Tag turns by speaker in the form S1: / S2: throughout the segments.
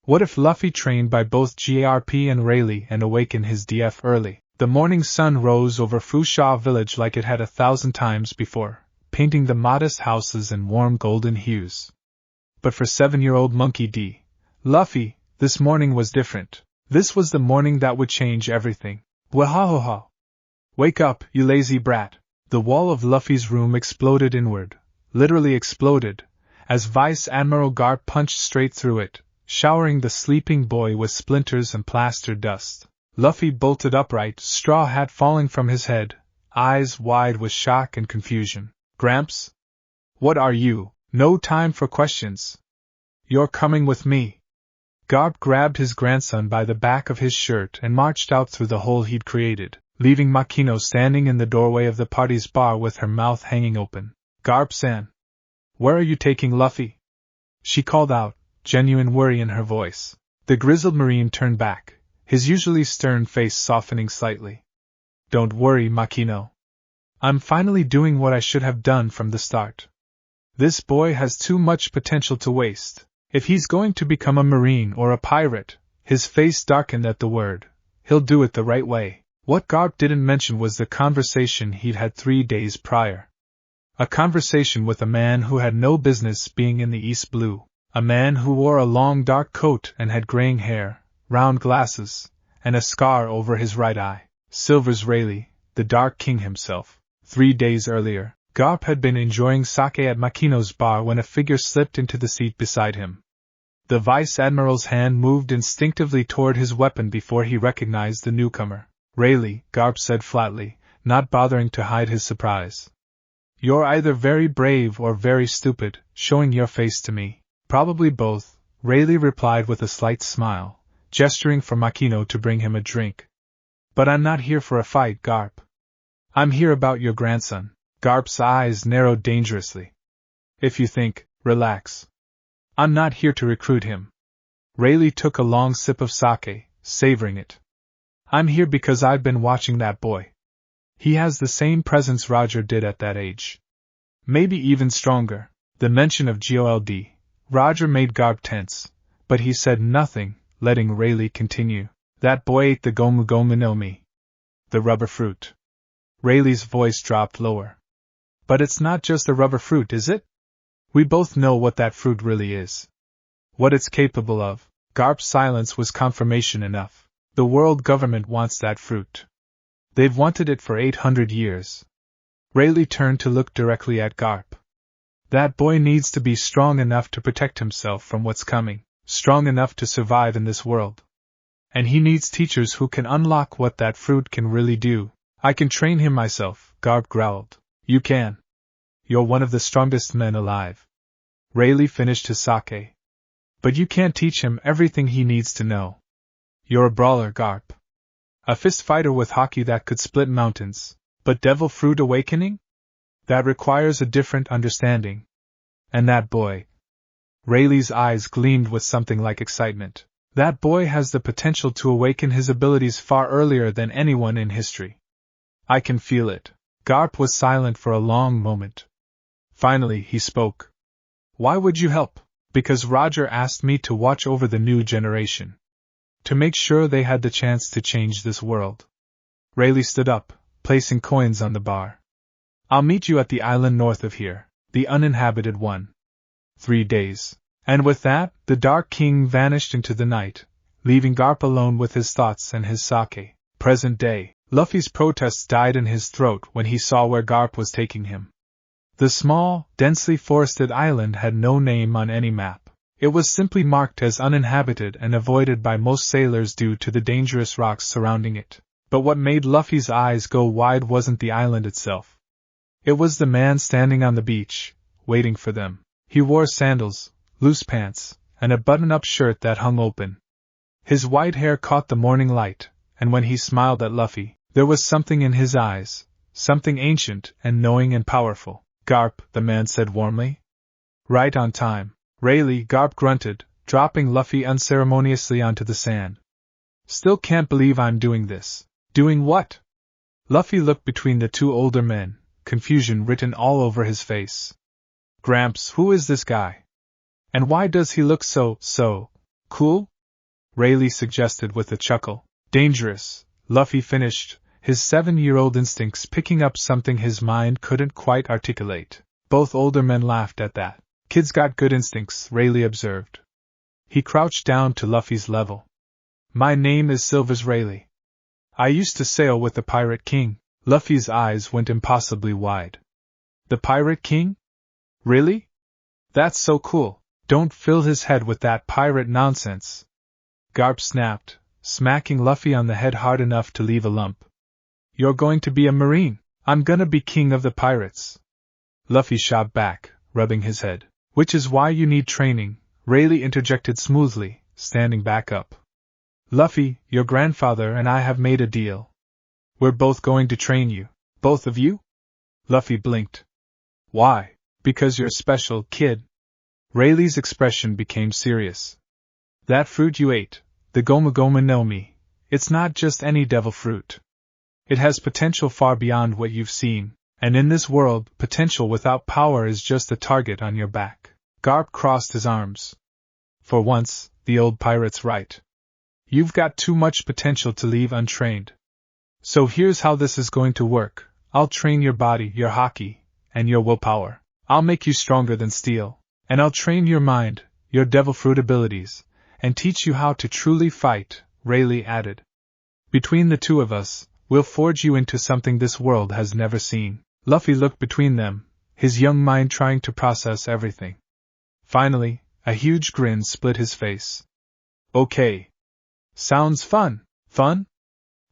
S1: What if Luffy trained by both Garp and Rayleigh and Awaken his DF early? The morning sun rose over Foosha village like it had 1,000 times before, painting the modest houses in warm golden hues. But for 7-year-old Monkey D. Luffy, this morning was different. This was the morning that would change everything. Wahahoha! Wake up, you lazy brat! The wall of Luffy's room exploded inward, literally exploded, as Vice Admiral Garp punched straight through it, showering the sleeping boy with splinters and plaster dust. Luffy bolted upright, straw hat falling from his head, eyes wide with shock and confusion. Gramps? What are you? No time for questions. You're coming with me. Garp grabbed his grandson by the back of his shirt and marched out through the hole he'd created, leaving Makino standing in the doorway of the party's bar with her mouth hanging open. Garp-san. Where are you taking Luffy? She called out, genuine worry in her voice. The grizzled Marine turned back, his usually stern face softening slightly. Don't worry, Makino. I'm finally doing what I should have done from the start. This boy has too much potential to waste. If he's going to become a Marine or a pirate, his face darkened at the word, he'll do it the right way. What Garp didn't mention was the conversation he'd had 3 days prior. A conversation with a man who had no business being in the East Blue. A man who wore a long dark coat and had graying hair, round glasses, and a scar over his right eye. Silver's Rayleigh, the Dark King himself. 3 days earlier, Garp had been enjoying sake at Makino's bar when a figure slipped into the seat beside him. The Vice Admiral's hand moved instinctively toward his weapon before he recognized the newcomer. Rayleigh, Garp said flatly, not bothering to hide his surprise. You're either very brave or very stupid, showing your face to me. Probably both, Rayleigh replied with a slight smile, gesturing for Makino to bring him a drink. But I'm not here for a fight, Garp. I'm here about your grandson. Garp's eyes narrowed dangerously. If you think, relax. I'm not here to recruit him. Rayleigh took a long sip of sake, savoring it. I'm here because I've been watching that boy. He has the same presence Roger did at that age. Maybe even stronger. The mention of GOLD, Roger made Garp tense, but he said nothing, letting Rayleigh continue. That boy ate the Gomu Gomu no Mi. The rubber fruit. Rayleigh's voice dropped lower. But it's not just a rubber fruit, is it? We both know what that fruit really is. What it's capable of. Garp's silence was confirmation enough. The world government wants that fruit. They've wanted it for 800 years. Rayleigh turned to look directly at Garp. That boy needs to be strong enough to protect himself from what's coming, strong enough to survive in this world. And he needs teachers who can unlock what that fruit can really do. I can train him myself, Garp growled. You can. You're one of the strongest men alive. Rayleigh finished his sake. But you can't teach him everything he needs to know. You're a brawler, Garp. A fist fighter with Haki that could split mountains. But Devil Fruit Awakening? That requires a different understanding. And that boy. Rayleigh's eyes gleamed with something like excitement. That boy has the potential to awaken his abilities far earlier than anyone in history. I can feel it. Garp was silent for a long moment. Finally, he spoke. Why would you help? Because Roger asked me to watch over the new generation. To make sure they had the chance to change this world. Rayleigh stood up, placing coins on the bar. I'll meet you at the island north of here, the uninhabited one. 3 days. And with that, the Dark King vanished into the night, leaving Garp alone with his thoughts and his sake. Present day. Luffy's protests died in his throat when he saw where Garp was taking him. The small, densely forested island had no name on any map. It was simply marked as uninhabited and avoided by most sailors due to the dangerous rocks surrounding it. But what made Luffy's eyes go wide wasn't the island itself. It was the man standing on the beach, waiting for them. He wore sandals, loose pants, and a button-up shirt that hung open. His white hair caught the morning light, and when he smiled at Luffy, there was something in his eyes, something ancient and knowing and powerful. Garp, the man said warmly. Right on time. Rayleigh, Garp grunted, dropping Luffy unceremoniously onto the sand. Still can't believe I'm doing this. Doing what? Luffy looked between the two older men, confusion written all over his face. Gramps, who is this guy? And why does he look so cool? Rayleigh suggested with a chuckle. Dangerous, Luffy finished, his 7-year-old instincts picking up something his mind couldn't quite articulate. Both older men laughed at that. Kids got good instincts, Rayleigh observed. He crouched down to Luffy's level. My name is Silvers Rayleigh. I used to sail with the Pirate King. Luffy's eyes went impossibly wide. The Pirate King? Really? That's so cool. Don't fill his head with that pirate nonsense. Garp snapped, smacking Luffy on the head hard enough to leave a lump. You're going to be a Marine. I'm gonna be king of the pirates. Luffy shot back, rubbing his head. Which is why you need training, Rayleigh interjected smoothly, standing back up. Luffy, your grandfather and I have made a deal. We're both going to train you. Both of you? Luffy blinked. Why? Because you're special, kid. Rayleigh's expression became serious. That fruit you ate, the Goma Goma no Mi, it's not just any devil fruit. It has potential far beyond what you've seen, and in this world, potential without power is just a target on your back. Garp crossed his arms. For once, the old pirate's right. You've got too much potential to leave untrained. So here's how this is going to work. I'll train your body, your haki, and your willpower. I'll make you stronger than steel. And I'll train your mind, your devil fruit abilities, and teach you how to truly fight, Rayleigh added. Between the two of us, we'll forge you into something this world has never seen. Luffy looked between them, his young mind trying to process everything. Finally, a huge grin split his face. Okay. Sounds fun. Fun?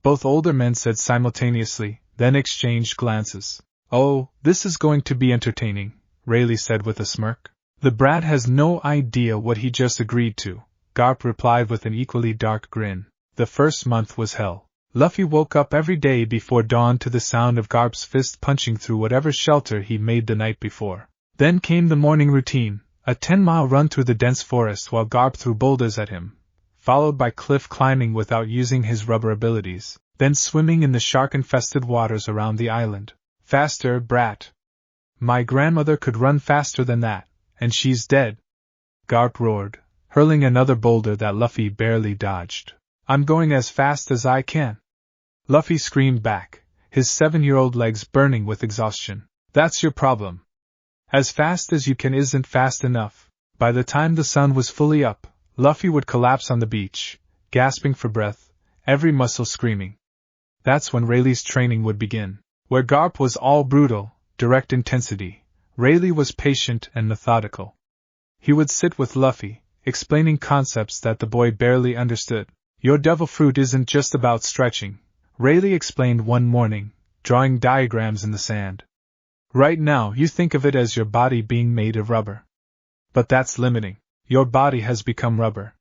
S1: Both older men said simultaneously, then exchanged glances. Oh, this is going to be entertaining, Rayleigh said with a smirk. The brat has no idea what he just agreed to, Garp replied with an equally dark grin. The first month was hell. Luffy woke up every day before dawn to the sound of Garp's fist punching through whatever shelter he made the night before. Then came the morning routine, a 10-mile run through the dense forest while Garp threw boulders at him, followed by cliff climbing without using his rubber abilities, then swimming in the shark-infested waters around the island. Faster, brat. My grandmother could run faster than that, and she's dead. Garp roared, hurling another boulder that Luffy barely dodged. I'm going as fast as I can. Luffy screamed back, his 7-year-old legs burning with exhaustion. That's your problem. As fast as you can isn't fast enough. By the time the sun was fully up, Luffy would collapse on the beach, gasping for breath, every muscle screaming. That's when Rayleigh's training would begin. Where Garp was all brutal, direct intensity, Rayleigh was patient and methodical. He would sit with Luffy, explaining concepts that the boy barely understood. Your devil fruit isn't just about stretching, Rayleigh explained one morning, drawing diagrams in the sand. Right now you think of it as your body being made of rubber. But that's limiting. Your body has become rubber.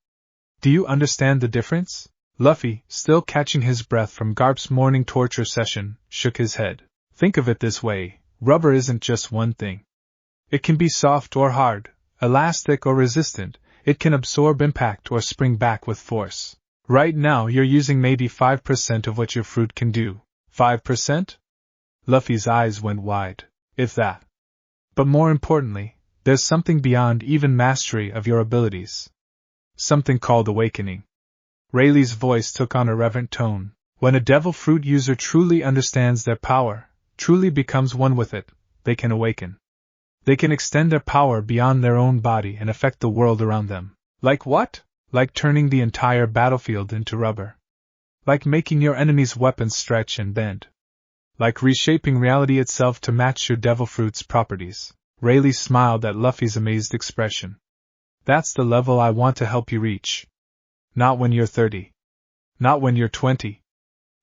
S1: Do you understand the difference? Luffy, still catching his breath from Garp's morning torture session, shook his head. Think of it this way, rubber isn't just one thing. It can be soft or hard, elastic or resistant, it can absorb impact or spring back with force. Right now you're using maybe 5% of what your fruit can do. 5%? Luffy's eyes went wide. If that. But more importantly, there's something beyond even mastery of your abilities. Something called awakening. Rayleigh's voice took on a reverent tone. When a devil fruit user truly understands their power, truly becomes one with it, they can awaken. They can extend their power beyond their own body and affect the world around them. Like what? Like turning the entire battlefield into rubber. Like making your enemy's weapons stretch and bend. Like reshaping reality itself to match your devil fruit's properties. Rayleigh smiled at Luffy's amazed expression. That's the level I want to help you reach. Not when you're 30. Not when you're 20.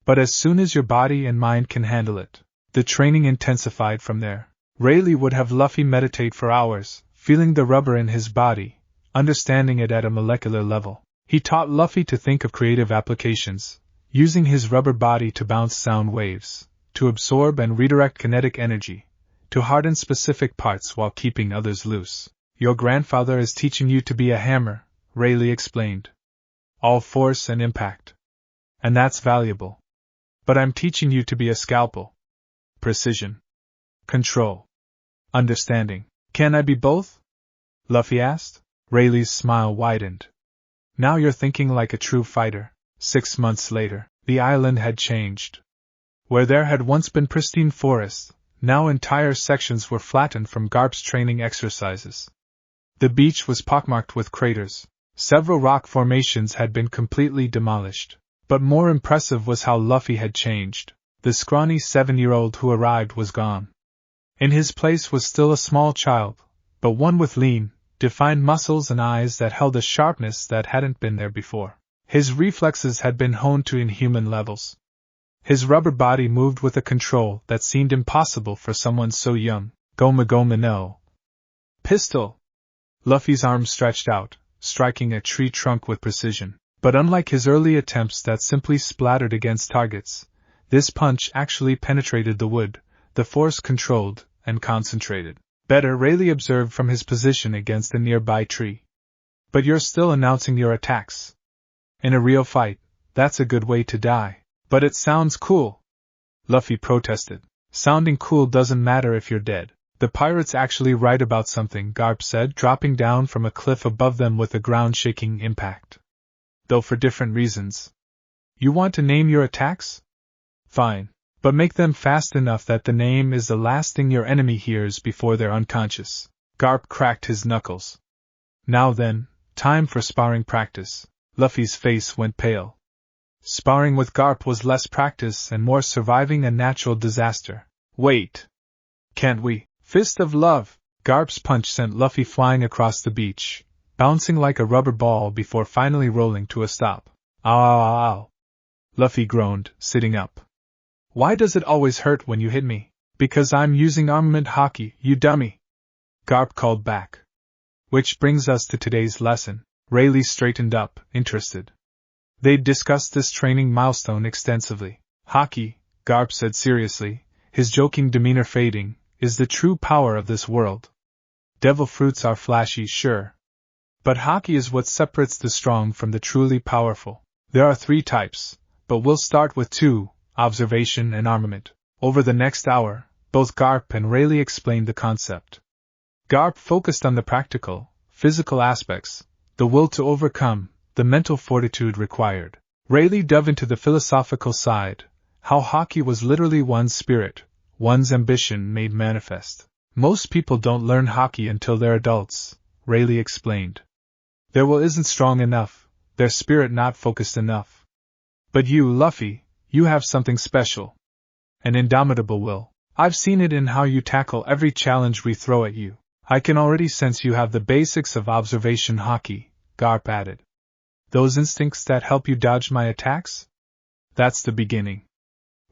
S1: But as soon as your body and mind can handle it. The training intensified from there. Rayleigh would have Luffy meditate for hours, feeling the rubber in his body, understanding it at a molecular level. He taught Luffy to think of creative applications, using his rubber body to bounce sound waves, to absorb and redirect kinetic energy, to harden specific parts while keeping others loose. Your grandfather is teaching you to be a hammer, Rayleigh explained. All force and impact. And that's valuable. But I'm teaching you to be a scalpel. Precision. Control. Understanding. Can I be both? Luffy asked. Rayleigh's smile widened. Now you're thinking like a true fighter. 6 months later, the island had changed. Where there had once been pristine forests, now entire sections were flattened from Garp's training exercises. The beach was pockmarked with craters. Several rock formations had been completely demolished. But more impressive was how Luffy had changed. The scrawny 7-year-old who arrived was gone. In his place was still a small child, but one with lean, defined muscles and eyes that held a sharpness that hadn't been there before. His reflexes had been honed to inhuman levels. His rubber body moved with a control that seemed impossible for someone so young. Goma no. Pistol! Luffy's arm stretched out, striking a tree trunk with precision. But unlike his early attempts that simply splattered against targets, this punch actually penetrated the wood, the force controlled and concentrated. Better, Rayleigh observed from his position against a nearby tree. But you're still announcing your attacks. In a real fight, that's a good way to die. But it sounds cool. Luffy protested. Sounding cool doesn't matter if you're dead. The pirate's actually right about something, Garp said, dropping down from a cliff above them with a ground-shaking impact. Though for different reasons. You want to name your attacks? Fine. But make them fast enough that the name is the last thing your enemy hears before they're unconscious. Garp cracked his knuckles. Now then, time for sparring practice. Luffy's face went pale. Sparring with Garp was less practice and more surviving a natural disaster. Wait. Can't we? Fist of love! Garp's punch sent Luffy flying across the beach, bouncing like a rubber ball before finally rolling to a stop. Ow, ow, ow, ow. Luffy groaned, sitting up. Why does it always hurt when you hit me? Because I'm using armament Haki, you dummy! Garp called back. Which brings us to today's lesson. Rayleigh straightened up, interested. They'd discussed this training milestone extensively. Haki, Garp said seriously, his joking demeanor fading, is the true power of this world. Devil fruits are flashy, sure. But Haki is what separates the strong from the truly powerful. There are 3 types, but we'll start with 2, observation and armament. Over the next hour, both Garp and Rayleigh explained the concept. Garp focused on the practical, physical aspects, the will to overcome, the mental fortitude required. Rayleigh dove into the philosophical side, how Haki was literally one's spirit, one's ambition made manifest. Most people don't learn Haki until they're adults, Rayleigh explained. Their will isn't strong enough, their spirit not focused enough. But you, Luffy, you have something special. An indomitable will. I've seen it in how you tackle every challenge we throw at you. I can already sense you have the basics of observation Haki, Garp added. Those instincts that help you dodge my attacks? That's the beginning.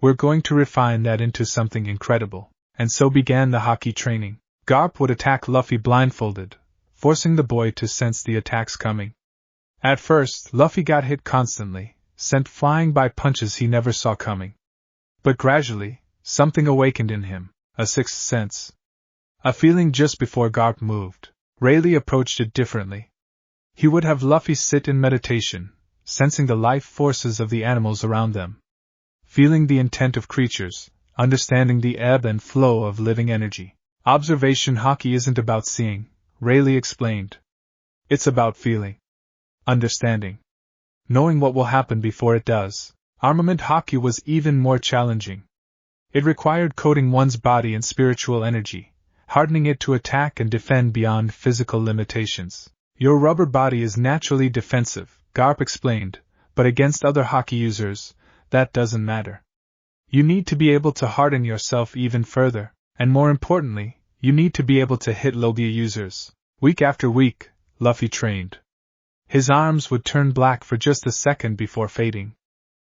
S1: We're going to refine that into something incredible. And so began the Haki training. Garp would attack Luffy blindfolded, forcing the boy to sense the attacks coming. At first, Luffy got hit constantly, sent flying by punches he never saw coming. But gradually, something awakened in him, a sixth sense. A feeling just before Garp moved. Rayleigh approached it differently. He would have Luffy sit in meditation, sensing the life forces of the animals around them. Feeling the intent of creatures, understanding the ebb and flow of living energy. Observation Haki isn't about seeing, Rayleigh explained. It's about feeling. Understanding. Knowing what will happen before it does. Armament Haki was even more challenging. It required coating one's body in spiritual energy, hardening it to attack and defend beyond physical limitations. Your rubber body is naturally defensive, Garp explained, but against other Haki users, that doesn't matter. You need to be able to harden yourself even further, and more importantly, you need to be able to hit Logia users. Week after week, Luffy trained. His arms would turn black for just a second before fading.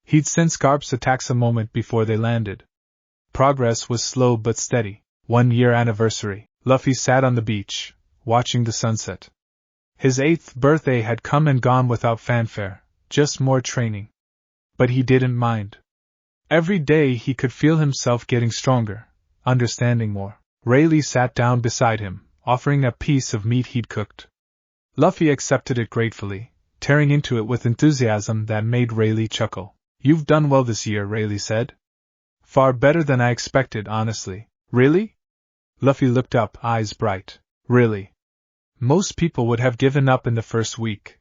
S1: He'd sense Garp's attacks a moment before they landed. Progress was slow but steady. 1-year anniversary. Luffy sat on the beach, watching the sunset. His 8th birthday had come and gone without fanfare, just more training. But he didn't mind. Every day he could feel himself getting stronger, understanding more. Rayleigh sat down beside him, offering a piece of meat he'd cooked. Luffy accepted it gratefully, tearing into it with enthusiasm that made Rayleigh chuckle. You've done well this year, Rayleigh said. Far better than I expected, honestly. Really? Luffy looked up, eyes bright. Really? Most people would have given up in the first week.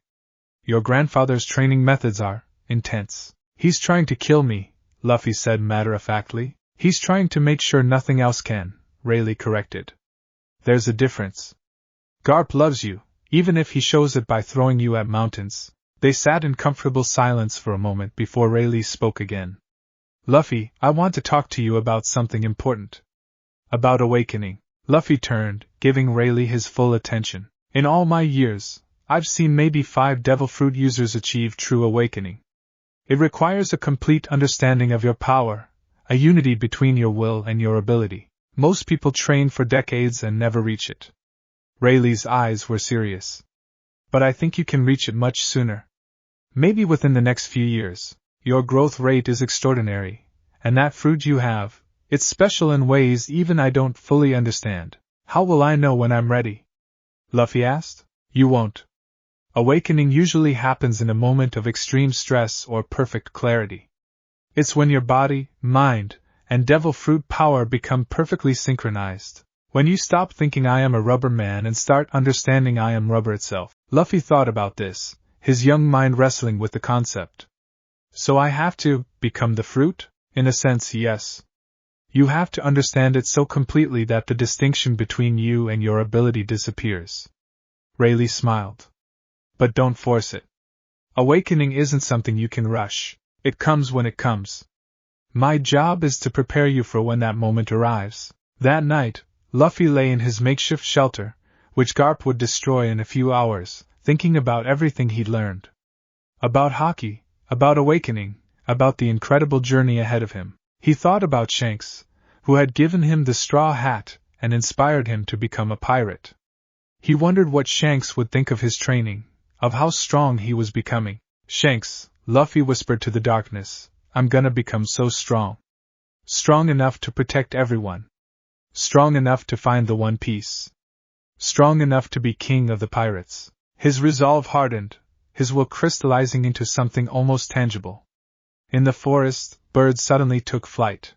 S1: Your grandfather's training methods are intense. He's trying to kill me, Luffy said matter-of-factly. He's trying to make sure nothing else can, Rayleigh corrected. There's a difference. Garp loves you, even if he shows it by throwing you at mountains. They sat in comfortable silence for a moment before Rayleigh spoke again. Luffy, I want to talk to you about something important. About awakening. Luffy turned, giving Rayleigh his full attention. In all my years, I've seen maybe 5 devil fruit users achieve true awakening. It requires a complete understanding of your power, a unity between your will and your ability. Most people train for decades and never reach it. Rayleigh's eyes were serious. But I think you can reach it much sooner. Maybe within the next few years. Your growth rate is extraordinary, and that fruit you have, it's special in ways even I don't fully understand. How will I know when I'm ready? Luffy asked. You won't. Awakening usually happens in a moment of extreme stress or perfect clarity. It's when your body, mind, and devil fruit power become perfectly synchronized. When you stop thinking I am a rubber man and start understanding I am rubber itself. Luffy thought about this, his young mind wrestling with the concept. So I have to become the fruit? In a sense, yes. You have to understand it so completely that the distinction between you and your ability disappears. Rayleigh smiled. But don't force it. Awakening isn't something you can rush. It comes when it comes. My job is to prepare you for when that moment arrives. That night, Luffy lay in his makeshift shelter, which Garp would destroy in a few hours, thinking about everything he'd learned. About Haki, about awakening, about the incredible journey ahead of him. He thought about Shanks, who had given him the straw hat and inspired him to become a pirate. He wondered what Shanks would think of his training, of how strong he was becoming. Shanks, Luffy whispered to the darkness, I'm gonna become so strong. Strong enough to protect everyone. Strong enough to find the One Piece. Strong enough to be king of the pirates. His resolve hardened, his will crystallizing into something almost tangible. In the forest, birds suddenly took flight.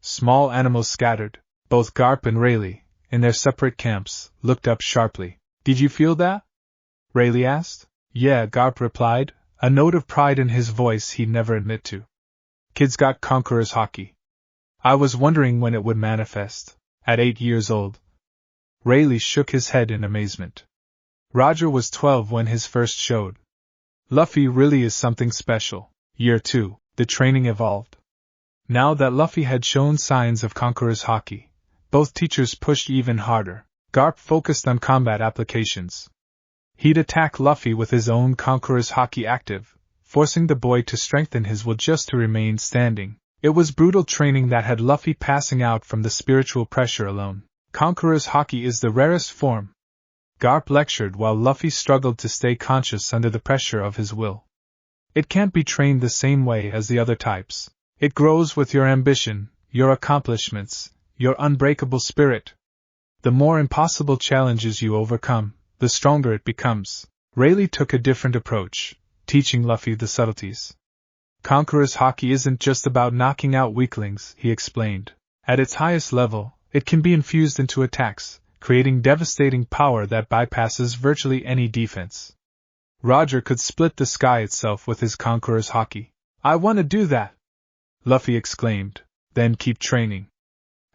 S1: Small animals scattered. Both Garp and Rayleigh, in their separate camps, looked up sharply. Did you feel that? Rayleigh asked. Yeah, Garp replied, a note of pride in his voice he'd never admit to. Kids got Conqueror's Haki. I was wondering when it would manifest. At 8 years old. Rayleigh shook his head in amazement. Roger was 12 when his first showed. Luffy really is something special. Year 2, the training evolved. Now that Luffy had shown signs of Conqueror's Haki, both teachers pushed even harder. Garp focused on combat applications. He'd attack Luffy with his own Conqueror's Haki active, forcing the boy to strengthen his will just to remain standing. It was brutal training that had Luffy passing out from the spiritual pressure alone. Conqueror's Haki is the rarest form. Garp lectured while Luffy struggled to stay conscious under the pressure of his will. It can't be trained the same way as the other types. It grows with your ambition, your accomplishments, your unbreakable spirit. The more impossible challenges you overcome, the stronger it becomes. Rayleigh took a different approach, teaching Luffy the subtleties. Conqueror's Haki isn't just about knocking out weaklings, he explained. At its highest level, it can be infused into attacks, creating devastating power that bypasses virtually any defense. Roger could split the sky itself with his Conqueror's Haki. I want to do that! Luffy exclaimed. Then keep training.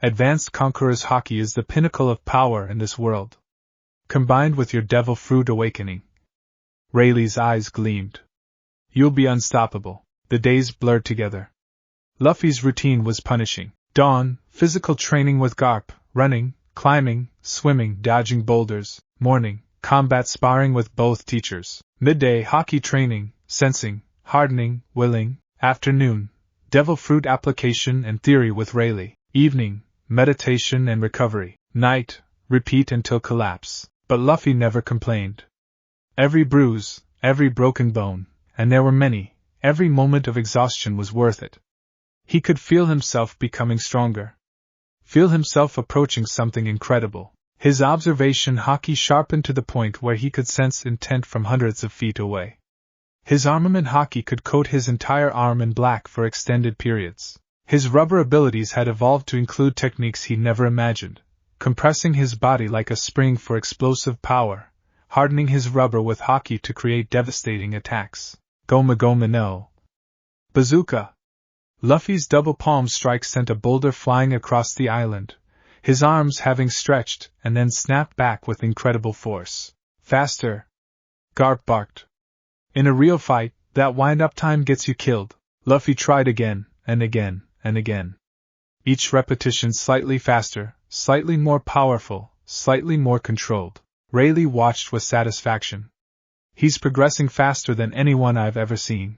S1: Advanced Conqueror's Haki is the pinnacle of power in this world. Combined with your devil fruit awakening. Rayleigh's eyes gleamed. You'll be unstoppable. The days blurred together. Luffy's routine was punishing. Dawn, physical training with Garp, running, climbing, swimming, dodging boulders. Morning, combat sparring with both teachers. Midday, Haki training, sensing, hardening, willing. Afternoon, devil fruit application and theory with Rayleigh. Evening, meditation and recovery. Night, repeat until collapse. But Luffy never complained. Every bruise, every broken bone, and there were many, every moment of exhaustion was worth it. He could feel himself becoming stronger. Feel himself approaching something incredible. His observation Haki sharpened to the point where he could sense intent from hundreds of feet away. His armament Haki could coat his entire arm in black for extended periods. His rubber abilities had evolved to include techniques he never imagined, compressing his body like a spring for explosive power, hardening his rubber with Haki to create devastating attacks. Goma Goma no. Bazooka! Luffy's double palm strike sent a boulder flying across the island, his arms having stretched and then snapped back with incredible force. Faster! Garp barked. In a real fight, that wind-up time gets you killed. Luffy tried again, and again, and again. Each repetition slightly faster, slightly more powerful, slightly more controlled. Rayleigh watched with satisfaction. He's progressing faster than anyone I've ever seen.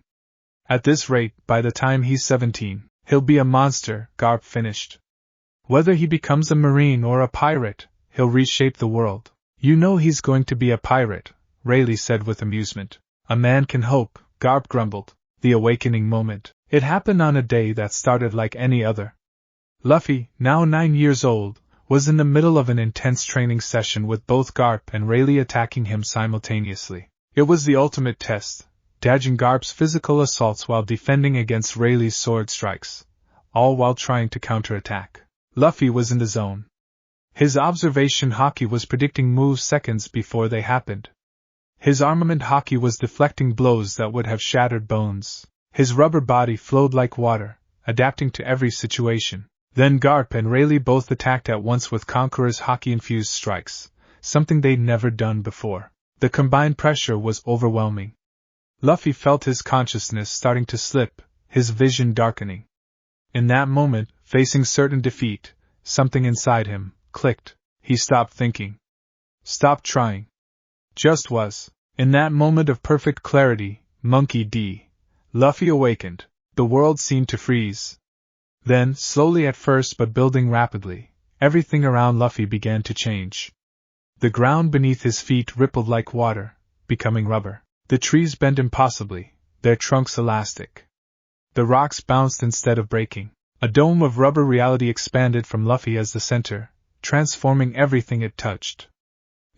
S1: At this rate, by the time he's 17, he'll be a monster, Garp finished. Whether he becomes a marine or a pirate, he'll reshape the world. You know he's going to be a pirate, Rayleigh said with amusement. A man can hope, Garp grumbled. The awakening moment. It happened on a day that started like any other. Luffy, now 9 years old, was in the middle of an intense training session with both Garp and Rayleigh attacking him simultaneously. It was the ultimate test, dodging Garp's physical assaults while defending against Rayleigh's sword strikes, all while trying to counterattack. Luffy was in the zone. His observation Haki was predicting moves seconds before they happened. His armament Haki was deflecting blows that would have shattered bones. His rubber body flowed like water, adapting to every situation. Then Garp and Rayleigh both attacked at once with Conqueror's Haki-infused strikes, something they'd never done before. The combined pressure was overwhelming. Luffy felt his consciousness starting to slip, his vision darkening. In that moment, facing certain defeat, something inside him clicked. He stopped thinking. Stopped trying. Just was. In that moment of perfect clarity, Monkey D. Luffy awakened. The world seemed to freeze. Then, slowly at first but building rapidly, everything around Luffy began to change. The ground beneath his feet rippled like water, becoming rubber. The trees bent impossibly, their trunks elastic. The rocks bounced instead of breaking. A dome of rubber reality expanded from Luffy as the center, transforming everything it touched.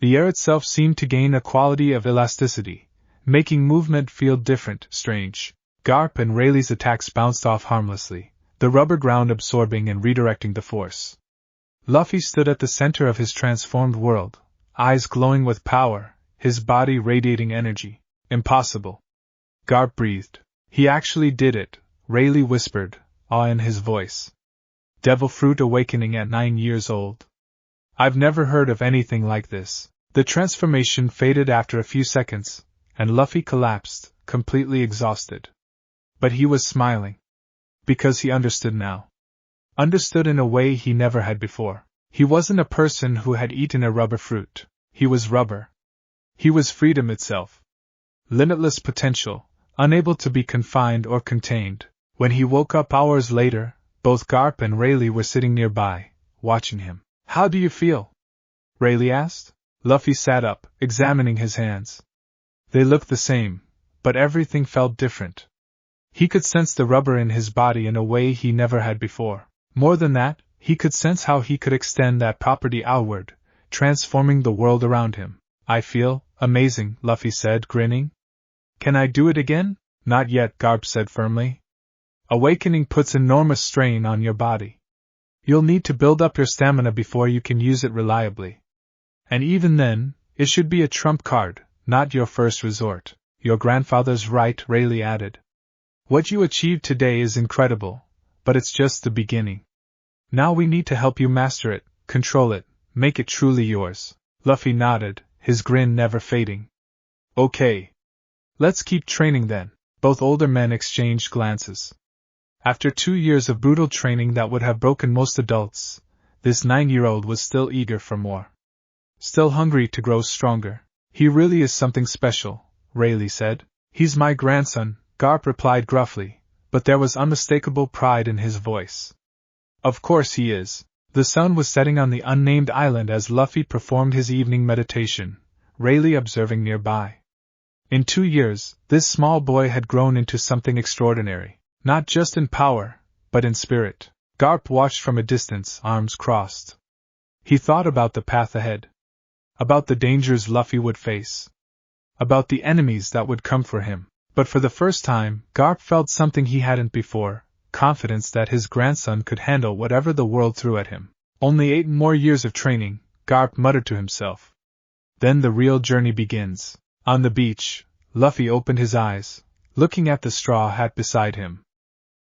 S1: The air itself seemed to gain a quality of elasticity, making movement feel different, strange. Garp and Rayleigh's attacks bounced off harmlessly, the rubber ground absorbing and redirecting the force. Luffy stood at the center of his transformed world, eyes glowing with power, his body radiating energy. Impossible. Garp breathed. He actually did it, Rayleigh whispered, awe in his voice. Devil fruit awakening at 9 years old. I've never heard of anything like this. The transformation faded after a few seconds, and Luffy collapsed, completely exhausted. But he was smiling. Because he understood now. Understood in a way he never had before. He wasn't a person who had eaten a rubber fruit. He was rubber. He was freedom itself. Limitless potential, unable to be confined or contained. When he woke up hours later, both Garp and Rayleigh were sitting nearby, watching him. How do you feel? Rayleigh asked. Luffy sat up, examining his hands. They looked the same, but everything felt different. He could sense the rubber in his body in a way he never had before. More than that, he could sense how he could extend that property outward, transforming the world around him. I feel amazing, Luffy said, grinning. Can I do it again? Not yet, Garp said firmly. Awakening puts enormous strain on your body. You'll need to build up your stamina before you can use it reliably. And even then, it should be a trump card, not your first resort. Your grandfather's right, Rayleigh added. What you achieved today is incredible, but it's just the beginning. Now we need to help you master it, control it, make it truly yours. Luffy nodded, his grin never fading. Okay. Let's keep training then. Both older men exchanged glances. After 2 years of brutal training that would have broken most adults, this 9-year-old was still eager for more. Still hungry to grow stronger. He really is something special, Rayleigh said. He's my grandson, Garp replied gruffly, but there was unmistakable pride in his voice. Of course he is. The sun was setting on the unnamed island as Luffy performed his evening meditation, Rayleigh observing nearby. In 2 years, this small boy had grown into something extraordinary. Not just in power, but in spirit. Garp watched from a distance, arms crossed. He thought about the path ahead. About the dangers Luffy would face. About the enemies that would come for him. But for the first time, Garp felt something he hadn't before, confidence that his grandson could handle whatever the world threw at him. Only 8 more years of training, Garp muttered to himself. Then the real journey begins. On the beach, Luffy opened his eyes, looking at the straw hat beside him.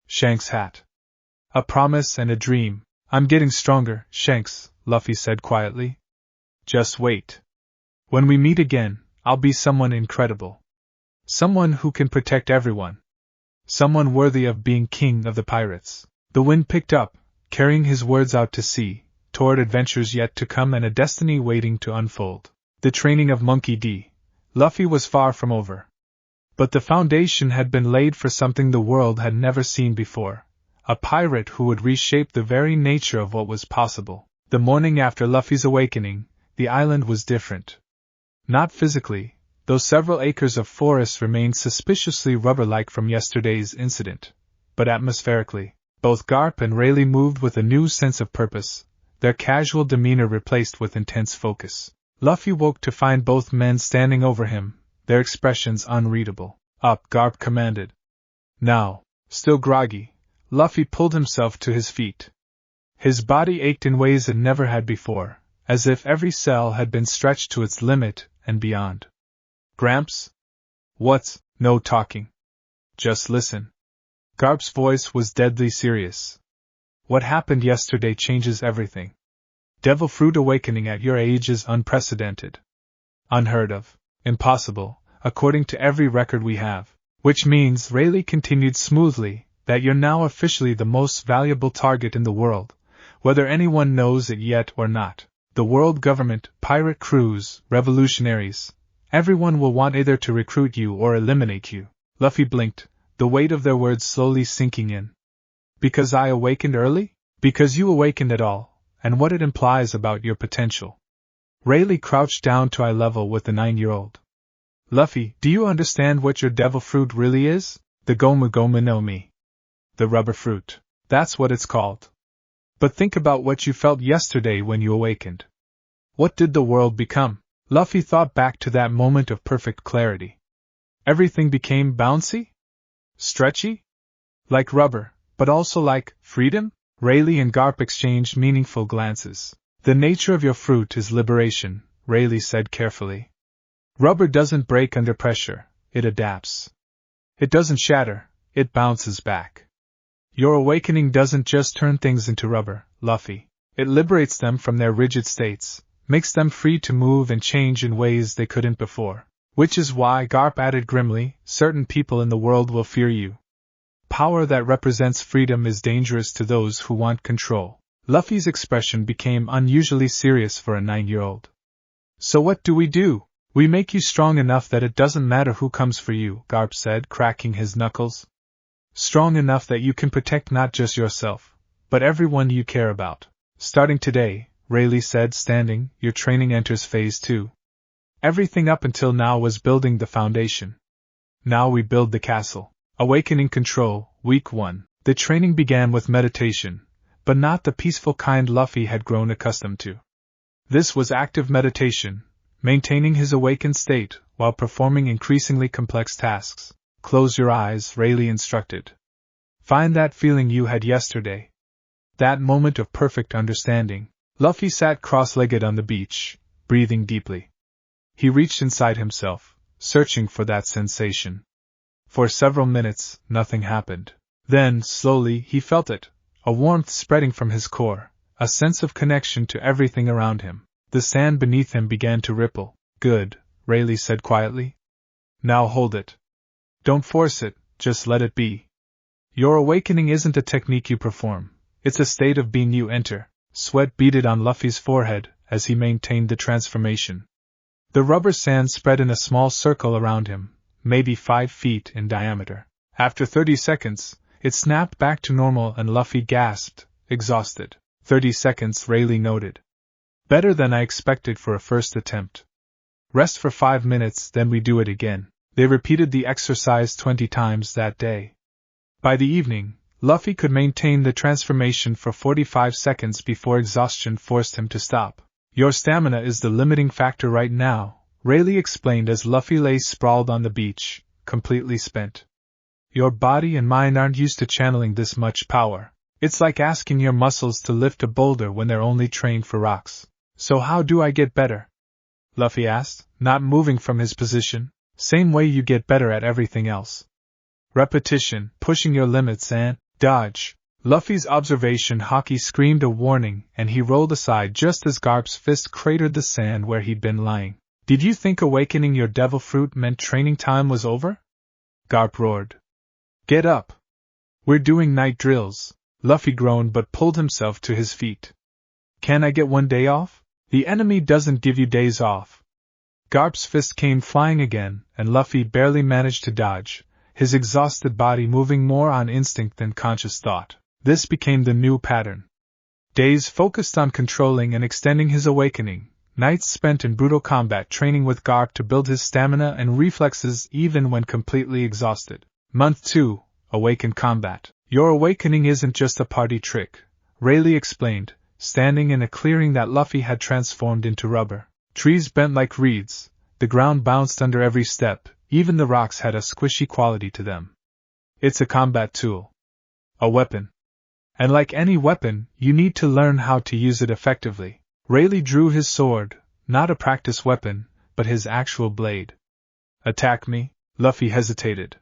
S1: Shanks' hat. A promise and a dream. I'm getting stronger, Shanks, Luffy said quietly. Just wait. When we meet again, I'll be someone incredible. Someone who can protect everyone. Someone worthy of being king of the pirates. The wind picked up, carrying his words out to sea, toward adventures yet to come and a destiny waiting to unfold. The training of Monkey D. Luffy was far from over. But the foundation had been laid for something the world had never seen before. A pirate who would reshape the very nature of what was possible. The morning after Luffy's awakening, the island was different. Not physically, though several acres of forest remained suspiciously rubber-like from yesterday's incident, but atmospherically, both Garp and Rayleigh moved with a new sense of purpose, their casual demeanor replaced with intense focus. Luffy woke to find both men standing over him, their expressions unreadable. Up, Garp commanded. Now, still groggy, Luffy pulled himself to his feet. His body ached in ways it never had before, as if every cell had been stretched to its limit and beyond. Gramps? What's? No talking. Just listen. Garp's voice was deadly serious. What happened yesterday changes everything. Devil Fruit awakening at your age is unprecedented. Unheard of. Impossible, according to every record we have. Which means, Rayleigh continued smoothly, that you're now officially the most valuable target in the world, whether anyone knows it yet or not. The world government, pirate crews, revolutionaries, everyone will want either to recruit you or eliminate you. Luffy blinked, the weight of their words slowly sinking in. Because I awakened early? Because you awakened at all, and what it implies about your potential. Rayleigh crouched down to eye level with the 9-year-old. Luffy, do you understand what your devil fruit really is? The Gomu Gomu no Mi. The rubber fruit. That's what it's called. But think about what you felt yesterday when you awakened. What did the world become? Luffy thought back to that moment of perfect clarity. Everything became bouncy? Stretchy? Like rubber, but also like freedom? Rayleigh and Garp exchanged meaningful glances. The nature of your fruit is liberation, Rayleigh said carefully. Rubber doesn't break under pressure, it adapts. It doesn't shatter, it bounces back. Your awakening doesn't just turn things into rubber, Luffy. It liberates them from their rigid states, makes them free to move and change in ways they couldn't before. Which is why, Garp added grimly, certain people in the world will fear you. Power that represents freedom is dangerous to those who want control. Luffy's expression became unusually serious for a 9-year-old. So what do? We make you strong enough that it doesn't matter who comes for you, Garp said, cracking his knuckles. Strong enough that you can protect not just yourself, but everyone you care about. Starting today, Rayleigh said, standing, your training enters phase 2. Everything up until now was building the foundation. Now we build the castle. Awakening Control, Week 1. The training began with meditation, but not the peaceful kind Luffy had grown accustomed to. This was active meditation, maintaining his awakened state while performing increasingly complex tasks. Close your eyes, Rayleigh instructed. Find that feeling you had yesterday. That moment of perfect understanding. Luffy sat cross-legged on the beach, breathing deeply. He reached inside himself, searching for that sensation. For several minutes, nothing happened. Then, slowly, he felt it, a warmth spreading from his core, a sense of connection to everything around him. The sand beneath him began to ripple. Good, Rayleigh said quietly. Now hold it. Don't force it, just let it be. Your awakening isn't a technique you perform, it's a state of being you enter. Sweat beaded on Luffy's forehead as he maintained the transformation. The rubber sand spread in a small circle around him, maybe 5 feet in diameter. After 30 seconds, it snapped back to normal and Luffy gasped, exhausted. 30 seconds, Rayleigh noted. Better than I expected for a first attempt. Rest for 5 minutes, then we do it again. They repeated the exercise 20 times that day. By the evening, Luffy could maintain the transformation for 45 seconds before exhaustion forced him to stop. Your stamina is the limiting factor right now, Rayleigh explained as Luffy lay sprawled on the beach, completely spent. Your body and mind aren't used to channeling this much power. It's like asking your muscles to lift a boulder when they're only trained for rocks. So how do I get better? Luffy asked, not moving from his position. Same way you get better at everything else. Repetition, pushing your limits and dodge. Luffy's observation Haki screamed a warning and he rolled aside just as Garp's fist cratered the sand where he'd been lying. Did you think awakening your devil fruit meant training time was over? Garp roared. Get up. We're doing night drills. Luffy groaned but pulled himself to his feet. Can I get one day off? The enemy doesn't give you days off. Garp's fist came flying again, and Luffy barely managed to dodge, his exhausted body moving more on instinct than conscious thought. This became the new pattern. Days focused on controlling and extending his awakening, nights spent in brutal combat training with Garp to build his stamina and reflexes even when completely exhausted. Month 2, Awaken Combat. Your awakening isn't just a party trick, Rayleigh explained, standing in a clearing that Luffy had transformed into rubber. Trees bent like reeds, the ground bounced under every step, even the rocks had a squishy quality to them. It's a combat tool. A weapon. And like any weapon, you need to learn how to use it effectively. Rayleigh drew his sword, not a practice weapon, but his actual blade. Attack me? Luffy hesitated.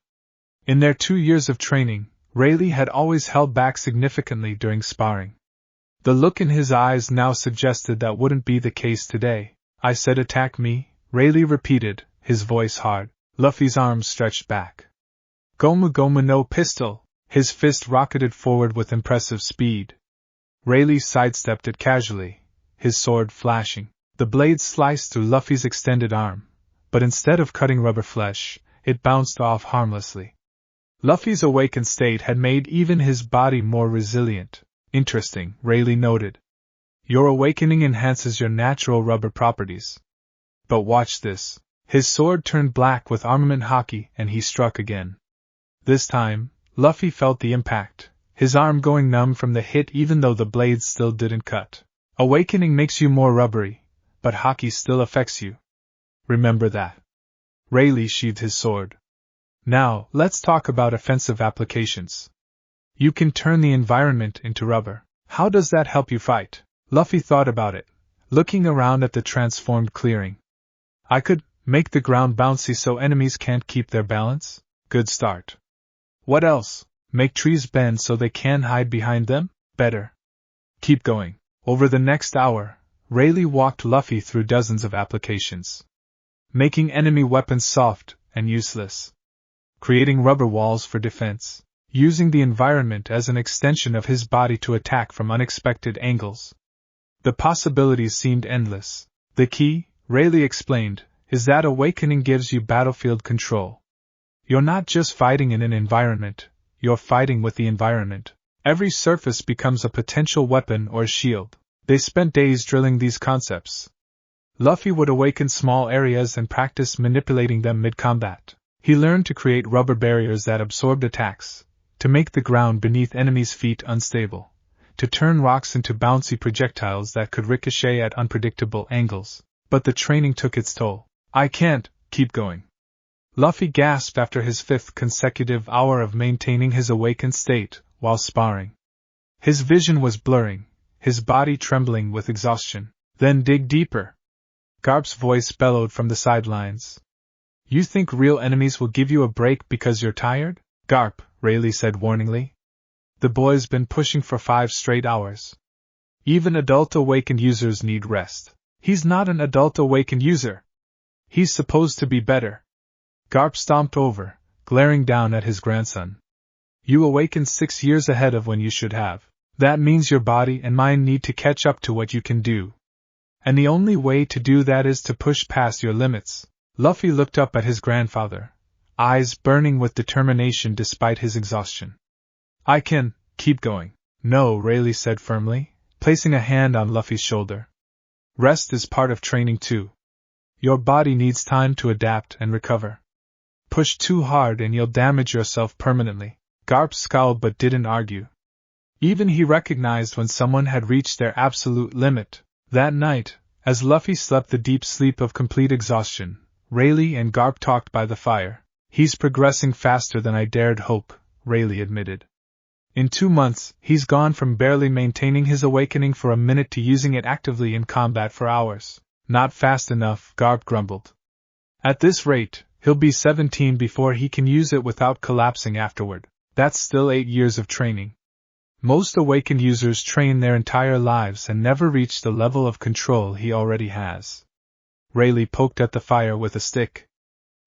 S1: In their 2 years of training, Rayleigh had always held back significantly during sparring. The look in his eyes now suggested that wouldn't be the case today. I said attack me, Rayleigh repeated, his voice hard. Luffy's arms stretched back. Gomu Gomu no pistol. His fist rocketed forward with impressive speed. Rayleigh sidestepped it casually, his sword flashing. The blade sliced through Luffy's extended arm, but instead of cutting rubber flesh, it bounced off harmlessly. Luffy's awakened state had made even his body more resilient. Interesting, Rayleigh noted. Your awakening enhances your natural rubber properties. But watch this. His sword turned black with armament Haki and he struck again. This time, Luffy felt the impact, his arm going numb from the hit even though the blade still didn't cut. Awakening makes you more rubbery, but Haki still affects you. Remember that. Rayleigh sheathed his sword. Now, let's talk about offensive applications. You can turn the environment into rubber. How does that help you fight? Luffy thought about it, looking around at the transformed clearing. I could make the ground bouncy so enemies can't keep their balance? Good start. What else? Make trees bend so they can't hide behind them? Better. Keep going. Over the next hour, Rayleigh walked Luffy through dozens of applications. Making enemy weapons soft and useless. Creating rubber walls for defense. Using the environment as an extension of his body to attack from unexpected angles. The possibilities seemed endless. The key, Rayleigh explained, is that awakening gives you battlefield control. You're not just fighting in an environment, you're fighting with the environment. Every surface becomes a potential weapon or shield. They spent days drilling these concepts. Luffy would awaken small areas and practice manipulating them mid-combat. He learned to create rubber barriers that absorbed attacks, to make the ground beneath enemies' feet unstable, to turn rocks into bouncy projectiles that could ricochet at unpredictable angles. But the training took its toll. I can't keep going. Luffy gasped after his 5th consecutive hour of maintaining his awakened state while sparring. His vision was blurring, his body trembling with exhaustion. Then dig deeper. Garp's voice bellowed from the sidelines. You think real enemies will give you a break because you're tired? Garp, Rayleigh said warningly. The boy's been pushing for 5 straight hours. Even adult awakened users need rest. He's not an adult awakened user. He's supposed to be better. Garp stomped over, glaring down at his grandson. You awakened 6 years ahead of when you should have. That means your body and mind need to catch up to what you can do. And the only way to do that is to push past your limits. Luffy looked up at his grandfather, eyes burning with determination despite his exhaustion. I can keep going. No, Rayleigh said firmly, placing a hand on Luffy's shoulder. Rest is part of training too. Your body needs time to adapt and recover. Push too hard and you'll damage yourself permanently. Garp scowled but didn't argue. Even he recognized when someone had reached their absolute limit. That night, as Luffy slept the deep sleep of complete exhaustion, Rayleigh and Garp talked by the fire. He's progressing faster than I dared hope, Rayleigh admitted. In 2 months, he's gone from barely maintaining his awakening for a minute to using it actively in combat for hours. Not fast enough, Garp grumbled. At this rate, he'll be 17 before he can use it without collapsing afterward. That's still 8 years of training. Most awakened users train their entire lives and never reach the level of control he already has. Rayleigh poked at the fire with a stick.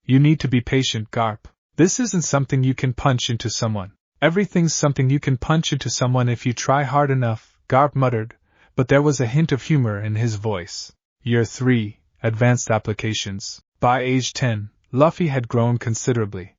S1: You need to be patient, Garp. This isn't something you can punch into someone. Everything's something you can punch into someone if you try hard enough, Garp muttered, but there was a hint of humor in his voice. Year 3, Advanced Applications. By age 10, Luffy had grown considerably.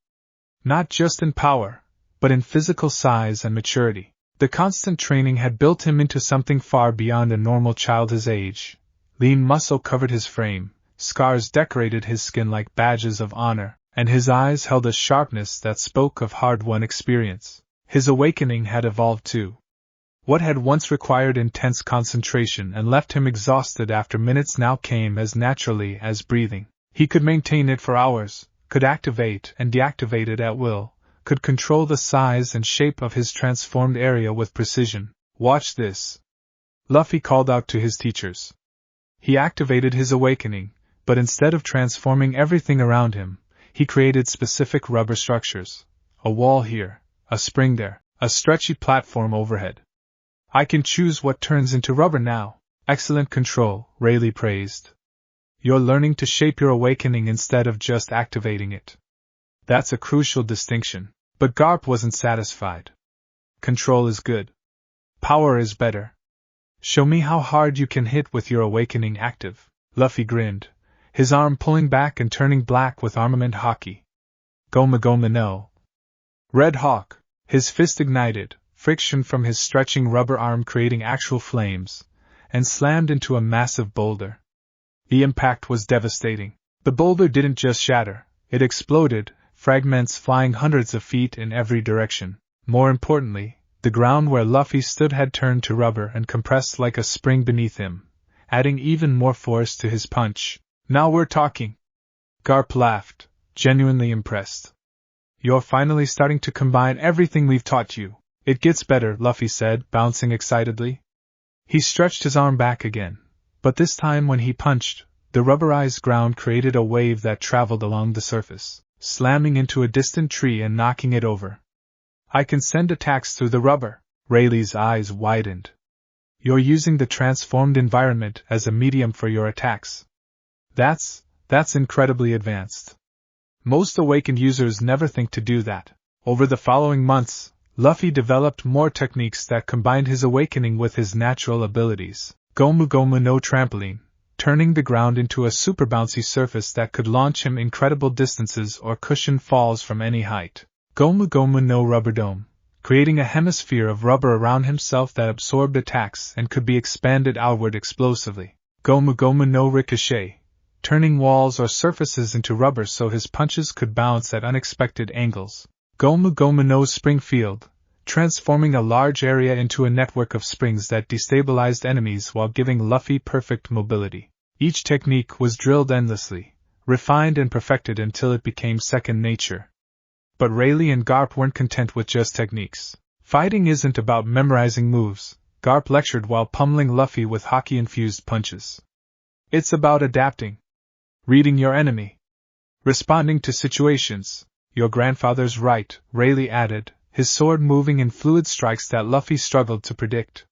S1: Not just in power, but in physical size and maturity. The constant training had built him into something far beyond a normal child his age. Lean muscle covered his frame, scars decorated his skin like badges of honor, and his eyes held a sharpness that spoke of hard-won experience. His awakening had evolved too. What had once required intense concentration and left him exhausted after minutes now came as naturally as breathing. He could maintain it for hours, could activate and deactivate it at will, could control the size and shape of his transformed area with precision. Watch this. Luffy called out to his teachers. He activated his awakening, but instead of transforming everything around him, he created specific rubber structures. A wall here, a spring there, a stretchy platform overhead. I can choose what turns into rubber now. Excellent control, Rayleigh praised. You're learning to shape your awakening instead of just activating it. That's a crucial distinction. But Garp wasn't satisfied. Control is good. Power is better. Show me how hard you can hit with your awakening active. Luffy grinned, his arm pulling back and turning black with armament Haki. Goma Goma no. Red Hawk, his fist ignited, friction from his stretching rubber arm creating actual flames, and slammed into a massive boulder. The impact was devastating. The boulder didn't just shatter, it exploded, fragments flying hundreds of feet in every direction. More importantly, the ground where Luffy stood had turned to rubber and compressed like a spring beneath him, adding even more force to his punch. Now we're talking. Garp laughed, genuinely impressed. You're finally starting to combine everything we've taught you. It gets better, Luffy said, bouncing excitedly. He stretched his arm back again, but this time when he punched, the rubberized ground created a wave that traveled along the surface, slamming into a distant tree and knocking it over. I can send attacks through the rubber. Rayleigh's eyes widened. You're using the transformed environment as a medium for your attacks. That's incredibly advanced. Most awakened users never think to do that. Over the following months, Luffy developed more techniques that combined his awakening with his natural abilities. Gomu Gomu no trampoline, turning the ground into a super bouncy surface that could launch him incredible distances or cushion falls from any height. Gomu Gomu no rubber dome, creating a hemisphere of rubber around himself that absorbed attacks and could be expanded outward explosively. Gomu Gomu no ricochet, turning walls or surfaces into rubber so his punches could bounce at unexpected angles. Gomu Gomu no spring field, transforming a large area into a network of springs that destabilized enemies while giving Luffy perfect mobility. Each technique was drilled endlessly, refined and perfected until it became second nature. But Rayleigh and Garp weren't content with just techniques. Fighting isn't about memorizing moves, Garp lectured while pummeling Luffy with Haki-infused punches. It's about adapting. Reading your enemy. Responding to situations. Your grandfather's right, Rayleigh added, his sword moving in fluid strikes that Luffy struggled to predict.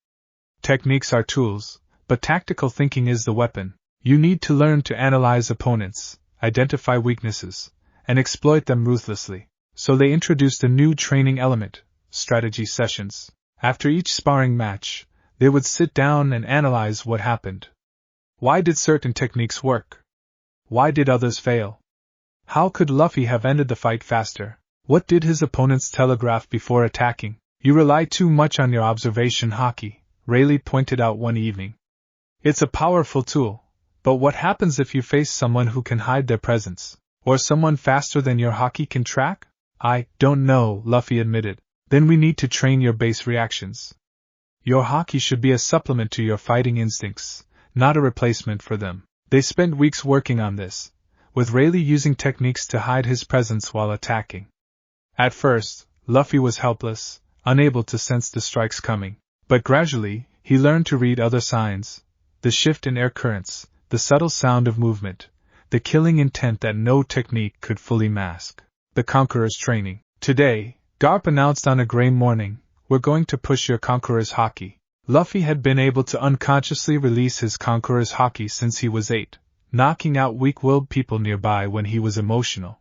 S1: Techniques are tools, but tactical thinking is the weapon. You need to learn to analyze opponents, identify weaknesses, and exploit them ruthlessly. So they introduced a new training element, strategy sessions. After each sparring match, they would sit down and analyze what happened. Why did certain techniques work? Why did others fail? How could Luffy have ended the fight faster? What did his opponents telegraph before attacking? You rely too much on your observation Haki, Rayleigh pointed out one evening. It's a powerful tool, but what happens if you face someone who can hide their presence? Or someone faster than your Haki can track? I don't know, Luffy admitted. Then we need to train your base reactions. Your Haki should be a supplement to your fighting instincts, not a replacement for them. They spent weeks working on this, with Rayleigh using techniques to hide his presence while attacking. At first, Luffy was helpless, unable to sense the strikes coming. But gradually, he learned to read other signs, the shift in air currents, the subtle sound of movement, the killing intent that no technique could fully mask. The Conqueror's training. Today, Garp announced on a gray morning, we're going to push your Conqueror's Haki. Luffy had been able to unconsciously release his Conqueror's Haki since he was 8, knocking out weak-willed people nearby when he was emotional.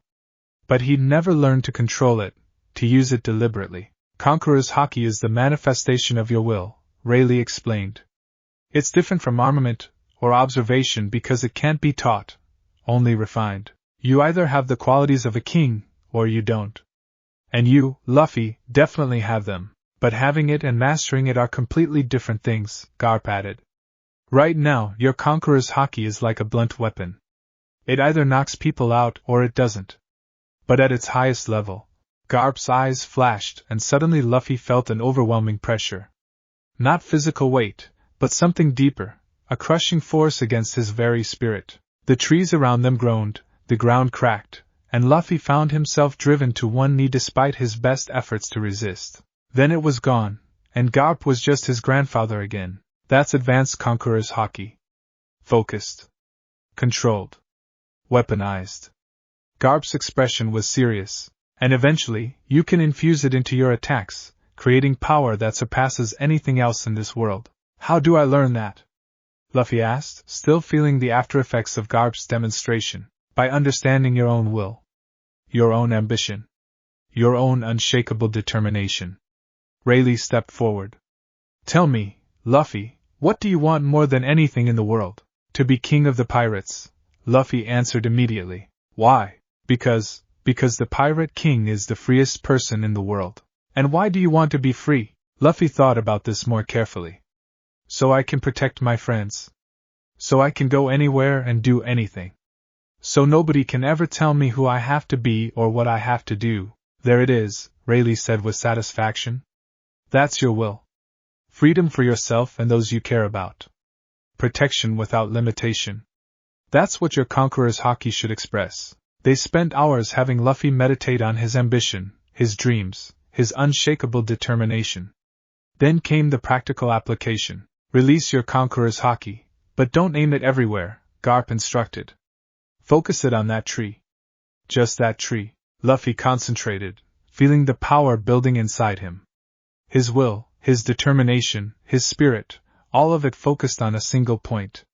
S1: But he'd never learned to control it, to use it deliberately. Conqueror's Haki is the manifestation of your will, Rayleigh explained. It's different from armament or observation because it can't be taught, only refined. You either have the qualities of a king, or you don't. And you, Luffy, definitely have them, but having it and mastering it are completely different things, Garp added. Right now, your Conqueror's Haki is like a blunt weapon. It either knocks people out or it doesn't. But at its highest level, Garp's eyes flashed and suddenly Luffy felt an overwhelming pressure. Not physical weight, but something deeper, a crushing force against his very spirit. The trees around them groaned, the ground cracked, and Luffy found himself driven to one knee despite his best efforts to resist. Then it was gone, and Garp was just his grandfather again. That's advanced Conqueror's Haki. Focused. Controlled. Weaponized. Garp's expression was serious, and eventually, you can infuse it into your attacks, creating power that surpasses anything else in this world. How do I learn that? Luffy asked, still feeling the aftereffects of Garp's demonstration. By understanding your own will. Your own ambition. Your own unshakable determination. Rayleigh stepped forward. Tell me, Luffy, what do you want more than anything in the world? To be king of the pirates, Luffy answered immediately. Why? Because the pirate king is the freest person in the world. And why do you want to be free? Luffy thought about this more carefully. So I can protect my friends. So I can go anywhere and do anything. So nobody can ever tell me who I have to be or what I have to do. There it is, Rayleigh said with satisfaction. That's your will. Freedom for yourself and those you care about. Protection without limitation. That's what your Conqueror's Haki should express. They spent hours having Luffy meditate on his ambition, his dreams, his unshakable determination. Then came the practical application. Release your Conqueror's Haki, but don't aim it everywhere, Garp instructed. Focus it on that tree. Just that tree. Luffy concentrated, feeling the power building inside him. His will, his determination, his spirit, all of it focused on a single point.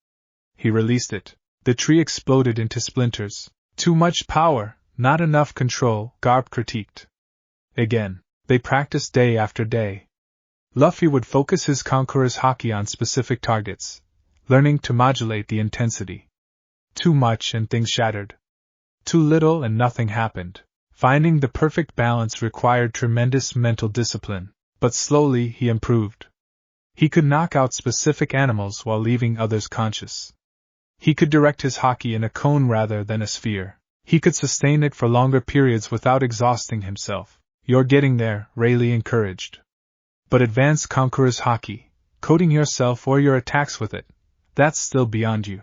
S1: He released it. The tree exploded into splinters. Too much power, not enough control, Garp critiqued. Again, they practiced day after day. Luffy would focus his Conqueror's Haki on specific targets, learning to modulate the intensity. Too much and things shattered. Too little and nothing happened. Finding the perfect balance required tremendous mental discipline, but slowly he improved. He could knock out specific animals while leaving others conscious. He could direct his Haki in a cone rather than a sphere. He could sustain it for longer periods without exhausting himself. You're getting there, Rayleigh encouraged. But advanced Conqueror's Haki, coating yourself or your attacks with it, that's still beyond you.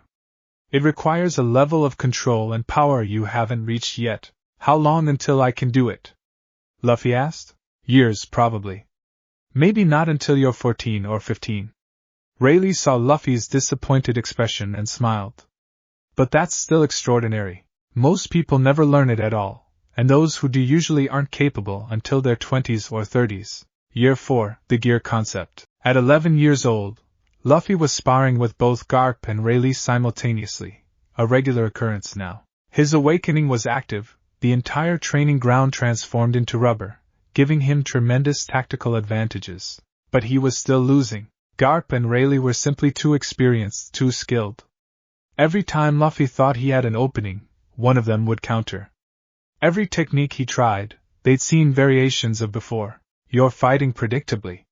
S1: It requires a level of control and power you haven't reached yet. How long until I can do it? Luffy asked. Years, probably. Maybe not until you're 14 or 15. Rayleigh saw Luffy's disappointed expression and smiled. But that's still extraordinary. Most people never learn it at all, and those who do usually aren't capable until their 20s or 30s. Year 4, the gear concept. At 11 years old, Luffy was sparring with both Garp and Rayleigh simultaneously, a regular occurrence now. His awakening was active, the entire training ground transformed into rubber, giving him tremendous tactical advantages. But he was still losing. Garp and Rayleigh were simply too experienced, too skilled. Every time Luffy thought he had an opening, one of them would counter. Every technique he tried, they'd seen variations of before. You're fighting predictably.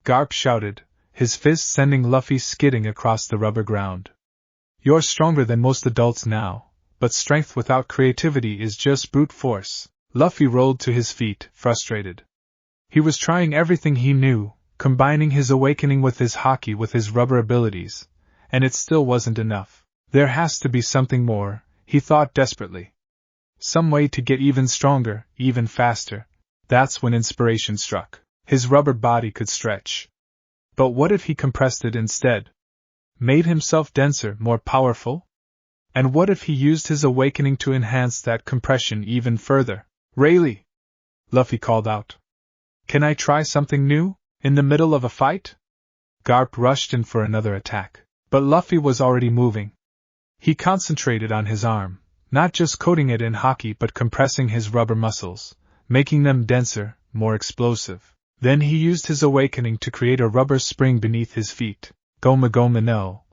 S1: Garp shouted, his fist sending Luffy skidding across the rubber ground. You're stronger than most adults now, but strength without creativity is just brute force. Luffy rolled to his feet, frustrated. He was trying everything he knew, combining his awakening with his Haki with his rubber abilities, and it still wasn't enough. There has to be something more, he thought desperately. Some way to get even stronger, even faster. That's when inspiration struck. His rubber body could stretch. But what if he compressed it instead? Made himself denser, more powerful? And what if he used his awakening to enhance that compression even further? Rayleigh! Luffy called out. Can I try something new, in the middle of a fight? Garp rushed in for another attack, but Luffy was already moving. He concentrated on his arm, not just coating it in Haki but compressing his rubber muscles, making them denser, more explosive. Then he used his awakening to create a rubber spring beneath his feet. Goma Goma no.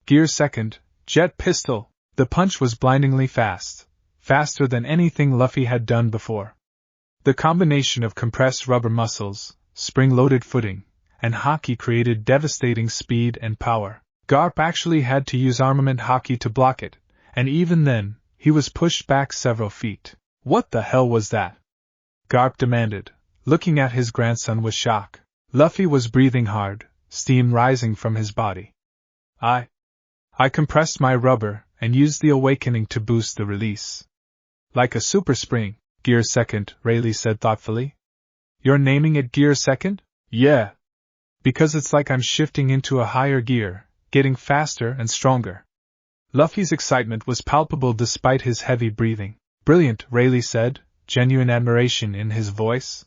S1: Gear second, jet pistol. The punch was blindingly fast, faster than anything Luffy had done before. The combination of compressed rubber muscles, spring-loaded footing, and Haki created devastating speed and power. Garp actually had to use armament Haki to block it, and even then, he was pushed back several feet. What the hell was that? Garp demanded, looking at his grandson with shock. Luffy was breathing hard, steam rising from his body. I compressed my rubber and used the awakening to boost the release. Like a super spring, Gear second, Rayleigh said thoughtfully. You're naming it Gear second? Yeah. Because it's like I'm shifting into a higher gear, getting faster and stronger. Luffy's excitement was palpable despite his heavy breathing. Brilliant, Rayleigh said, genuine admiration in his voice.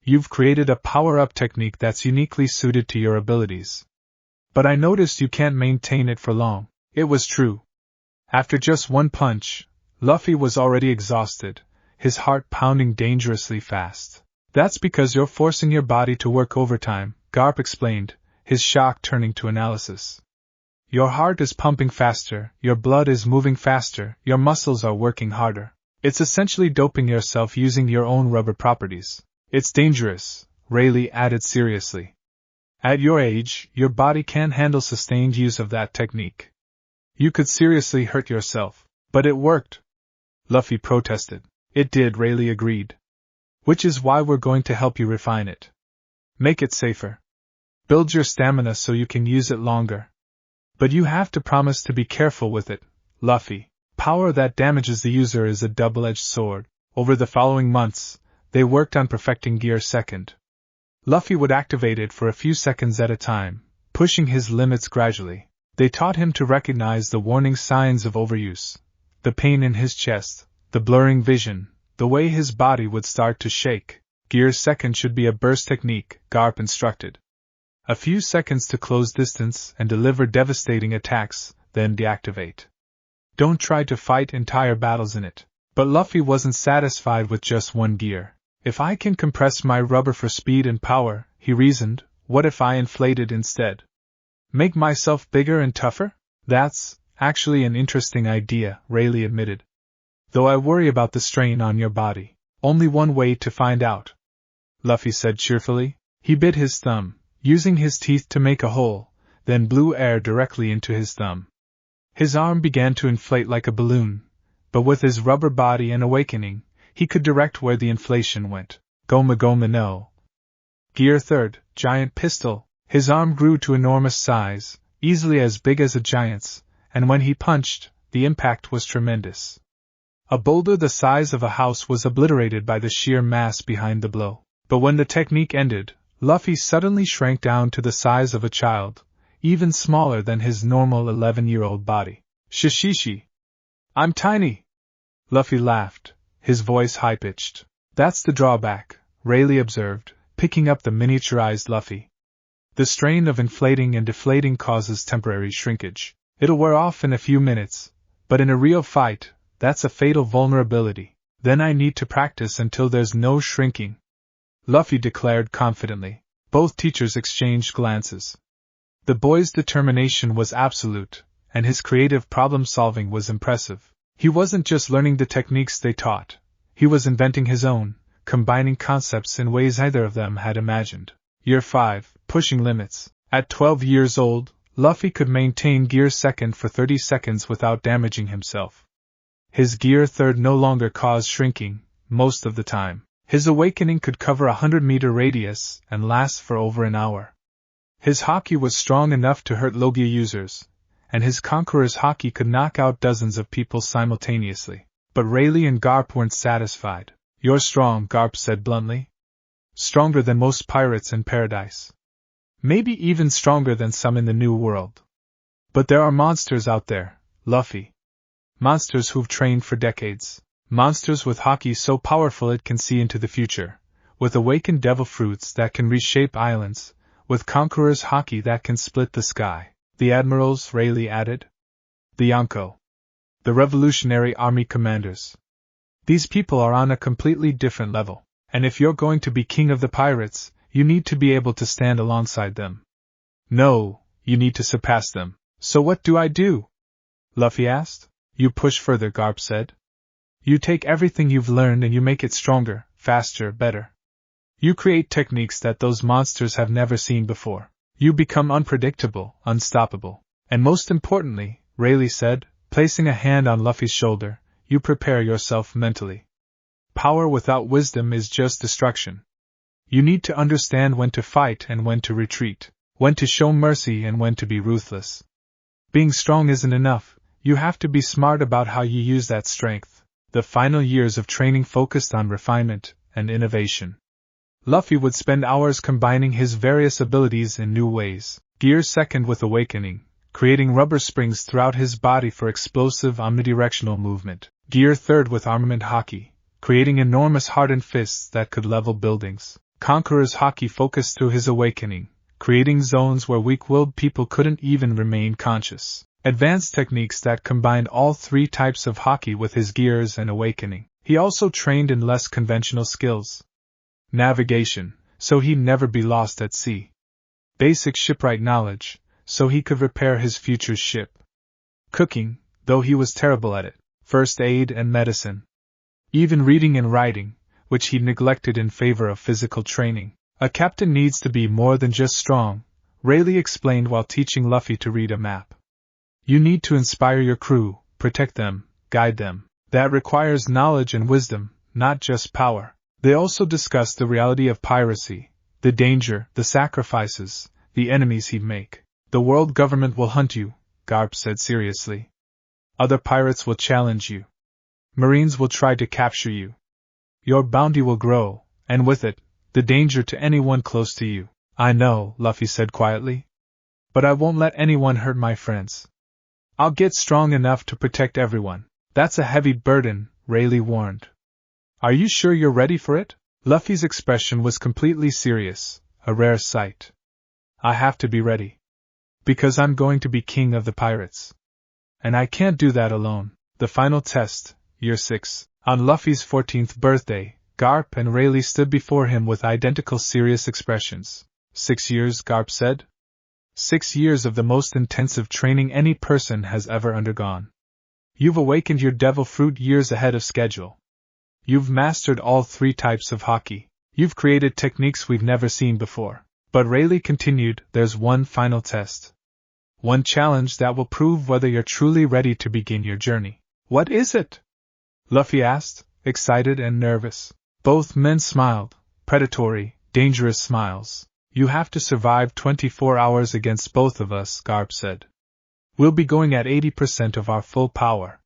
S1: You've created a power-up technique that's uniquely suited to your abilities. But I noticed you can't maintain it for long. It was true. After just one punch, Luffy was already exhausted, his heart pounding dangerously fast. That's because you're forcing your body to work overtime, Garp explained, his shock turning to analysis. Your heart is pumping faster, your blood is moving faster, your muscles are working harder. It's essentially doping yourself using your own rubber properties. It's dangerous, Rayleigh added seriously. At your age, your body can't handle sustained use of that technique. You could seriously hurt yourself. But it worked. Luffy protested. It did, Rayleigh agreed. Which is why we're going to help you refine it. Make it safer. Build your stamina so you can use it longer. But you have to promise to be careful with it, Luffy. Power that damages the user is a double-edged sword. Over the following months, they worked on perfecting Gear second. Luffy would activate it for a few seconds at a time, pushing his limits gradually. They taught him to recognize the warning signs of overuse, the pain in his chest, the blurring vision, the way his body would start to shake. Gear second should be a burst technique, Garp instructed. A few seconds to close distance and deliver devastating attacks, then deactivate. Don't try to fight entire battles in it. But Luffy wasn't satisfied with just one gear. If I can compress my rubber for speed and power, he reasoned, what if I inflate it instead? Make myself bigger and tougher? That's actually an interesting idea, Rayleigh admitted. Though I worry about the strain on your body. Only one way to find out, Luffy said cheerfully. He bit his thumb, using his teeth to make a hole, then blew air directly into his thumb. His arm began to inflate like a balloon, but with his rubber body and awakening, he could direct where the inflation went. Goma Goma no. Gear third, giant pistol. His arm grew to enormous size, easily as big as a giant's, and when he punched, the impact was tremendous. A boulder the size of a house was obliterated by the sheer mass behind the blow. But when the technique ended, Luffy suddenly shrank down to the size of a child, even smaller than his normal 11-year-old body. Shishishi. I'm tiny. Luffy laughed, his voice high-pitched. That's the drawback, Rayleigh observed, picking up the miniaturized Luffy. The strain of inflating and deflating causes temporary shrinkage. It'll wear off in a few minutes, but in a real fight, that's a fatal vulnerability. Then I need to practice until there's no shrinking, Luffy declared confidently. Both teachers exchanged glances. The boy's determination was absolute, and his creative problem-solving was impressive. He wasn't just learning the techniques they taught, he was inventing his own, combining concepts in ways neither of them had imagined. Year 5, pushing limits. At 12 years old, Luffy could maintain Gear second for 30 seconds without damaging himself. His Gear third no longer caused shrinking, most of the time. His awakening could cover a 100-meter radius and last for over an hour. His Haki was strong enough to hurt Logia users, and his Conqueror's Haki could knock out dozens of people simultaneously. But Rayleigh and Garp weren't satisfied. You're strong, Garp said bluntly. Stronger than most pirates in paradise. Maybe even stronger than some in the New World. But there are monsters out there, Luffy. Monsters who've trained for decades. Monsters with Haki so powerful it can see into the future. With awakened devil fruits that can reshape islands. With Conqueror's Haki that can split the sky. The admirals, Rayleigh added. The Yonko. The Revolutionary Army commanders. These people are on a completely different level. And if you're going to be king of the pirates, you need to be able to stand alongside them. No, you need to surpass them. So what do I do? Luffy asked. You push further, Garp said. You take everything you've learned and you make it stronger, faster, better. You create techniques that those monsters have never seen before. You become unpredictable, unstoppable. And most importantly, Rayleigh said, placing a hand on Luffy's shoulder, you prepare yourself mentally. Power without wisdom is just destruction. You need to understand when to fight and when to retreat, when to show mercy and when to be ruthless. Being strong isn't enough, you have to be smart about how you use that strength. The final years of training focused on refinement and innovation. Luffy would spend hours combining his various abilities in new ways. Gear second with awakening, creating rubber springs throughout his body for explosive omnidirectional movement. Gear third with armament Haki, creating enormous hardened fists that could level buildings. Conqueror's Haki focused through his awakening, creating zones where weak-willed people couldn't even remain conscious. Advanced techniques that combined all three types of Haki with his gears and awakening. He also trained in less conventional skills. Navigation, so he'd never be lost at sea. Basic shipwright knowledge, so he could repair his future ship. Cooking, though he was terrible at it. First aid and medicine. Even reading and writing, which he neglected in favor of physical training. A captain needs to be more than just strong, Rayleigh explained while teaching Luffy to read a map. You need to inspire your crew, protect them, guide them. That requires knowledge and wisdom, not just power. They also discussed the reality of piracy, the danger, the sacrifices, the enemies he'd make. The world government will hunt you, Garp said seriously. Other pirates will challenge you. Marines will try to capture you. Your bounty will grow, and with it, the danger to anyone close to you. I know, Luffy said quietly. But I won't let anyone hurt my friends. I'll get strong enough to protect everyone. That's a heavy burden, Rayleigh warned. Are you sure you're ready for it? Luffy's expression was completely serious, a rare sight. I have to be ready. Because I'm going to be king of the pirates. And I can't do that alone. The final test, Year 6. On Luffy's 14th birthday, Garp and Rayleigh stood before him with identical serious expressions. 6 years, Garp said. 6 years of the most intensive training any person has ever undergone. You've awakened your devil fruit years ahead of schedule. You've mastered all three types of Haki. You've created techniques we've never seen before. But Rayleigh continued, there's one final test. One challenge that will prove whether you're truly ready to begin your journey. What is it? Luffy asked, excited and nervous. Both men smiled, predatory, dangerous smiles. You have to survive 24 hours against both of us, Garp said. We'll be going at 80% of our full power.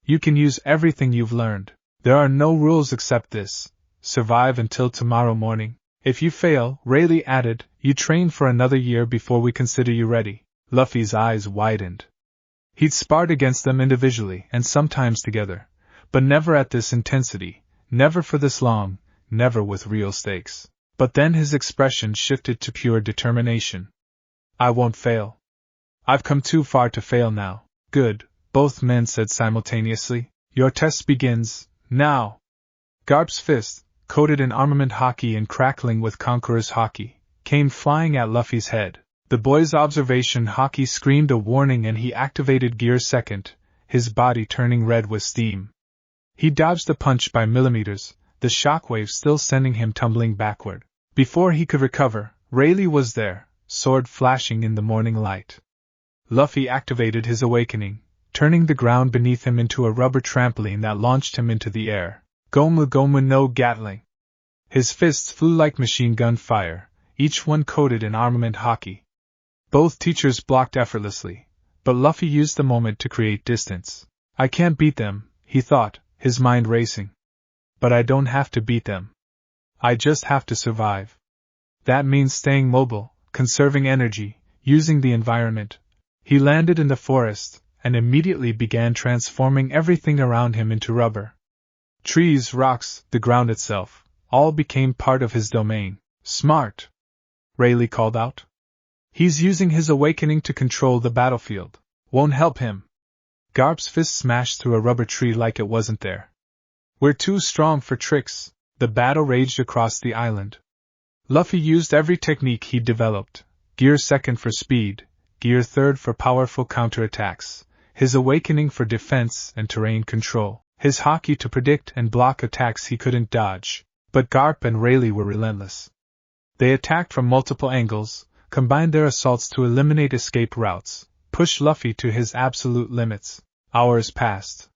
S1: You can use everything you've learned. There are no rules except this. Survive until tomorrow morning. If you fail, Rayleigh added, you train for another year before we consider you ready. Luffy's eyes widened. He'd sparred against them individually and sometimes together, but never at this intensity, never for this long, never with real stakes. But then his expression shifted to pure determination. I won't fail. I've come too far to fail now. Good, both men said simultaneously. Your test begins, now. Garp's fist, coated in armament Haki and crackling with Conqueror's Haki, came flying at Luffy's head. The boy's observation Haki screamed a warning and he activated gear second, his body turning red with steam. He dodged the punch by millimeters, the shockwave still sending him tumbling backward. Before he could recover, Rayleigh was there, sword flashing in the morning light. Luffy activated his awakening, turning the ground beneath him into a rubber trampoline that launched him into the air. Gomu Gomu no Gatling. His fists flew like machine gun fire, each one coated in armament Haki. Both teachers blocked effortlessly, but Luffy used the moment to create distance. I can't beat them, he thought, his mind racing. But I don't have to beat them. I just have to survive. That means staying mobile, conserving energy, using the environment. He landed in the forest, and immediately began transforming everything around him into rubber. Trees, rocks, the ground itself, all became part of his domain. Smart! Rayleigh called out. He's using his awakening to control the battlefield. Won't help him. Garp's fist smashed through a rubber tree like it wasn't there. We're too strong for tricks. The battle raged across the island. Luffy used every technique he'd developed. Gear 2nd for speed, Gear 3rd for powerful counterattacks, his awakening for defense and terrain control, his Haki to predict and block attacks he couldn't dodge. But Garp and Rayleigh were relentless. They attacked from multiple angles, combined their assaults to eliminate escape routes, pushed Luffy to his absolute limits. Hours passed.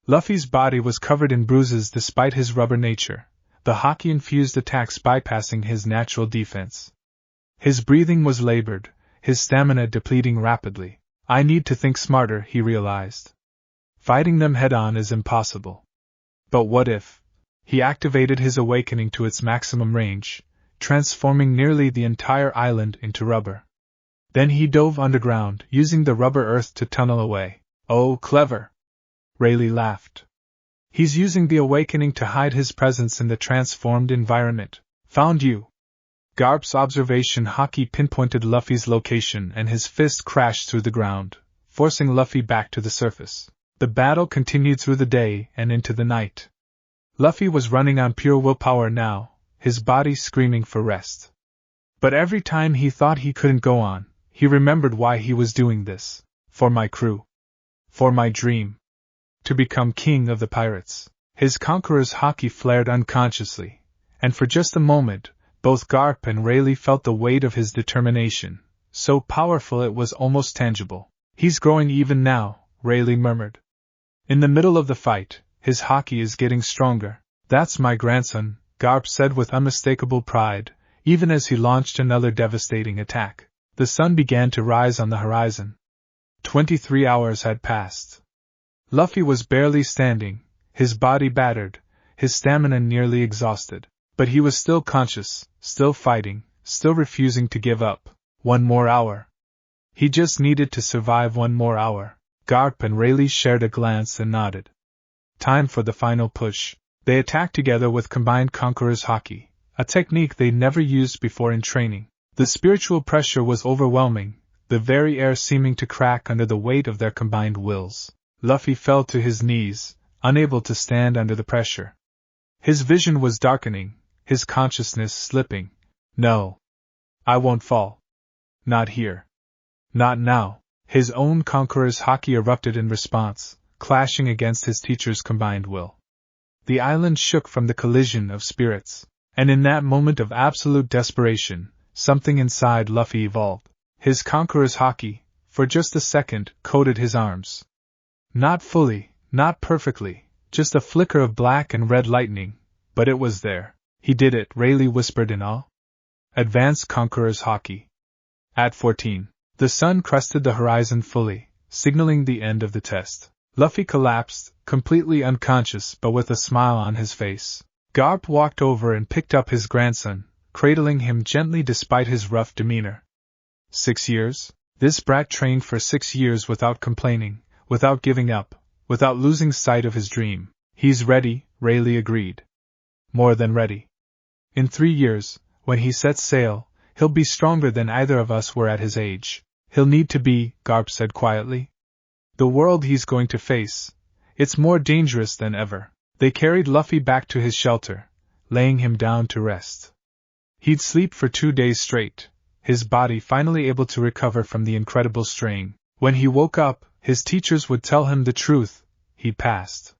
S1: Luffy's body was covered in bruises despite his rubber nature, the Haki-infused attacks bypassing his natural defense. His breathing was labored, his stamina depleting rapidly. I need to think smarter, he realized. Fighting them head-on is impossible. But what if? He activated his awakening to its maximum range, transforming nearly the entire island into rubber. Then he dove underground, using the rubber earth to tunnel away. Oh, clever! Rayleigh laughed. He's using the awakening to hide his presence in the transformed environment. Found you! Garp's observation Haki pinpointed Luffy's location and his fist crashed through the ground, forcing Luffy back to the surface. The battle continued through the day and into the night. Luffy was running on pure willpower now, his body screaming for rest. But every time he thought he couldn't go on, he remembered why he was doing this. For my crew. For my dream. To become king of the pirates. His Conqueror's Haki flared unconsciously, and for just a moment, both Garp and Rayleigh felt the weight of his determination, so powerful it was almost tangible. He's growing even now, Rayleigh murmured. In the middle of the fight, his Haki is getting stronger. That's my grandson, Garp said with unmistakable pride, even as he launched another devastating attack. The sun began to rise on the horizon. 23 hours had passed. Luffy was barely standing, his body battered, his stamina nearly exhausted. But he was still conscious, still fighting, still refusing to give up. One more hour. He just needed to survive one more hour. Garp and Rayleigh shared a glance and nodded. Time for the final push. They attacked together with combined Conqueror's Haki, a technique they'd never used before in training. The spiritual pressure was overwhelming, the very air seeming to crack under the weight of their combined wills. Luffy fell to his knees, unable to stand under the pressure. His vision was darkening, his consciousness slipping. No. I won't fall. Not here. Not now. His own Conqueror's Haki erupted in response, clashing against his teacher's combined will. The island shook from the collision of spirits, and in that moment of absolute desperation, something inside Luffy evolved. His Conqueror's Haki, for just a second, coated his arms. Not fully, not perfectly, just a flicker of black and red lightning, but it was there. He did it, Rayleigh whispered in awe. Advanced Conqueror's Haki. At 14. The sun crested the horizon fully, signaling the end of the test. Luffy collapsed, completely unconscious but with a smile on his face. Garp walked over and picked up his grandson, cradling him gently despite his rough demeanor. 6 years? This brat trained for 6 years without complaining, without giving up, without losing sight of his dream. He's ready, Rayleigh agreed. More than ready. In 3 years, when he sets sail, he'll be stronger than either of us were at his age. He'll need to be, Garp said quietly. The world he's going to face, it's more dangerous than ever. They carried Luffy back to his shelter, laying him down to rest. He'd sleep for 2 days straight, his body finally able to recover from the incredible strain. When he woke up, his teachers would tell him the truth, he'd passed.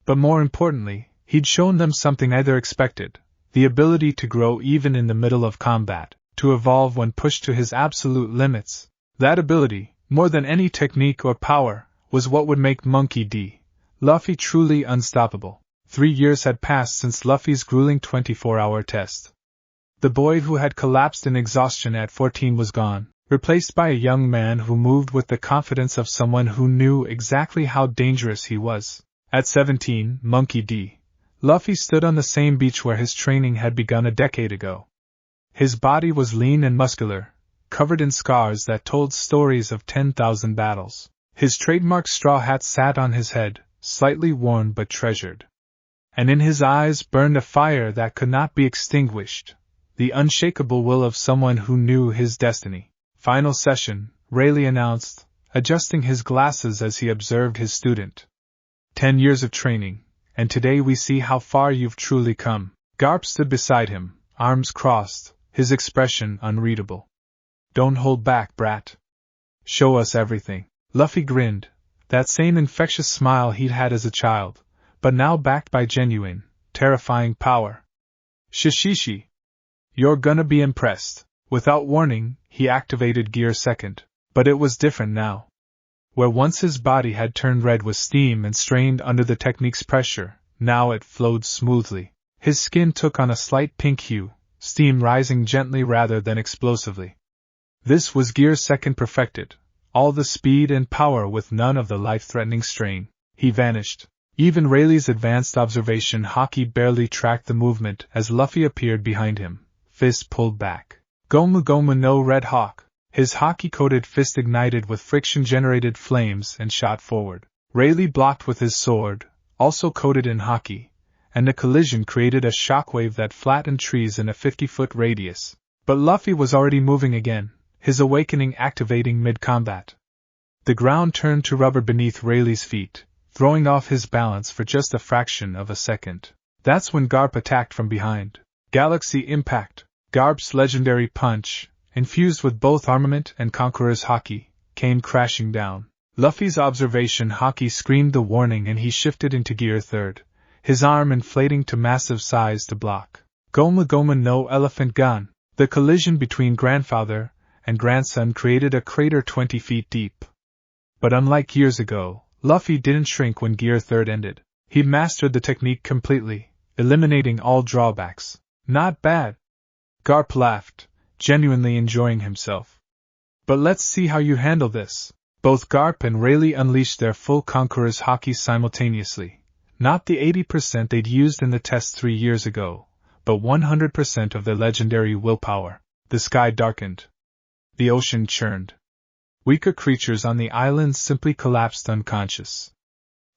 S1: But more importantly, he'd shown them something neither expected, the ability to grow even in the middle of combat, to evolve when pushed to his absolute limits. That ability, more than any technique or power, was what would make Monkey D. Luffy truly unstoppable. 3 years had passed since Luffy's grueling 24-hour test. The boy who had collapsed in exhaustion at 14 was gone, replaced by a young man who moved with the confidence of someone who knew exactly how dangerous he was. At 17, Monkey D. Luffy stood on the same beach where his training had begun a decade ago. His body was lean and muscular, covered in scars that told stories of 10,000 battles. His trademark straw hat sat on his head, slightly worn but treasured. And in his eyes burned a fire that could not be extinguished, the unshakable will of someone who knew his destiny. Final session, Rayleigh announced, adjusting his glasses as he observed his student. 10 years of training, and today we see how far you've truly come. Garp stood beside him, arms crossed, his expression unreadable. Don't hold back, brat. Show us everything. Luffy grinned, that same infectious smile he'd had as a child, but now backed by genuine, terrifying power. Shishishi. You're gonna be impressed. Without warning, he activated Gear Second. But it was different now. Where once his body had turned red with steam and strained under the technique's pressure, now it flowed smoothly. His skin took on a slight pink hue, steam rising gently rather than explosively. This was Gear Second perfected, all the speed and power with none of the life-threatening strain. He vanished. Even Rayleigh's advanced observation Haki barely tracked the movement as Luffy appeared behind him, fist pulled back. Gomu Gomu no Red Hawk. His Haki-coated fist ignited with friction-generated flames and shot forward. Rayleigh blocked with his sword, also coated in Haki, and the collision created a shockwave that flattened trees in a 50-foot radius. But Luffy was already moving again, his awakening activating mid-combat. The ground turned to rubber beneath Rayleigh's feet, throwing off his balance for just a fraction of a second. That's when Garp attacked from behind. Galaxy Impact. Garp's legendary punch, infused with both armament and Conqueror's Haki, came crashing down. Luffy's observation Haki screamed the warning and he shifted into Gear Third, his arm inflating to massive size to block. Goma Goma no Elephant Gun. The collision between grandfather and grandson created a crater 20 feet deep. But unlike years ago, Luffy didn't shrink when Gear Third ended. He mastered the technique completely, eliminating all drawbacks. Not bad. Garp laughed, genuinely enjoying himself. But let's see how you handle this. Both Garp and Rayleigh unleashed their full Conqueror's Haki simultaneously. Not the 80% they'd used in the test 3 years ago, but 100% of their legendary willpower. The sky darkened. The ocean churned. Weaker creatures on the island simply collapsed unconscious.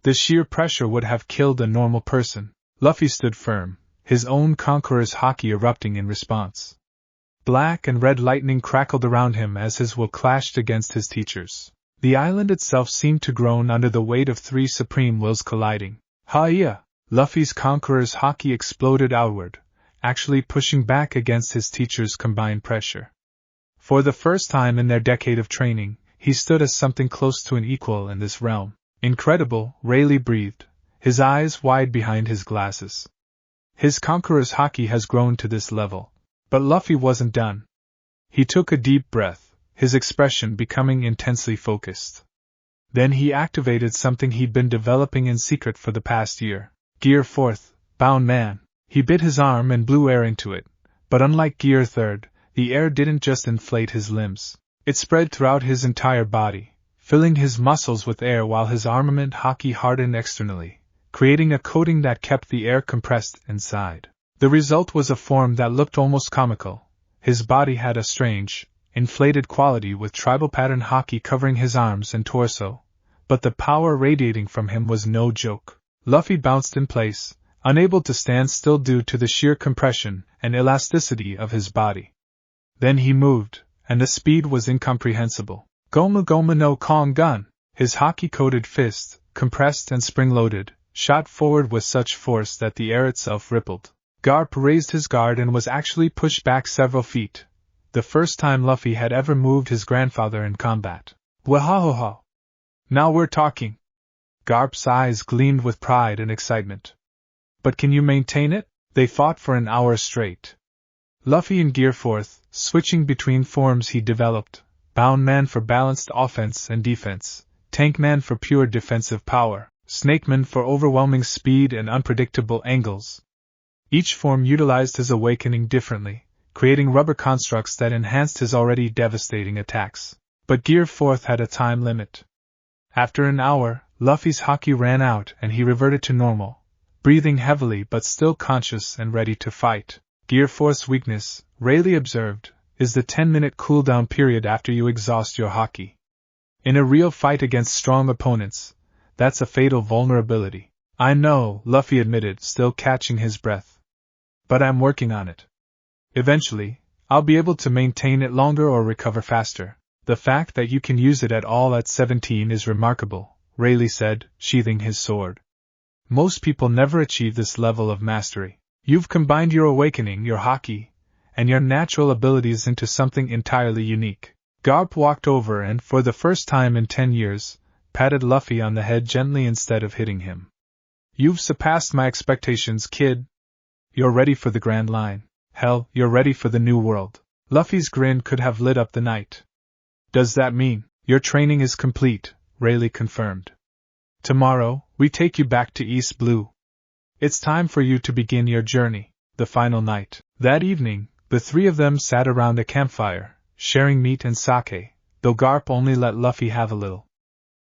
S1: The sheer pressure would have killed a normal person. Luffy stood firm, his own Conqueror's Haki erupting in response. Black and red lightning crackled around him as his will clashed against his teacher's. The island itself seemed to groan under the weight of 3 supreme wills colliding. Ha-ya! Luffy's Conqueror's Haki exploded outward, actually pushing back against his teacher's combined pressure. For the first time in their decade of training, he stood as something close to an equal in this realm. Incredible, Rayleigh breathed, his eyes wide behind his glasses. His Conqueror's Haki has grown to this level. But Luffy wasn't done. He took a deep breath, his expression becoming intensely focused. Then he activated something he'd been developing in secret for the past year. Gear Fourth, Bound Man. He bit his arm and blew air into it, but unlike Gear Third, the air didn't just inflate his limbs. It spread throughout his entire body, filling his muscles with air while his armament Haki hardened externally, creating a coating that kept the air compressed inside. The result was a form that looked almost comical. His body had a strange, inflated quality with tribal pattern Haki covering his arms and torso, but the power radiating from him was no joke. Luffy bounced in place, unable to stand still due to the sheer compression and elasticity of his body. Then he moved, and the speed was incomprehensible. Goma Goma no Kong Gun. His Haki-coated fist, compressed and spring-loaded, shot forward with such force that the air itself rippled. Garp raised his guard and was actually pushed back several feet, the first time Luffy had ever moved his grandfather in combat. Wahahoha! Now we're talking! Garp's eyes gleamed with pride and excitement. But can you maintain it? They fought for an hour straight. Luffy in Gear Fourth, switching between forms he developed, Bound Man for balanced offense and defense, Tank Man for pure defensive power, Snake Man for overwhelming speed and unpredictable angles. Each form utilized his awakening differently, creating rubber constructs that enhanced his already devastating attacks. But Gear Fourth had a time limit. After an hour, Luffy's Haki ran out and he reverted to normal, breathing heavily but still conscious and ready to fight. Gear Fourth's weakness, Rayleigh observed, is the 10-minute cooldown period after you exhaust your Haki. In a real fight against strong opponents, that's a fatal vulnerability. I know, Luffy admitted, still catching his breath. But I'm working on it. Eventually, I'll be able to maintain it longer or recover faster. The fact that you can use it at all at 17 is remarkable, Rayleigh said, sheathing his sword. Most people never achieve this level of mastery. You've combined your awakening, your Haki, and your natural abilities into something entirely unique. Garp walked over and, for the first time in 10 years, patted Luffy on the head gently instead of hitting him. You've surpassed my expectations, kid. You're ready for the Grand Line. Hell, you're ready for the new world. Luffy's grin could have lit up the night. Does that mean your training is complete? Rayleigh confirmed. Tomorrow, we take you back to East Blue. It's time for you to begin your journey, the final night. That evening, the three of them sat around a campfire, sharing meat and sake, though Garp only let Luffy have a little.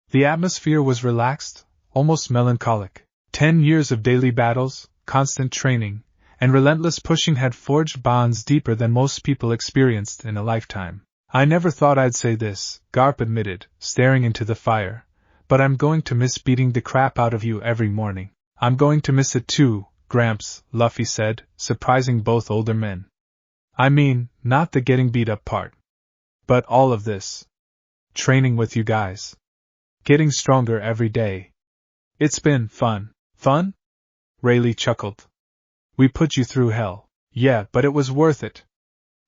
S1: The atmosphere was relaxed, almost melancholic. 10 years of daily battles, constant training, and relentless pushing had forged bonds deeper than most people experienced in a lifetime. I never thought I'd say this, Garp admitted, staring into the fire, but I'm going to miss beating the crap out of you every morning. I'm going to miss it too, Gramps, Luffy said, surprising both older men. I mean, not the getting beat up part. But all of this. Training with you guys. Getting stronger every day. It's been fun. Fun? Rayleigh chuckled. We put you through hell. Yeah, but it was worth it.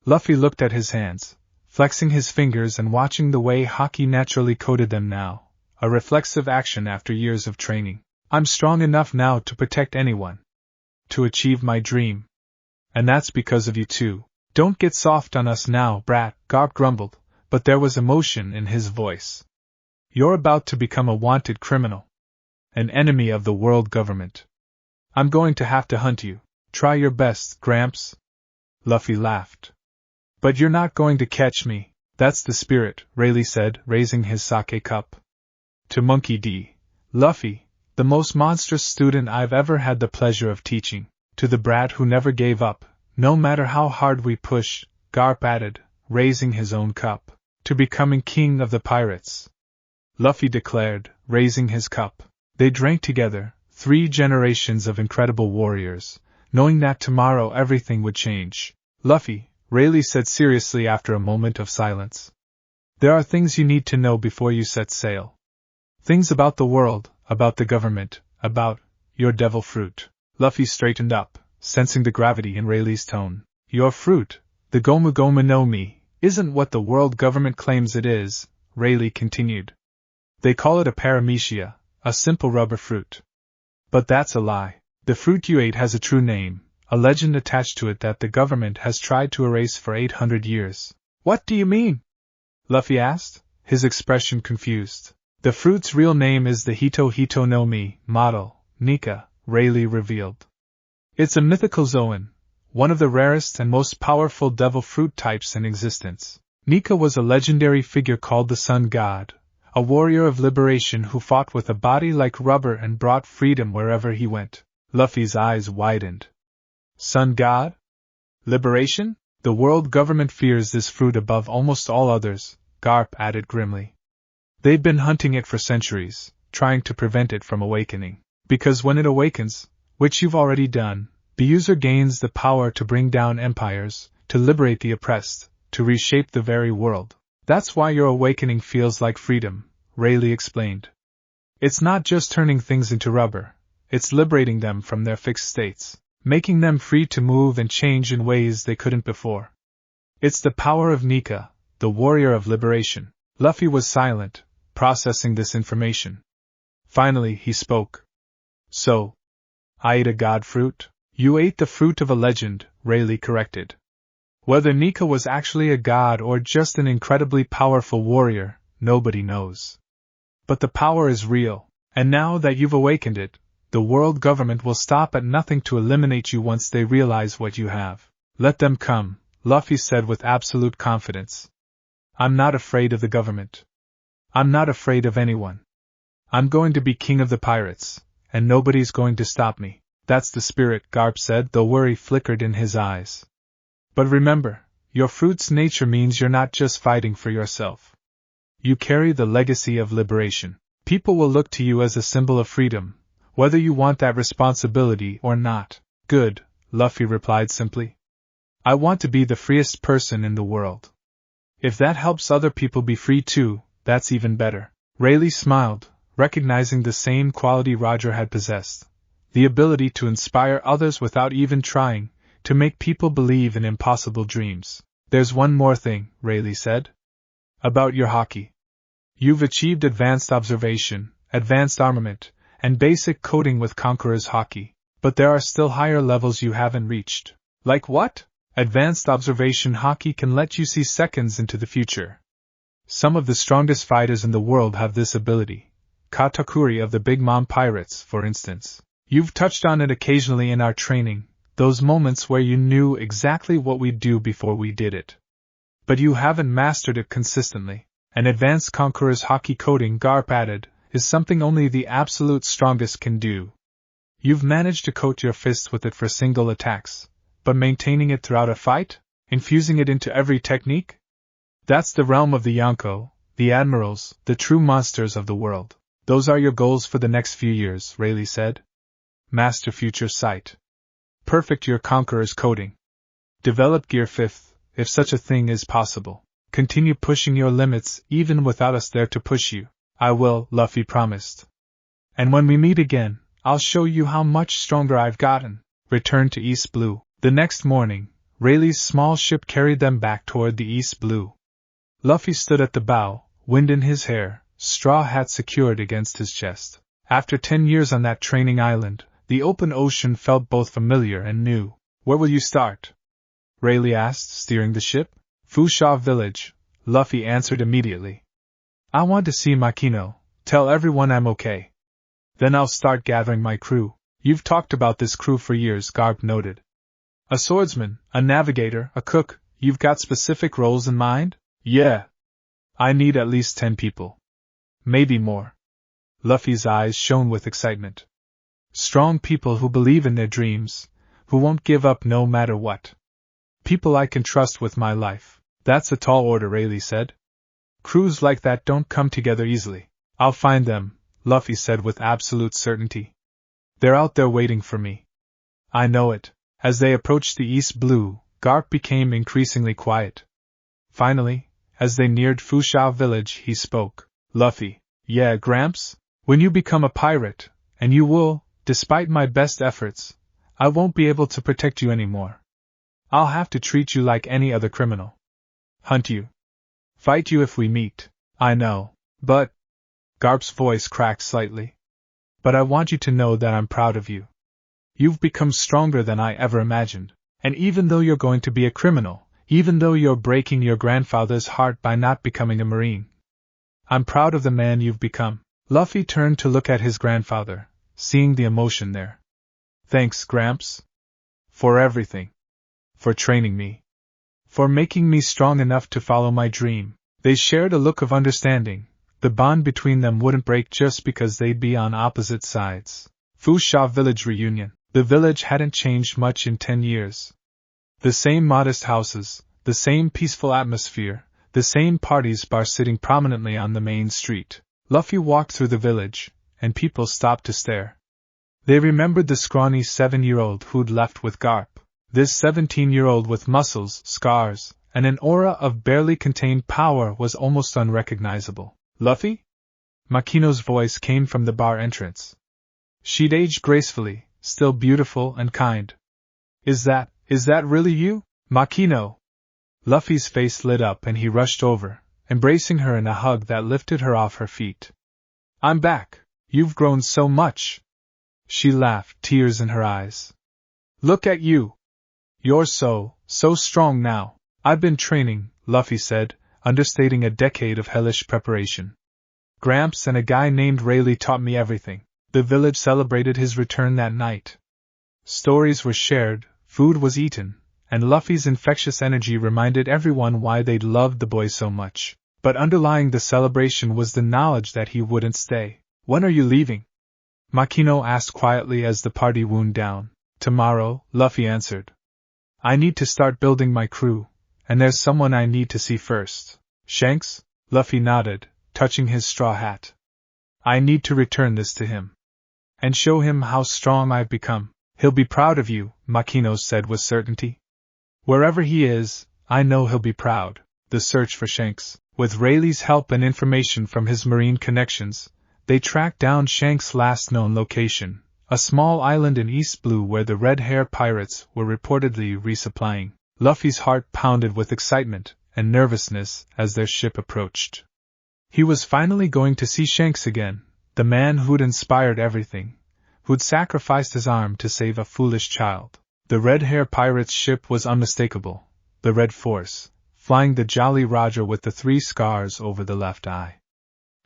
S1: Luffy looked at his hands, flexing his fingers and watching the way Haki naturally coated them now, a reflexive action after years of training. I'm strong enough now to protect anyone. To achieve my dream. And that's because of you too. Don't get soft on us now, brat, Garp grumbled, but there was emotion in his voice. You're about to become a wanted criminal. An enemy of the world government. I'm going to have to hunt you. Try your best, Gramps. Luffy laughed. But you're not going to catch me. That's the spirit, Rayleigh said, raising his sake cup. To Monkey D. Luffy, the most monstrous student I've ever had the pleasure of teaching. To the brat who never gave up, no matter how hard we push, Garp added, raising his own cup. To becoming king of the pirates. Luffy declared, raising his cup. They drank together, 3 generations of incredible warriors, knowing that tomorrow everything would change. Luffy, Rayleigh said seriously after a moment of silence. There are things you need to know before you set sail. Things about the world, about the government, about your devil fruit. Luffy straightened up, sensing the gravity in Rayleigh's tone. Your fruit, the Gomu Gomu no Mi, isn't what the world government claims it is, Rayleigh continued. They call it a paramecia, a simple rubber fruit. But that's a lie. The fruit you ate has a true name, a legend attached to it that the government has tried to erase for 800 years. What do you mean? Luffy asked, his expression confused. The fruit's real name is the Hito Hito no Mi model, Nika, Rayleigh revealed. It's a mythical zoan, one of the rarest and most powerful devil fruit types in existence. Nika was a legendary figure called the Sun God, a warrior of liberation who fought with a body like rubber and brought freedom wherever he went. Luffy's eyes widened. Sun God? Liberation? The world government fears this fruit above almost all others, Garp added grimly. They've been hunting it for centuries, trying to prevent it from awakening. Because when it awakens, which you've already done, the user gains the power to bring down empires, to liberate the oppressed, to reshape the very world. That's why your awakening feels like freedom, Rayleigh explained. It's not just turning things into rubber, it's liberating them from their fixed states, making them free to move and change in ways they couldn't before. It's the power of Nika, the warrior of liberation. Luffy was silent, processing this information. Finally, he spoke. So, I ate a god fruit? You ate the fruit of a legend, Rayleigh corrected. Whether Nika was actually a god or just an incredibly powerful warrior, nobody knows. But the power is real, and now that you've awakened it, the world government will stop at nothing to eliminate you once they realize what you have. Let them come, Luffy said with absolute confidence. I'm not afraid of the government. I'm not afraid of anyone. I'm going to be king of the pirates, and nobody's going to stop me. That's the spirit, Garp said, though worry flickered in his eyes. But remember, Your fruit's nature means you're not just fighting for yourself. You carry the legacy of liberation. People will look to you as a symbol of freedom, whether you want that responsibility or not. Good, Luffy replied simply. I want to be the freest person in the world. If that helps other people be free too, that's even better. Rayleigh smiled, recognizing the same quality Roger had possessed. The ability to inspire others without even trying, to make people believe in impossible dreams. There's one more thing, Rayleigh said. About your Haki. You've achieved advanced observation, advanced armament, and basic coding with Conqueror's Haki, but there are still higher levels you haven't reached. Like what? Advanced observation Haki can let you see seconds into the future. Some of the strongest fighters in the world have this ability. Katakuri of the Big Mom Pirates, for instance. You've touched on it occasionally in our training, those moments where you knew exactly what we'd do before we did it. But you haven't mastered it consistently. An advanced Conqueror's Haki coding, Garp added, is something only the absolute strongest can do. You've managed to coat your fists with it for single attacks, but maintaining it throughout a fight? Infusing it into every technique? That's the realm of the Yonko, the admirals, the true monsters of the world. Those are your goals for the next few years, Rayleigh said. Master future sight. Perfect your Conqueror's coding. Develop Gear 5th, if such a thing is possible. Continue pushing your limits even without us there to push you. I will, Luffy promised. And when we meet again, I'll show you how much stronger I've gotten. Return to East Blue. The next morning, Rayleigh's small ship carried them back toward the East Blue. Luffy stood at the bow, wind in his hair, straw hat secured against his chest. After 10 years on that training island, the open ocean felt both familiar and new. Where will you start? Rayleigh asked, steering the ship. Foosha village, Luffy answered immediately. I want to see Makino, tell everyone I'm okay. Then I'll start gathering my crew. You've talked about this crew for years, Garp noted. A swordsman, a navigator, a cook, you've got specific roles in mind? Yeah. I need at least 10 people. Maybe more. Luffy's eyes shone with excitement. Strong people who believe in their dreams, who won't give up no matter what. People I can trust with my life. That's a tall order, Rayleigh said. Crews like that don't come together easily. I'll find them, Luffy said with absolute certainty. They're out there waiting for me. I know it. As they approached the East Blue, Garp became increasingly quiet. Finally, as they neared Foosha village, he spoke. Luffy, yeah, Gramps? When you become a pirate, and you will, despite my best efforts, I won't be able to protect you anymore. I'll have to treat you like any other criminal. Hunt you. Fight you if we meet. I know. But... Garp's voice cracked slightly. But I want you to know that I'm proud of you. You've become stronger than I ever imagined. And even though you're going to be a criminal, even though you're breaking your grandfather's heart by not becoming a Marine, I'm proud of the man you've become. Luffy turned to look at his grandfather, seeing the emotion there. Thanks, Gramps. For everything. For training me. For making me strong enough to follow my dream. They shared a look of understanding. The bond between them wouldn't break just because they'd be on opposite sides. Foosha village reunion. The village hadn't changed much in 10 years. The same modest houses, the same peaceful atmosphere, the same parties bar sitting prominently on the main street. Luffy walked through the village, and people stopped to stare. They remembered the scrawny 7-year-old who'd left with Garp. This 17-year-old with muscles, scars, and an aura of barely contained power was almost unrecognizable. Luffy? Makino's voice came from the bar entrance. She'd aged gracefully, still beautiful and kind. Is that really you? Makino! Luffy's face lit up and he rushed over, embracing her in a hug that lifted her off her feet. I'm back. You've grown so much. She laughed, tears in her eyes. Look at you. You're so strong now. I've been training, Luffy said, understating a decade of hellish preparation. Gramps and a guy named Rayleigh taught me everything. The village celebrated his return that night. Stories were shared, food was eaten, and Luffy's infectious energy reminded everyone why they'd loved the boy so much. But underlying the celebration was the knowledge that he wouldn't stay. When are you leaving? Makino asked quietly as the party wound down. Tomorrow, Luffy answered. I need to start building my crew, and there's someone I need to see first. Shanks? Luffy nodded, touching his straw hat. I need to return this to him. And show him how strong I've become. He'll be proud of you, Makino said with certainty. Wherever he is, I know he'll be proud. The search for Shanks. With Rayleigh's help and information from his marine connections, they tracked down Shanks' last known location, a small island in East Blue where the Red Hair pirates were reportedly resupplying. Luffy's heart pounded with excitement and nervousness as their ship approached. He was finally going to see Shanks again, the man who'd inspired everything, who'd sacrificed his arm to save a foolish child. The Red Hair pirate's ship was unmistakable, the Red Force, flying the Jolly Roger with the 3 scars over the left eye.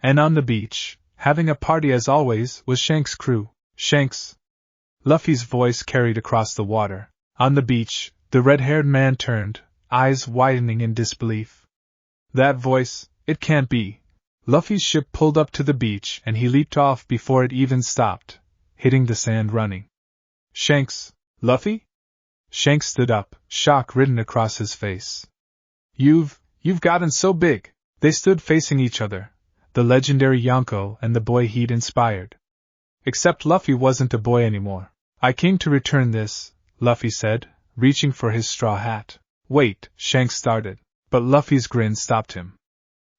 S1: And on the beach, having a party as always, was Shanks' crew. Shanks! Luffy's voice carried across the water. On the beach, the red-haired man turned, eyes widening in disbelief. That voice, it can't be. Luffy's ship pulled up to the beach and he leaped off before it even stopped, hitting the sand running. Shanks! Luffy? Shanks stood up, shock written across his face. You've gotten so big. They stood facing each other, the legendary Yonko and the boy he'd inspired. Except Luffy wasn't a boy anymore. I came to return this, Luffy said, reaching for his straw hat. Wait, Shanks started, but Luffy's grin stopped him.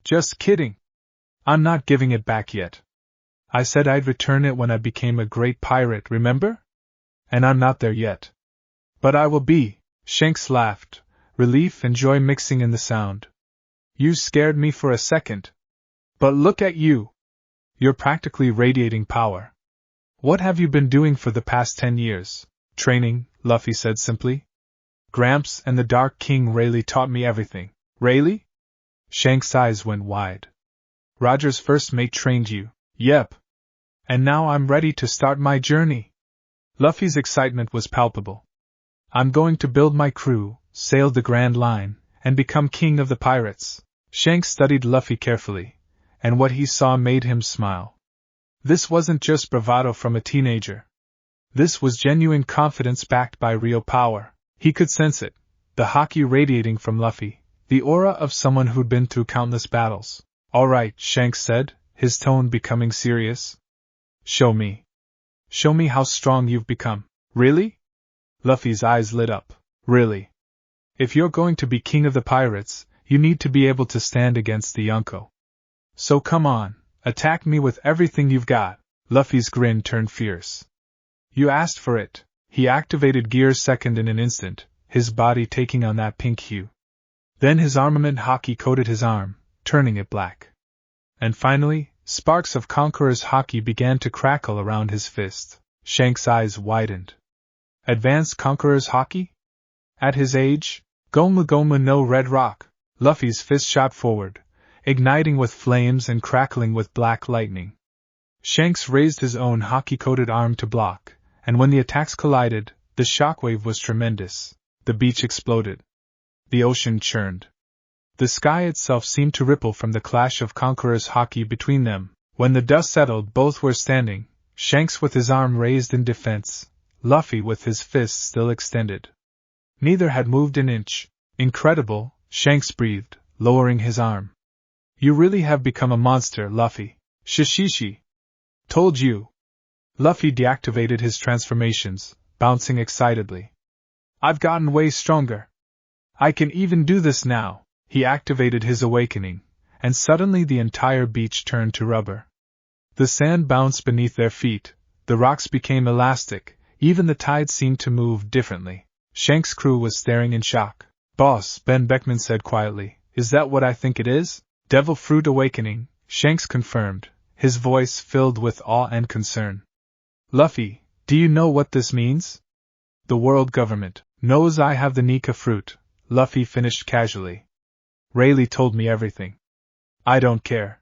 S1: Just kidding. I'm not giving it back yet. I said I'd return it when I became a great pirate, remember? And I'm not there yet. But I will be, Shanks laughed, relief and joy mixing in the sound. You scared me for a second. But look at you. You're practically radiating power. What have you been doing for the past 10 years? Training, Luffy said simply. Gramps and the Dark King Rayleigh taught me everything. Rayleigh? Shanks' eyes went wide. Roger's first mate trained you. Yep. And now I'm ready to start my journey. Luffy's excitement was palpable. I'm going to build my crew, sail the Grand Line, and become king of the pirates. Shanks studied Luffy carefully, and what he saw made him smile. This wasn't just bravado from a teenager. This was genuine confidence backed by real power. He could sense it, the Haki radiating from Luffy, the aura of someone who'd been through countless battles. All right, Shanks said, his tone becoming serious. Show me. Show me how strong you've become. Really? Luffy's eyes lit up. Really? If you're going to be king of the pirates, you need to be able to stand against the Yonko. So come on, attack me with everything you've got. Luffy's grin turned fierce. You asked for it. He activated Gear's second in an instant, his body taking on that pink hue. Then his armament Haki coated his arm, turning it black. And finally, sparks of Conqueror's Haki began to crackle around his fist. Shanks' eyes widened. Advanced Conqueror's Haki? At his age? Goma no Red Rock. Luffy's fist shot forward, igniting with flames and crackling with black lightning. Shanks raised his own Haki-coated arm to block, and when the attacks collided, the shockwave was tremendous. The beach exploded. The ocean churned. The sky itself seemed to ripple from the clash of Conqueror's Haki between them. When the dust settled, both were standing, Shanks with his arm raised in defense, Luffy with his fist still extended. Neither had moved an inch. Incredible, Shanks breathed, lowering his arm. You really have become a monster, Luffy. Shishishi. Told you. Luffy deactivated his transformations, bouncing excitedly. I've gotten way stronger. I can even do this now. He activated his awakening, and suddenly the entire beach turned to rubber. The sand bounced beneath their feet, the rocks became elastic, even the tide seemed to move differently. Shanks' crew was staring in shock. Boss, Ben Beckman said quietly, is that what I think it is? Devil Fruit Awakening, Shanks confirmed, his voice filled with awe and concern. Luffy, do you know what this means? The world government knows I have the Nika fruit, Luffy finished casually. Rayleigh told me everything. I don't care.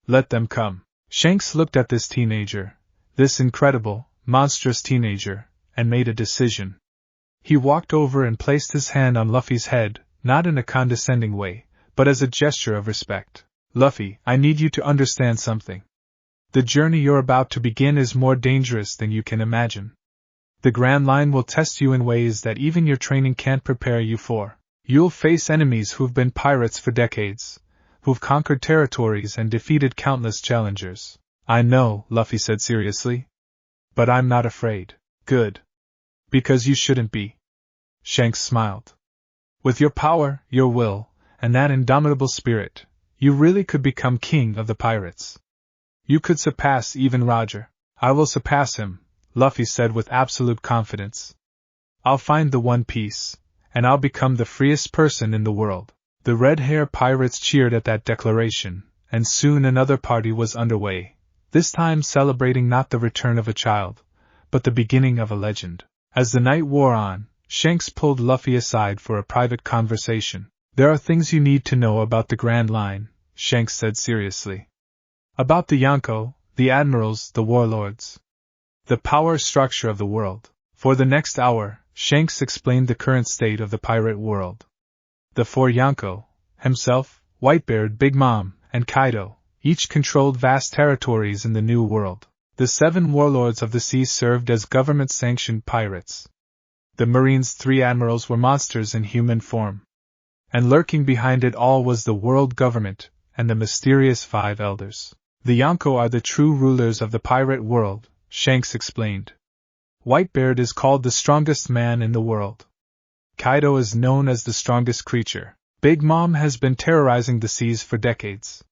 S1: Let them come. Shanks looked at this teenager, this incredible, monstrous teenager, and made a decision. He walked over and placed his hand on Luffy's head, not in a condescending way, but as a gesture of respect. Luffy, I need you to understand something. The journey you're about to begin is more dangerous than you can imagine. The Grand Line will test you in ways that even your training can't prepare you for. You'll face enemies who've been pirates for decades, who've conquered territories and defeated countless challengers. I know, Luffy said seriously. But I'm not afraid. Good. Because you shouldn't be. Shanks smiled. With your power, your will, and that indomitable spirit, you really could become king of the pirates. You could surpass even Roger. I will surpass him, Luffy said with absolute confidence. I'll find the One Piece, and I'll become the freest person in the world. The red-hair pirates cheered at that declaration, and soon another party was underway, this time celebrating not the return of a child, but the beginning of a legend. As the night wore on, Shanks pulled Luffy aside for a private conversation. There are things you need to know about the Grand Line, Shanks said seriously. About the Yonko, the admirals, the warlords. The power structure of the world. For the next hour, Shanks explained the current state of the pirate world. The four Yonko, himself, Whitebeard, Big Mom, and Kaido, each controlled vast territories in the New World. The 7 warlords of the sea served as government-sanctioned pirates. The Marine's 3 admirals were monsters in human form. And lurking behind it all was the world government, and the mysterious 5 elders. The Yonko are the true rulers of the pirate world, Shanks explained. Whitebeard is called the strongest man in the world. Kaido is known as the strongest creature. Big Mom has been terrorizing the seas for decades.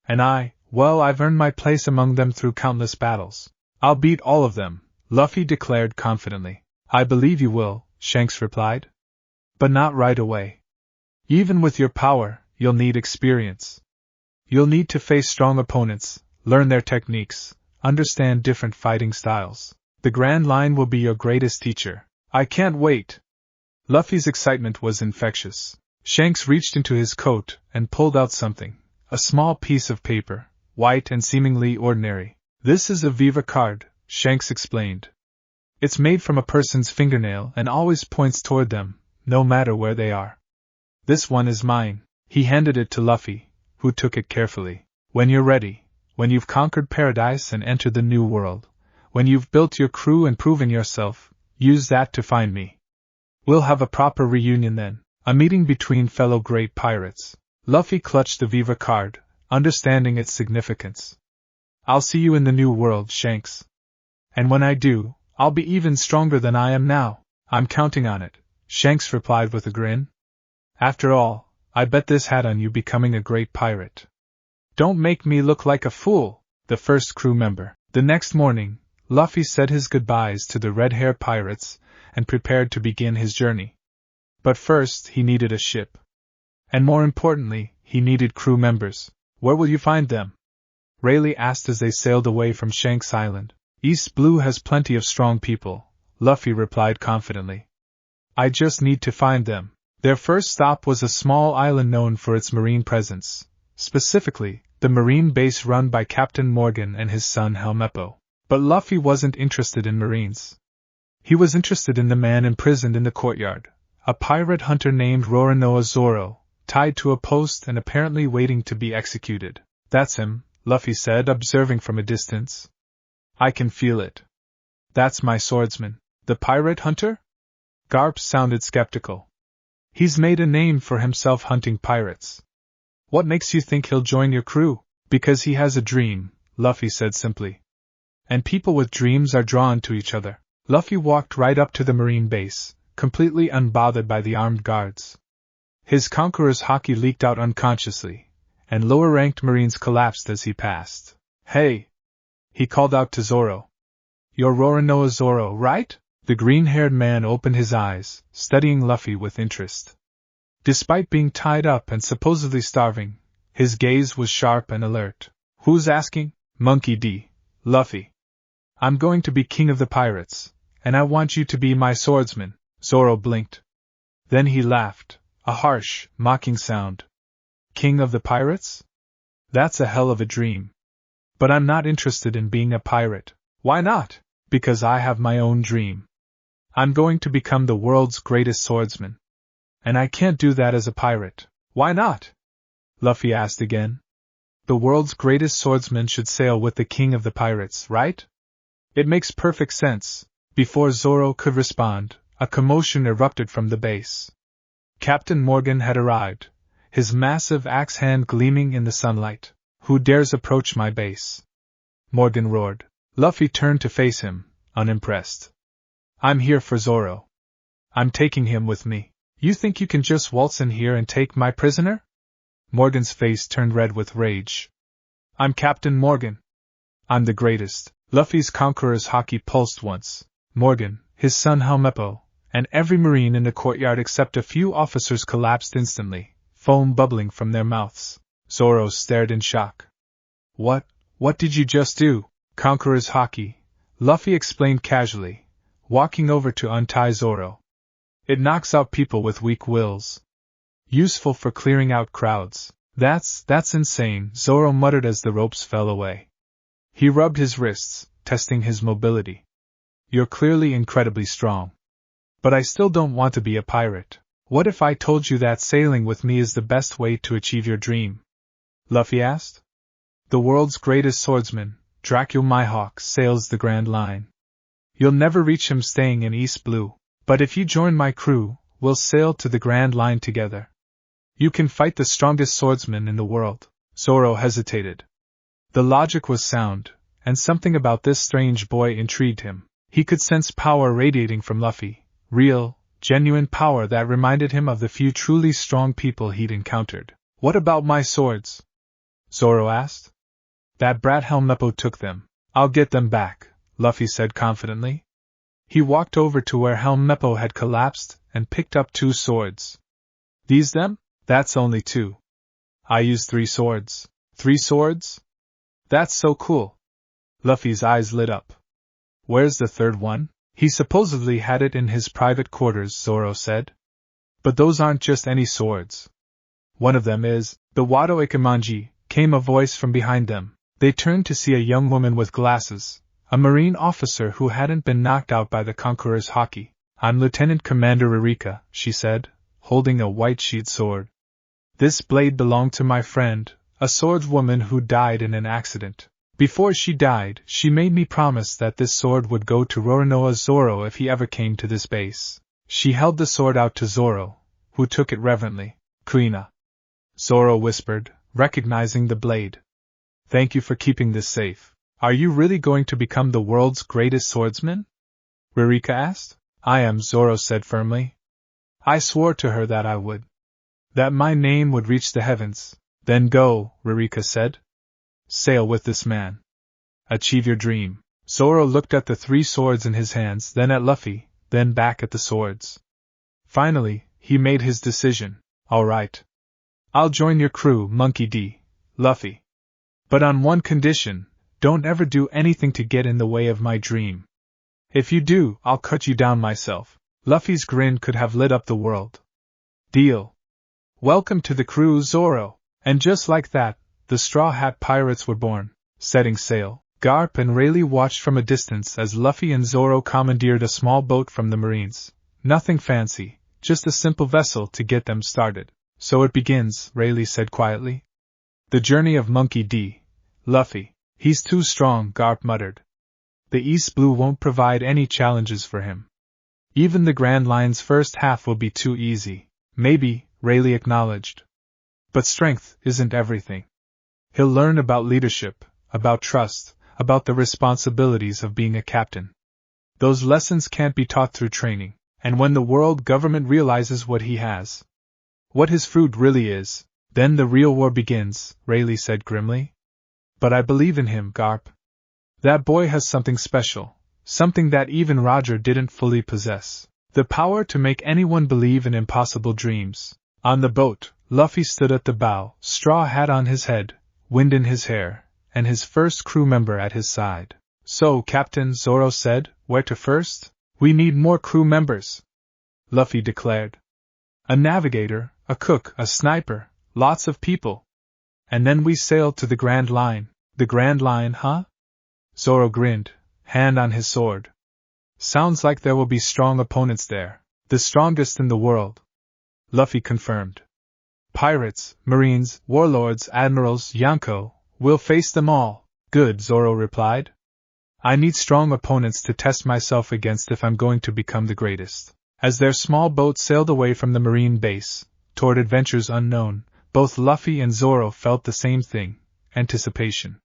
S1: And I've earned my place among them through countless battles. I'll beat all of them, Luffy declared confidently. I believe you will, Shanks replied. But not right away. Even with your power, you'll need experience. You'll need to face strong opponents, learn their techniques, understand different fighting styles. The Grand Line will be your greatest teacher. I can't wait. Luffy's excitement was infectious. Shanks reached into his coat and pulled out something, a small piece of paper, white and seemingly ordinary. This is a Viva card, Shanks explained. It's made from a person's fingernail and always points toward them, no matter where they are. This one is mine. He handed it to Luffy, who took it carefully. When you're ready, when you've conquered paradise and entered the New World, when you've built your crew and proven yourself, use that to find me. We'll have a proper reunion then, a meeting between fellow great pirates. Luffy clutched the Viva card, understanding its significance. I'll see you in the New World, Shanks. And when I do, I'll be even stronger than I am now. I'm counting on it, Shanks replied with a grin. After all, I bet this hat on you becoming a great pirate. Don't make me look like a fool, the first crew member. The next morning, Luffy said his goodbyes to the red-hair pirates and prepared to begin his journey. But first, he needed a ship. And more importantly, he needed crew members. Where will you find them? Rayleigh asked as they sailed away from Shanks Island. East Blue has plenty of strong people, Luffy replied confidently. I just need to find them. Their first stop was a small island known for its marine presence, specifically, the marine base run by Captain Morgan and his son Helmeppo. But Luffy wasn't interested in marines. He was interested in the man imprisoned in the courtyard, a pirate hunter named Roronoa Zoro, tied to a post and apparently waiting to be executed. That's him, Luffy said, observing from a distance. I can feel it. That's my swordsman. The pirate hunter? Garp sounded skeptical. He's made a name for himself hunting pirates. What makes you think he'll join your crew? Because he has a dream, Luffy said simply. And people with dreams are drawn to each other. Luffy walked right up to the marine base, completely unbothered by the armed guards. His Conqueror's Haki leaked out unconsciously, and lower-ranked marines collapsed as he passed. Hey! He called out to Zoro. You're Roronoa Zoro, right? The green-haired man opened his eyes, studying Luffy with interest. Despite being tied up and supposedly starving, his gaze was sharp and alert. Who's asking? Monkey D. Luffy. I'm going to be king of the pirates, and I want you to be my swordsman. Zoro blinked. Then he laughed, a harsh, mocking sound. King of the pirates? That's a hell of a dream. But I'm not interested in being a pirate. Why not? Because I have my own dream. I'm going to become the world's greatest swordsman. And I can't do that as a pirate. Why not? Luffy asked again. The world's greatest swordsman should sail with the king of the pirates, right? It makes perfect sense. Before Zoro could respond, a commotion erupted from the base. Captain Morgan had arrived, his massive axe hand gleaming in the sunlight. "Who dares approach my base?" Morgan roared. Luffy turned to face him, unimpressed. "I'm here for Zoro. I'm taking him with me. You think you can just waltz in here and take my prisoner?" Morgan's face turned red with rage. "I'm Captain Morgan. I'm the greatest." Luffy's Conqueror's Haki pulsed once. Morgan, his son Helmeppo, and every marine in the courtyard except a few officers collapsed instantly, foam bubbling from their mouths. Zoro stared in shock. What did you just do?" "Conqueror's Haki," Luffy explained casually, walking over to untie Zoro. "It knocks out people with weak wills. Useful for clearing out crowds." That's insane," Zoro muttered as the ropes fell away. He rubbed his wrists, testing his mobility. "You're clearly incredibly strong. But I still don't want to be a pirate. What if I told you that sailing with me is the best way to achieve your dream?" Luffy asked. "The world's greatest swordsman, Dracula Mihawk, sails the Grand Line. You'll never reach him staying in East Blue, but if you join my crew, we'll sail to the Grand Line together. You can fight the strongest swordsman in the world." Zoro hesitated. The logic was sound, and something about this strange boy intrigued him. He could sense power radiating from Luffy, real, genuine power that reminded him of the few truly strong people he'd encountered. "What about my swords?" Zoro asked. "That brat Helmeppo took them. I'll get them back," Luffy said confidently. He walked over to where Helmeppo had collapsed and picked up 2 swords. "These them? That's only 2. I used 3 swords." "3 swords? That's so cool." Luffy's eyes lit up. "Where's the 3rd one?" "He supposedly had it in his private quarters," Zoro said. "But those aren't just any swords. One of them is the Wado Ikemanji," came a voice from behind them. They turned to see a young woman with glasses, a marine officer who hadn't been knocked out by the Conqueror's Haki. "I'm Lieutenant Commander Ririka," she said, holding a white sheath sword. "This blade belonged to my friend, a swordswoman who died in an accident. Before she died, she made me promise that this sword would go to Roronoa Zoro if he ever came to this base." She held the sword out to Zoro, who took it reverently. "Kuina," Zoro whispered, recognizing the blade. "Thank you for keeping this safe. Are you really going to become the world's greatest swordsman?" Ririka asked. "I am," Zoro said firmly. "I swore to her that I would. That my name would reach the heavens." "Then go," Ririka said. "Sail with this man. Achieve your dream." Zoro looked at the 3 swords in his hands, then at Luffy, then back at the swords. Finally, he made his decision. "All right. I'll join your crew, Monkey D. Luffy. But on one condition, don't ever do anything to get in the way of my dream. If you do, I'll cut you down myself." Luffy's grin could have lit up the world. "Deal. Welcome to the crew, Zoro." And just like that, the Straw Hat Pirates were born. Setting sail, Garp and Rayleigh watched from a distance as Luffy and Zoro commandeered a small boat from the Marines. Nothing fancy, just a simple vessel to get them started. "So it begins," Rayleigh said quietly. "The journey of Monkey D. Luffy. He's too strong," Garp muttered. "The East Blue won't provide any challenges for him. Even the Grand Line's first half will be too easy." "Maybe," Rayleigh acknowledged. "But strength isn't everything. He'll learn about leadership, about trust, about the responsibilities of being a captain. Those lessons can't be taught through training, and when the world government realizes what he has, what his fruit really is, then the real war begins," Rayleigh said grimly. "But I believe in him, Garp. That boy has something special, something that even Roger didn't fully possess. The power to make anyone believe in impossible dreams." On the boat, Luffy stood at the bow, straw hat on his head, wind in his hair, and his first crew member at his side. "So, Captain," Zoro said, "where to first?" "We need more crew members," Luffy declared. "A navigator, a cook, a sniper, lots of people. And then we sail to the Grand Line." "The Grand Line, huh?" Zoro grinned, hand on his sword. "Sounds like there will be strong opponents there. The strongest in the world," Luffy confirmed. "Pirates, Marines, warlords, admirals, Yonko, we'll face them all." "Good," Zoro replied. "I need strong opponents to test myself against if I'm going to become the greatest." As their small boat sailed away from the marine base, toward adventures unknown, both Luffy and Zoro felt the same thing, anticipation.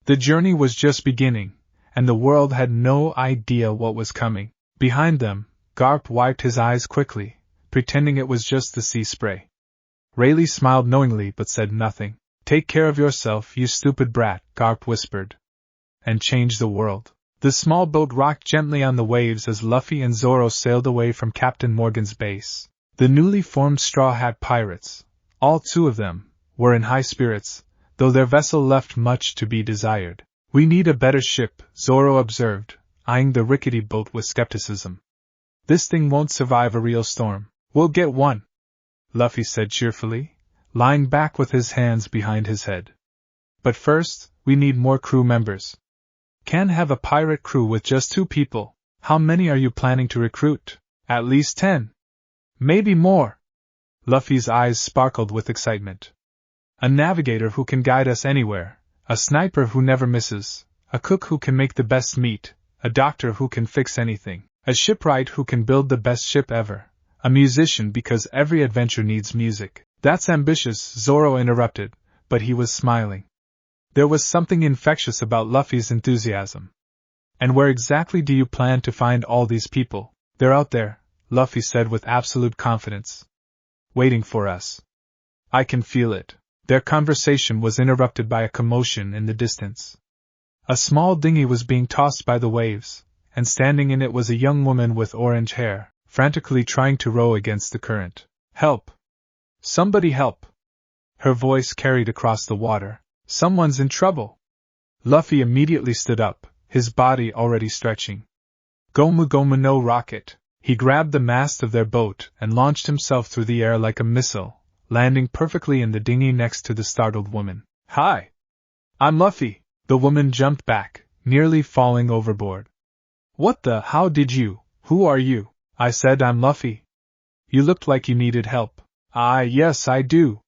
S1: The journey was just beginning, and the world had no idea what was coming. Behind them, Garp wiped his eyes quickly, pretending it was just the sea spray. Rayleigh smiled knowingly but said nothing. "Take care of yourself, you stupid brat," Garp whispered. "And change the world." The small boat rocked gently on the waves as Luffy and Zoro sailed away from Captain Morgan's base. The newly formed Straw Hat Pirates, all 2 of them, were in high spirits, though their vessel left much to be desired. "We need a better ship," Zoro observed, eyeing the rickety boat with skepticism. "This thing won't survive a real storm." "We'll get one," Luffy said cheerfully, lying back with his hands behind his head. "But first, we need more crew members." "Can't have a pirate crew with just 2 people. How many are you planning to recruit?" "At least 10. Maybe more." Luffy's eyes sparkled with excitement. "A navigator who can guide us anywhere, a sniper who never misses, a cook who can make the best meat, a doctor who can fix anything, a shipwright who can build the best ship ever, a musician because every adventure needs music." "That's ambitious," Zoro interrupted, but he was smiling. There was something infectious about Luffy's enthusiasm. "And where exactly do you plan to find all these people?" "They're out there," Luffy said with absolute confidence. "Waiting for us. I can feel it." Their conversation was interrupted by a commotion in the distance. A small dinghy was being tossed by the waves, and standing in it was a young woman with orange hair, frantically trying to row against the current. "Help! Somebody help!" Her voice carried across the water. "Someone's in trouble!" Luffy immediately stood up, his body already stretching. "Gomu Gomu no rocket!" He grabbed the mast of their boat and launched himself through the air like a missile, landing perfectly in the dinghy next to the startled woman. "Hi! I'm Luffy!" The woman jumped back, nearly falling overboard. "What the? How did you? Who are you?" "I said I'm Luffy. You looked like you needed help." "Ah, yes, I do."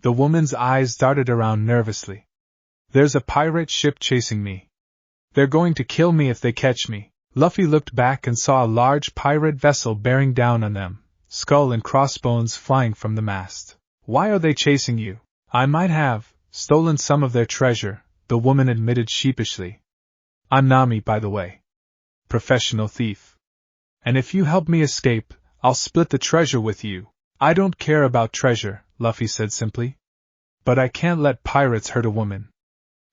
S1: The woman's eyes darted around nervously. "There's a pirate ship chasing me. They're going to kill me if they catch me." Luffy looked back and saw a large pirate vessel bearing down on them, skull and crossbones flying from the mast. "Why are they chasing you?" "I might have stolen some of their treasure," the woman admitted sheepishly. "I'm Nami, by the way. Professional thief. And if you help me escape, I'll split the treasure with you." "I don't care about treasure," Luffy said simply. "But I can't let pirates hurt a woman.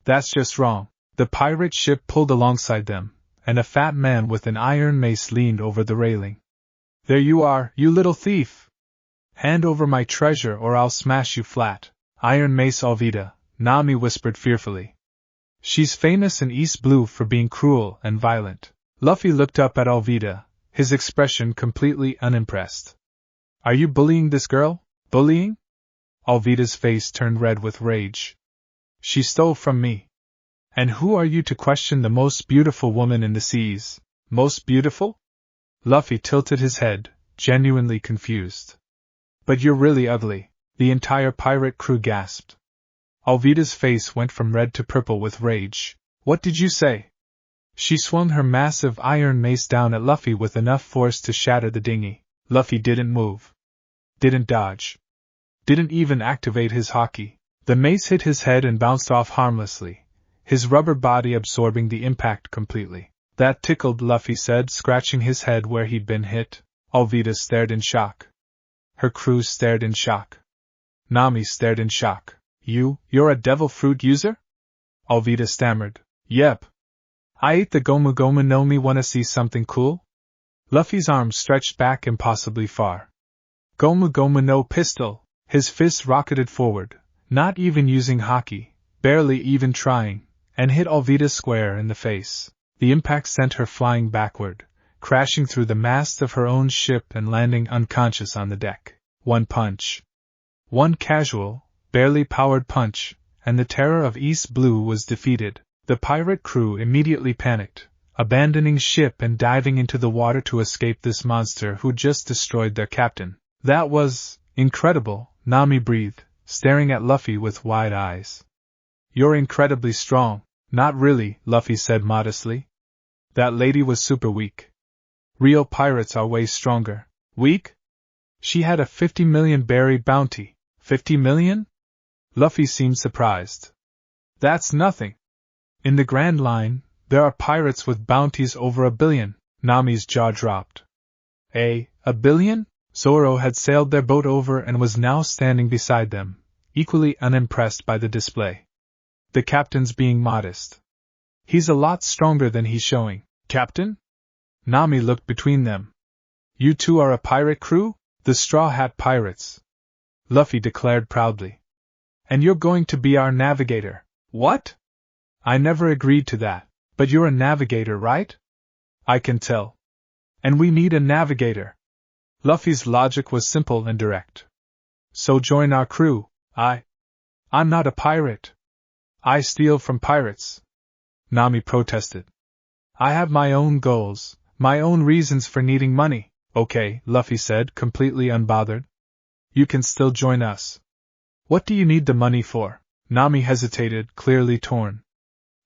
S1: That's just wrong." The pirate ship pulled alongside them, and a fat man with an iron mace leaned over the railing. "There you are, you little thief! Hand over my treasure or I'll smash you flat." "Iron Mace Alvida," Nami whispered fearfully. "She's famous in East Blue for being cruel and violent." Luffy looked up at Alvida, his expression completely unimpressed. "Are you bullying this girl?" "Bullying?" Alvida's face turned red with rage. "She stole from me. And who are you to question the most beautiful woman in the seas?" "Most beautiful?" Luffy tilted his head, genuinely confused. "But you're really ugly," the entire pirate crew gasped. Alvida's face went from red to purple with rage. "What did you say?" She swung her massive iron mace down at Luffy with enough force to shatter the dinghy. Luffy didn't move. Didn't dodge. Didn't even activate his Haki. The mace hit his head and bounced off harmlessly, his rubber body absorbing the impact completely. "That tickled," Luffy said, scratching his head where he'd been hit. Alvida stared in shock. Her crew stared in shock. Nami stared in shock. You're a devil fruit user?" Alvida stammered. "Yep. I ate the Gomu Gomu no Mi. Wanna see something cool?" Luffy's arms stretched back impossibly far. "Gomu Gomu no pistol!" His fist rocketed forward, not even using Haki, barely even trying, and hit Alvida square in the face. The impact sent her flying backward, crashing through the mast of her own ship and landing unconscious on the deck. One punch. One casual, barely powered punch, and the terror of East Blue was defeated. The pirate crew immediately panicked, abandoning ship and diving into the water to escape this monster who just destroyed their captain. "That was incredible," Nami breathed, staring at Luffy with wide eyes. "You're incredibly strong." "Not really," Luffy said modestly. "That lady was super weak. Real pirates are way stronger." Weak? She had a 50 million buried bounty. 50 million? Luffy seemed surprised. That's nothing. In the Grand Line, there are pirates with bounties over 1 billion. Nami's jaw dropped. A billion? Zoro had sailed their boat over and was now standing beside them, equally unimpressed by the display. The captain's being modest. He's a lot stronger than he's showing. Captain? Nami looked between them. You two are a pirate crew? The Straw Hat Pirates. Luffy declared proudly. And you're going to be our navigator. What? I never agreed to that, but you're a navigator, right? I can tell. And we need a navigator. Luffy's logic was simple and direct. So join our crew. I'm not a pirate. I steal from pirates. Nami protested. I have my own goals, my own reasons for needing money. Okay, Luffy said, completely unbothered. You can still join us. What do you need the money for? Nami hesitated, clearly torn.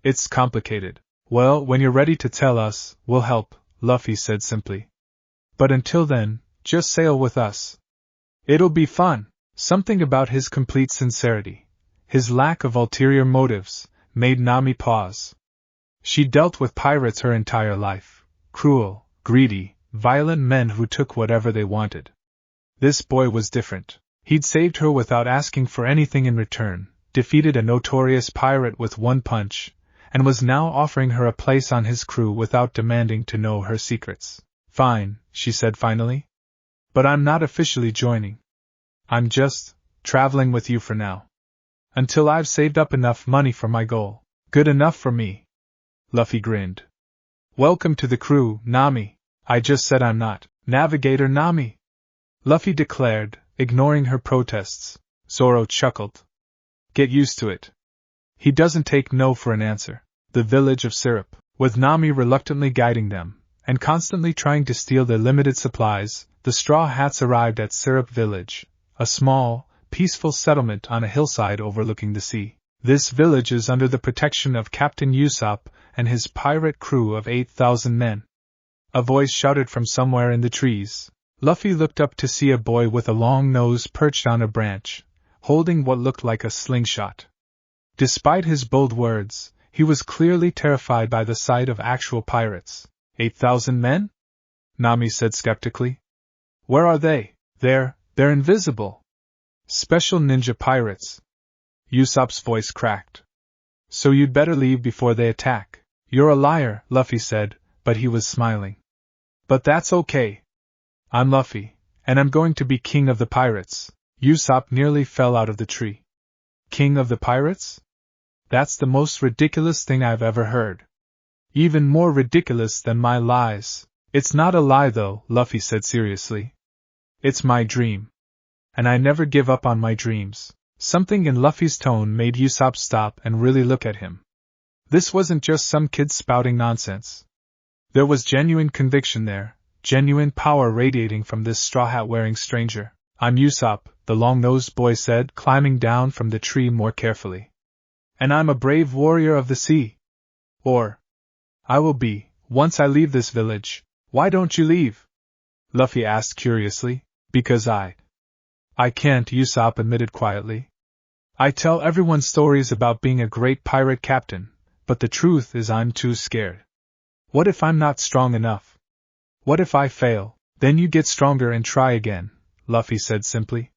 S1: It's complicated. Well, when you're ready to tell us, we'll help, Luffy said simply. But until then, just sail with us. It'll be fun. Something about his complete sincerity, his lack of ulterior motives, made Nami pause. She dealt with pirates her entire life. Cruel, greedy, violent men who took whatever they wanted. This boy was different. He'd saved her without asking for anything in return, defeated a notorious pirate with one punch, and was now offering her a place on his crew without demanding to know her secrets. Fine, she said finally. But I'm not officially joining. I'm just traveling with you for now. Until I've saved up enough money for my goal. Good enough for me. Luffy grinned. Welcome to the crew, Nami. I just said I'm not. Navigator Nami. Luffy declared, ignoring her protests. Zoro chuckled. Get used to it. He doesn't take no for an answer. The village of Syrup, with Nami reluctantly guiding them, and constantly trying to steal their limited supplies, the Straw Hats arrived at Syrup Village, a small, peaceful settlement on a hillside overlooking the sea. This village is under the protection of Captain Usopp and his pirate crew of 8,000 men. A voice shouted from somewhere in the trees. Luffy looked up to see a boy with a long nose perched on a branch, holding what looked like a slingshot. Despite his bold words, he was clearly terrified by the sight of actual pirates. 8,000 men? Nami said skeptically. Where are they? They're invisible. Special ninja pirates. Usopp's voice cracked. So you'd better leave before they attack. You're a liar, Luffy said, but he was smiling. But that's okay. I'm Luffy, and I'm going to be king of the pirates. Usopp nearly fell out of the tree. King of the pirates? That's the most ridiculous thing I've ever heard. Even more ridiculous than my lies. It's not a lie though, Luffy said seriously. It's my dream. And I never give up on my dreams. Something in Luffy's tone made Usopp stop and really look at him. This wasn't just some kid spouting nonsense. There was genuine conviction there, genuine power radiating from this straw hat-wearing stranger. I'm Usopp, the long-nosed boy said, climbing down from the tree more carefully. And I'm a brave warrior of the sea. Or I will be, once I leave this village. Why don't you leave? Luffy asked curiously. Because I can't, Usopp admitted quietly. I tell everyone stories about being a great pirate captain, but the truth is I'm too scared. What if I'm not strong enough? What if I fail? Then you get stronger and try again, Luffy said simply.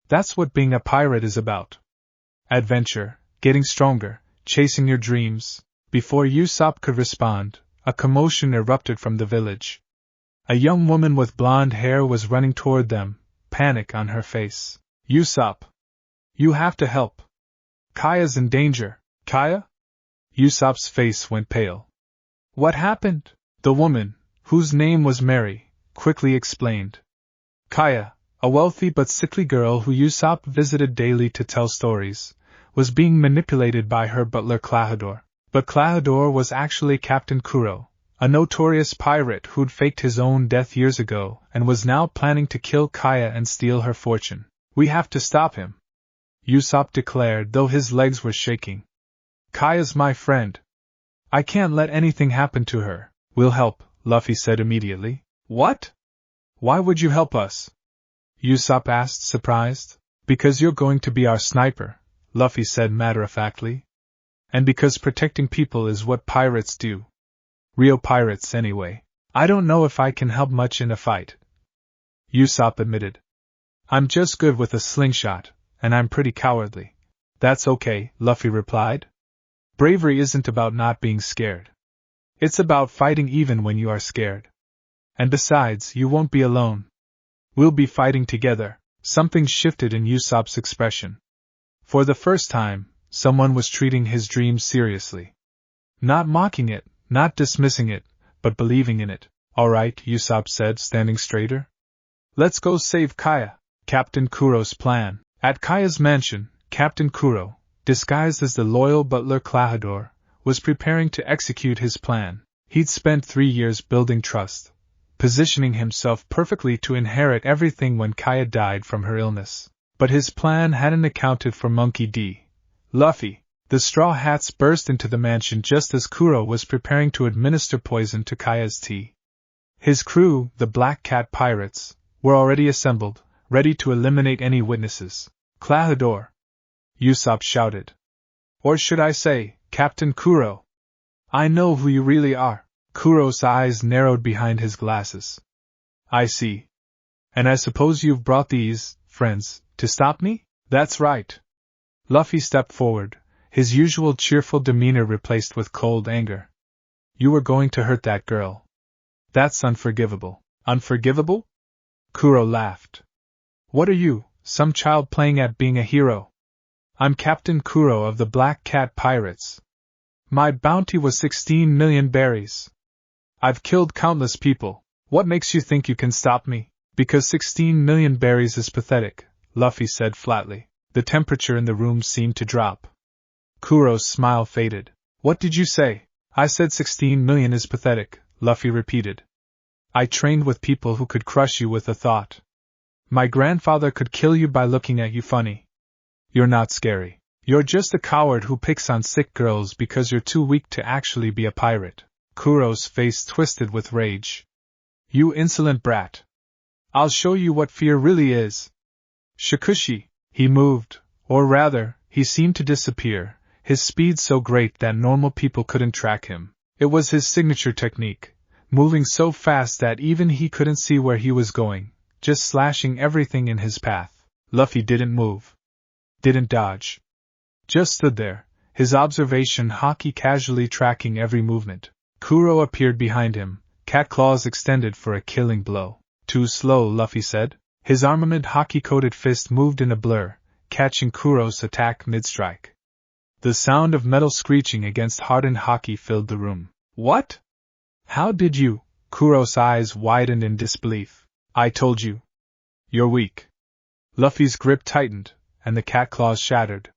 S1: That's what being a pirate is about. Adventure, getting stronger, chasing your dreams. Before Usopp could respond, a commotion erupted from the village. A young woman with blonde hair was running toward them, panic on her face. Usopp! You have to help. Kaya's in danger. Kaya? Usopp's face went pale. What happened? The woman, whose name was Mary, quickly explained. Kaya, a wealthy but sickly girl who Usopp visited daily to tell stories, was being manipulated by her butler Klahadore. But Klahadore was actually Captain Kuro, a notorious pirate who'd faked his own death years ago and was now planning to kill Kaya and steal her fortune. We have to stop him, Usopp declared, though his legs were shaking. Kaya's my friend. I can't let anything happen to her. We'll help, Luffy said immediately. What? Why would you help us? Usopp asked, surprised. Because you're going to be our sniper, Luffy said matter-of-factly. And because protecting people is what pirates do. Real pirates, anyway. I don't know if I can help much in a fight, Usopp admitted. I'm just good with a slingshot, and I'm pretty cowardly. That's okay, Luffy replied. Bravery isn't about not being scared. It's about fighting even when you are scared. And besides, you won't be alone. We'll be fighting together. Something shifted in Usopp's expression. For the first time, someone was treating his dream seriously. Not mocking it, not dismissing it, but believing in it. All right, Usopp said, standing straighter. Let's go save Kaya. Captain Kuro's plan. At Kaya's mansion, Captain Kuro, disguised as the loyal butler Klahadore, was preparing to execute his plan. He'd spent 3 years building trust, positioning himself perfectly to inherit everything when Kaya died from her illness. But his plan hadn't accounted for Monkey D. Luffy. The Straw Hats burst into the mansion just as Kuro was preparing to administer poison to Kaya's tea. His crew, the Black Cat Pirates, were already assembled, ready to eliminate any witnesses. Klahadore! Usopp shouted. Or should I say, Captain Kuro? I know who you really are. Kuro's eyes narrowed behind his glasses. I see. And I suppose you've brought these, friends, to stop me? That's right. Luffy stepped forward, his usual cheerful demeanor replaced with cold anger. You were going to hurt that girl. That's unforgivable. Unforgivable? Kuro laughed. What are you, some child playing at being a hero? I'm Captain Kuro of the Black Cat Pirates. My bounty was 16 million berries. I've killed countless people. What makes you think you can stop me? Because 16 million berries is pathetic, Luffy said flatly. The temperature in the room seemed to drop. Kuro's smile faded. What did you say? I said 16 million is pathetic, Luffy repeated. I trained with people who could crush you with a thought. My grandfather could kill you by looking at you funny. You're not scary. You're just a coward who picks on sick girls because you're too weak to actually be a pirate. Kuro's face twisted with rage. You insolent brat. I'll show you what fear really is. Shikushi. He moved, or rather, he seemed to disappear, his speed so great that normal people couldn't track him. It was his signature technique, moving so fast that even he couldn't see where he was going, just slashing everything in his path. Luffy didn't move. Didn't dodge. Just stood there, his observation Haki casually tracking every movement. Kuro appeared behind him, cat claws extended for a killing blow. Too slow, Luffy said. His armament Haki-coated fist moved in a blur, catching Kuro's attack mid-strike. The sound of metal screeching against hardened Haki filled the room. What? How did you? Kuro's eyes widened in disbelief. I told you. You're weak. Luffy's grip tightened, and the cat claws shattered.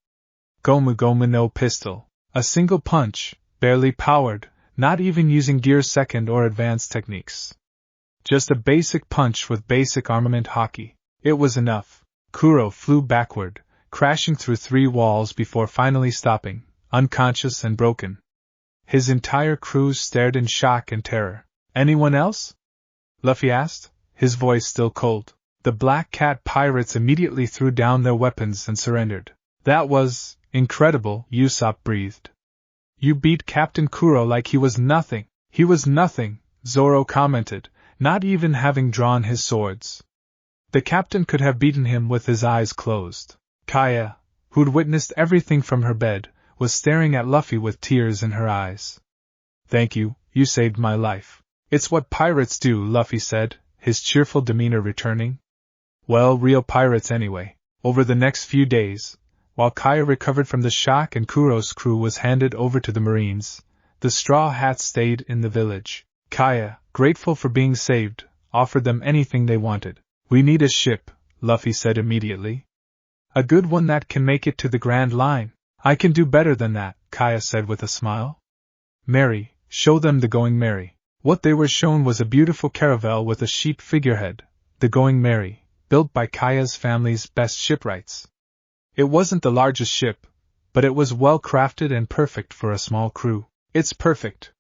S1: Gomu Gomu no pistol. A single punch, barely powered, not even using gear second or advanced techniques. Just a basic punch with basic armament Haki. It was enough. Kuro flew backward, crashing through 3 walls before finally stopping, unconscious and broken. His entire crew stared in shock and terror. Anyone else? Luffy asked, his voice still cold. The Black Cat Pirates immediately threw down their weapons and surrendered. That was incredible, Usopp breathed. You beat Captain Kuro like he was nothing. He was nothing, Zoro commented, not even having drawn his swords. The captain could have beaten him with his eyes closed. Kaya, who'd witnessed everything from her bed, was staring at Luffy with tears in her eyes. Thank you, you saved my life. It's what pirates do, Luffy said, his cheerful demeanor returning. Well, real pirates anyway. Over the next few days, while Kaya recovered from the shock and Kuro's crew was handed over to the Marines, the Straw Hats stayed in the village. Kaya, grateful for being saved, offered them anything they wanted. We need a ship, Luffy said immediately. A good one that can make it to the Grand Line. I can do better than that, Kaya said with a smile. Mary, show them the Going Merry. What they were shown was a beautiful caravel with a sheep figurehead, the Going Merry, built by Kaya's family's best shipwrights. It wasn't the largest ship, but it was well crafted and perfect for a small crew. It's perfect,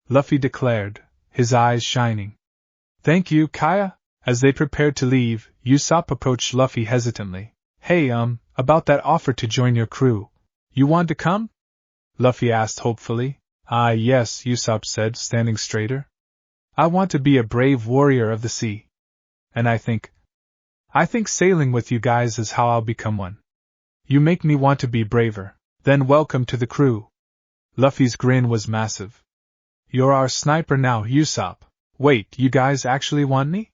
S1: Luffy declared, his eyes shining. Thank you, Kaya. As they prepared to leave, Usopp approached Luffy hesitantly. Hey, about that offer to join your crew. You want to come? Luffy asked hopefully. Ah, yes, Usopp said, standing straighter. I want to be a brave warrior of the sea. And I think sailing with you guys is how I'll become one. You make me want to be braver. Then welcome to the crew. Luffy's grin was massive. You're our sniper now, Usopp. Wait, you guys actually want me?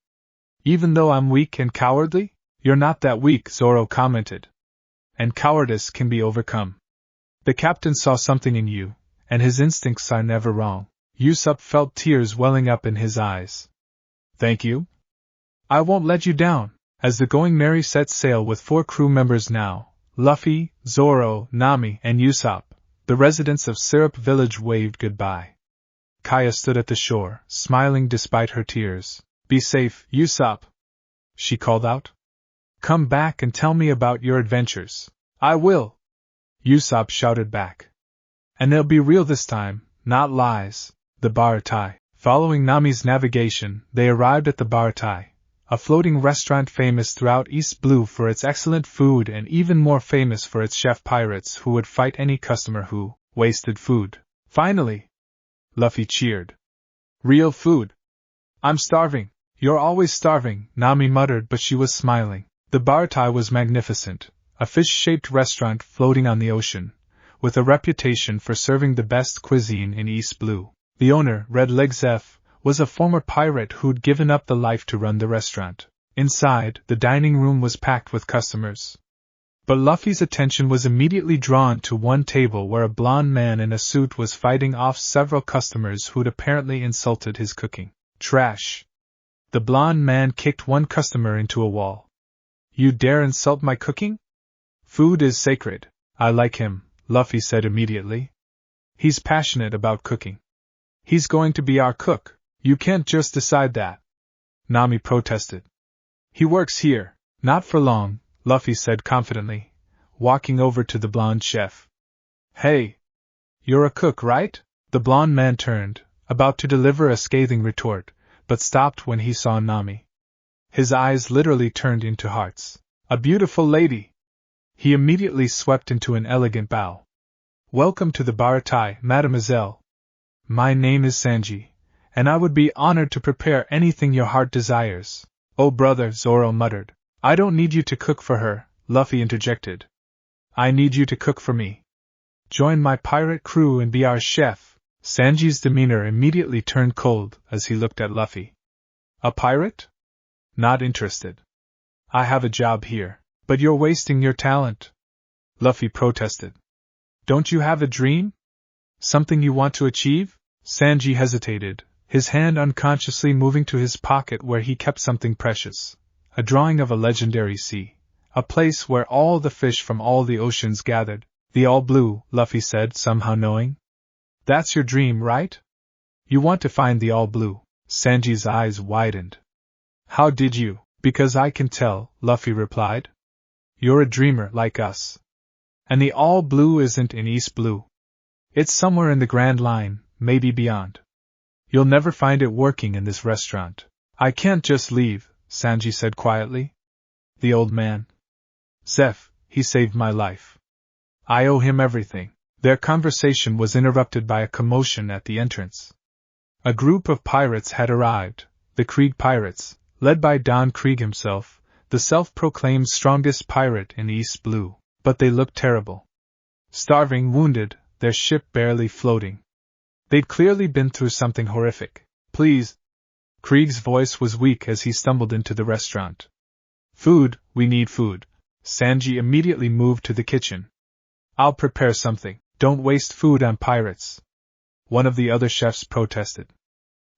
S1: Even though I'm weak and cowardly? You're not that weak, Zoro commented. And cowardice can be overcome. The captain saw something in you, and his instincts are never wrong. Usopp felt tears welling up in his eyes. Thank you. I won't let you down. As the Going Merry set sail with 4 crew members now, Luffy, Zoro, Nami, and Usopp, the residents of Syrup Village waved goodbye. Kaya stood at the shore, smiling despite her tears. Be safe, Usopp, she called out. Come back and tell me about your adventures. I will, Usopp shouted back. And they'll be real this time, not lies. The Baratie. Following Nami's navigation, they arrived at the Baratie, a floating restaurant famous throughout East Blue for its excellent food and even more famous for its chef pirates who would fight any customer who wasted food. Finally! Luffy cheered. Real food. I'm starving. You're always starving, Nami muttered, but she was smiling. The Baratie was magnificent, a fish-shaped restaurant floating on the ocean, with a reputation for serving the best cuisine in East Blue. The owner, Red Legs F, was a former pirate who'd given up the life to run the restaurant. Inside, the dining room was packed with customers. But Luffy's attention was immediately drawn to one table where a blonde man in a suit was fighting off several customers who'd apparently insulted his cooking. Trash. The blonde man kicked one customer into a wall. You dare insult my cooking? Food is sacred. I like him, Luffy said immediately. He's passionate about cooking. He's going to be our cook. You can't just decide that. Nami protested. He works here. Not for long, Luffy said confidently, walking over to the blonde chef. Hey! You're a cook, right? The blonde man turned, about to deliver a scathing retort, but stopped when he saw Nami. His eyes literally turned into hearts. A beautiful lady! He immediately swept into an elegant bow. Welcome to the Baratie, mademoiselle. My name is Sanji, and I would be honored to prepare anything your heart desires. Oh brother, Zoro muttered. I don't need you to cook for her, Luffy interjected. I need you to cook for me. Join my pirate crew and be our chef. Sanji's demeanor immediately turned cold as he looked at Luffy. A pirate? Not interested. I have a job here, but you're wasting your talent. Luffy protested. Don't you have a dream? Something you want to achieve? Sanji hesitated, his hand unconsciously moving to his pocket where he kept something precious. A drawing of a legendary sea. A place where all the fish from all the oceans gathered. The All Blue, Luffy said, somehow knowing. That's your dream, right? You want to find the All Blue. Sanji's eyes widened. How did you? Because I can tell, Luffy replied. You're a dreamer like us. And the All Blue isn't in East Blue. It's somewhere in the Grand Line, maybe beyond. You'll never find it working in this restaurant. I can't just leave, Sanji said quietly. The old man. Zeph, he saved my life. I owe him everything. Their conversation was interrupted by a commotion at the entrance. A group of pirates had arrived, the Krieg pirates, led by Don Krieg himself, the self-proclaimed strongest pirate in East Blue, but they looked terrible. Starving, wounded, their ship barely floating. They'd clearly been through something horrific. Please. Krieg's voice was weak as he stumbled into the restaurant. Food, we need food. Sanji immediately moved to the kitchen. I'll prepare something. Don't waste food on pirates. One of the other chefs protested.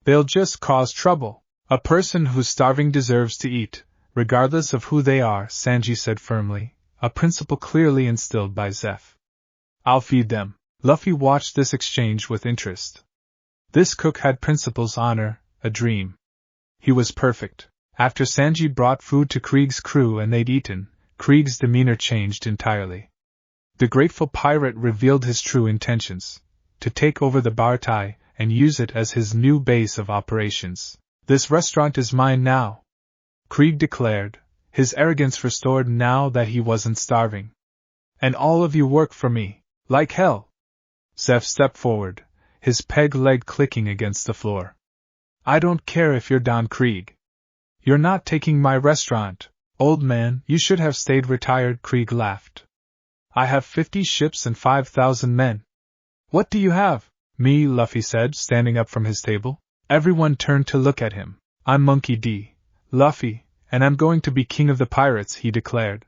S1: They'll just cause trouble. A person who's starving deserves to eat, regardless of who they are, Sanji said firmly, a principle clearly instilled by Zeph. I'll feed them. Luffy watched this exchange with interest. This cook had principles, honor, a dream. He was perfect. After Sanji brought food to Krieg's crew and they'd eaten, Krieg's demeanor changed entirely. The grateful pirate revealed his true intentions, to take over the Baratie and use it as his new base of operations. This restaurant is mine now. Krieg declared, his arrogance restored now that he wasn't starving. And all of you work for me, like hell. Zeph stepped forward, his peg leg clicking against the floor. I don't care if you're Don Krieg. You're not taking my restaurant, old man, you should have stayed retired, Krieg laughed. I have 50 ships and 5,000 men. What do you have? Me, Luffy said, standing up from his table. Everyone turned to look at him. I'm Monkey D. Luffy, and I'm going to be king of the pirates, he declared.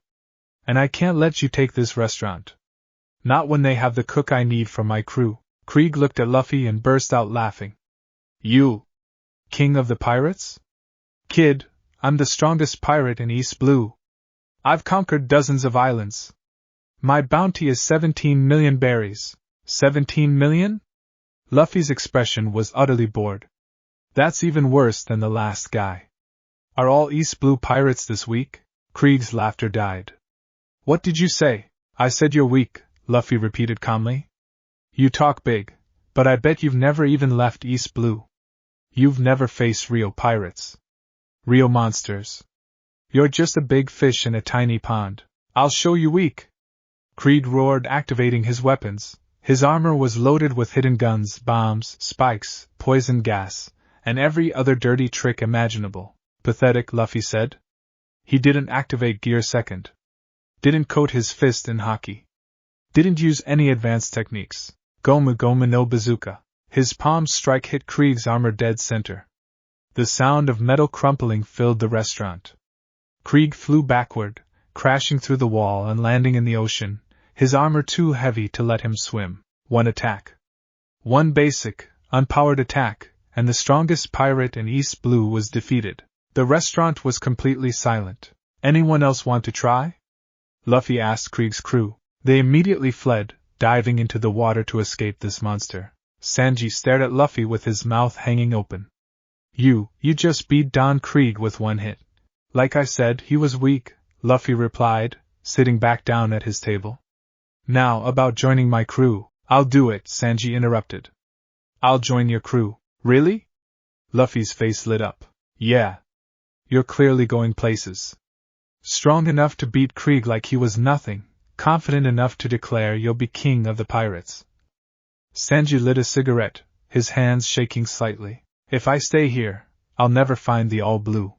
S1: And I can't let you take this restaurant. Not when they have the cook I need for my crew. Krieg looked at Luffy and burst out laughing. You? King of the pirates? Kid, I'm the strongest pirate in East Blue. I've conquered dozens of islands. My bounty is 17 million berries. 17 million? Luffy's expression was utterly bored. That's even worse than the last guy. Are all East Blue pirates this weak? Krieg's laughter died. What did you say? I said you're weak, Luffy repeated calmly. You talk big, but I bet you've never even left East Blue. You've never faced real pirates. Real monsters. You're just a big fish in a tiny pond. I'll show you weak. Krieg roared, activating his weapons. His armor was loaded with hidden guns, bombs, spikes, poison gas, and every other dirty trick imaginable. Pathetic, Luffy said. He didn't activate Gear Second. Didn't coat his fist in Haki. Didn't use any advanced techniques. Gomu Gomu no bazooka. His palm strike hit Krieg's armor dead center. The sound of metal crumpling filled the restaurant. Krieg flew backward, crashing through the wall and landing in the ocean, his armor too heavy to let him swim. One attack. One basic, unpowered attack, and the strongest pirate in East Blue was defeated. The restaurant was completely silent. Anyone else want to try? Luffy asked Krieg's crew. They immediately fled, diving into the water to escape this monster. Sanji stared at Luffy with his mouth hanging open. You just beat Don Krieg with one hit. Like I said, he was weak, Luffy replied, sitting back down at his table. Now about joining my crew. I'll do it, Sanji interrupted. I'll join your crew. Really? Luffy's face lit up. Yeah. You're clearly going places. Strong enough to beat Krieg like he was nothing, confident enough to declare you'll be king of the pirates. Sanji lit a cigarette, his hands shaking slightly. If I stay here, I'll never find the All Blue.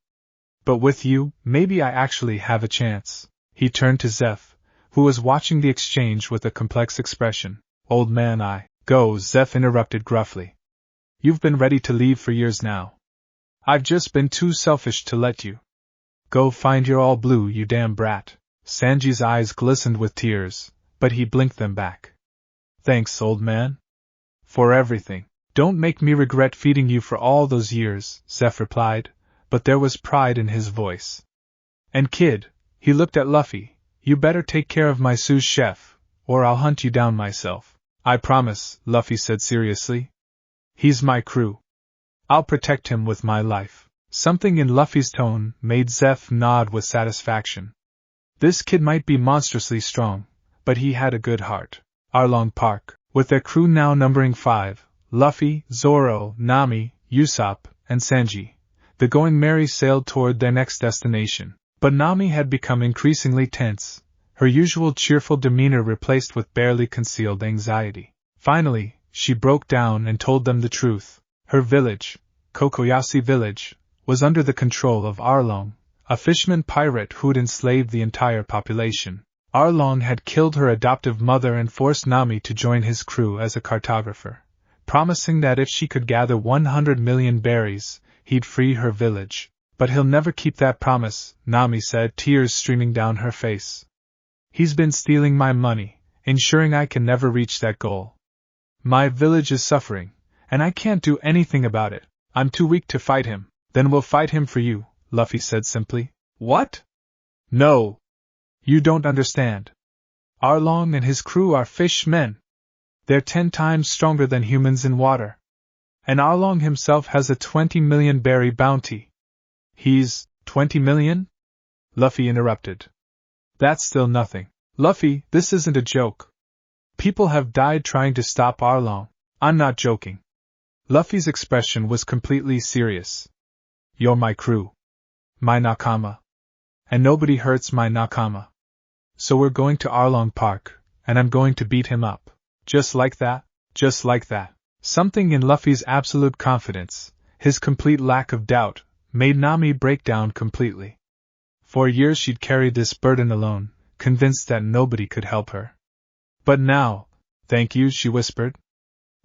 S1: But with you, maybe I actually have a chance. He turned to Zeph, who was watching the exchange with a complex expression. Old man, Go, Zeph interrupted gruffly. You've been ready to leave for years now. I've just been too selfish to let you. Go find your All Blue, you damn brat. Sanji's eyes glistened with tears, but he blinked them back. Thanks, old man. For everything. Don't make me regret feeding you for all those years, Zeph replied, but there was pride in his voice. And kid, he looked at Luffy, you better take care of my sous chef, or I'll hunt you down myself. I promise, Luffy said seriously. He's my crew. I'll protect him with my life. Something in Luffy's tone made Zeph nod with satisfaction. This kid might be monstrously strong, but he had a good heart. Arlong Park, with their crew now numbering 5, Luffy, Zoro, Nami, Usopp, and Sanji, the Going Merry sailed toward their next destination. But Nami had become increasingly tense, her usual cheerful demeanor replaced with barely concealed anxiety. Finally, she broke down and told them the truth. Her village, Kokoyashi Village, was under the control of Arlong, a fisherman pirate who'd enslaved the entire population. Arlong had killed her adoptive mother and forced Nami to join his crew as a cartographer, promising that if she could gather 100 million berries, he'd free her village. But he'll never keep that promise, Nami said, tears streaming down her face. He's been stealing my money, ensuring I can never reach that goal. My village is suffering, and I can't do anything about it. I'm too weak to fight him. Then we'll fight him for you, Luffy said simply. What? No. You don't understand. Arlong and his crew are fishmen. They're 10 times stronger than humans in water. And Arlong himself has a 20 million berry bounty. He's 20 million? Luffy interrupted. That's still nothing. Luffy, this isn't a joke. People have died trying to stop Arlong. I'm not joking. Luffy's expression was completely serious. You're my crew. my nakama. And nobody hurts my nakama. So we're going to Arlong Park, and I'm going to beat him up. Just like that, just like that. Something in Luffy's absolute confidence, his complete lack of doubt, made Nami break down completely. For years she'd carried this burden alone, convinced that nobody could help her. But now, thank you, she whispered.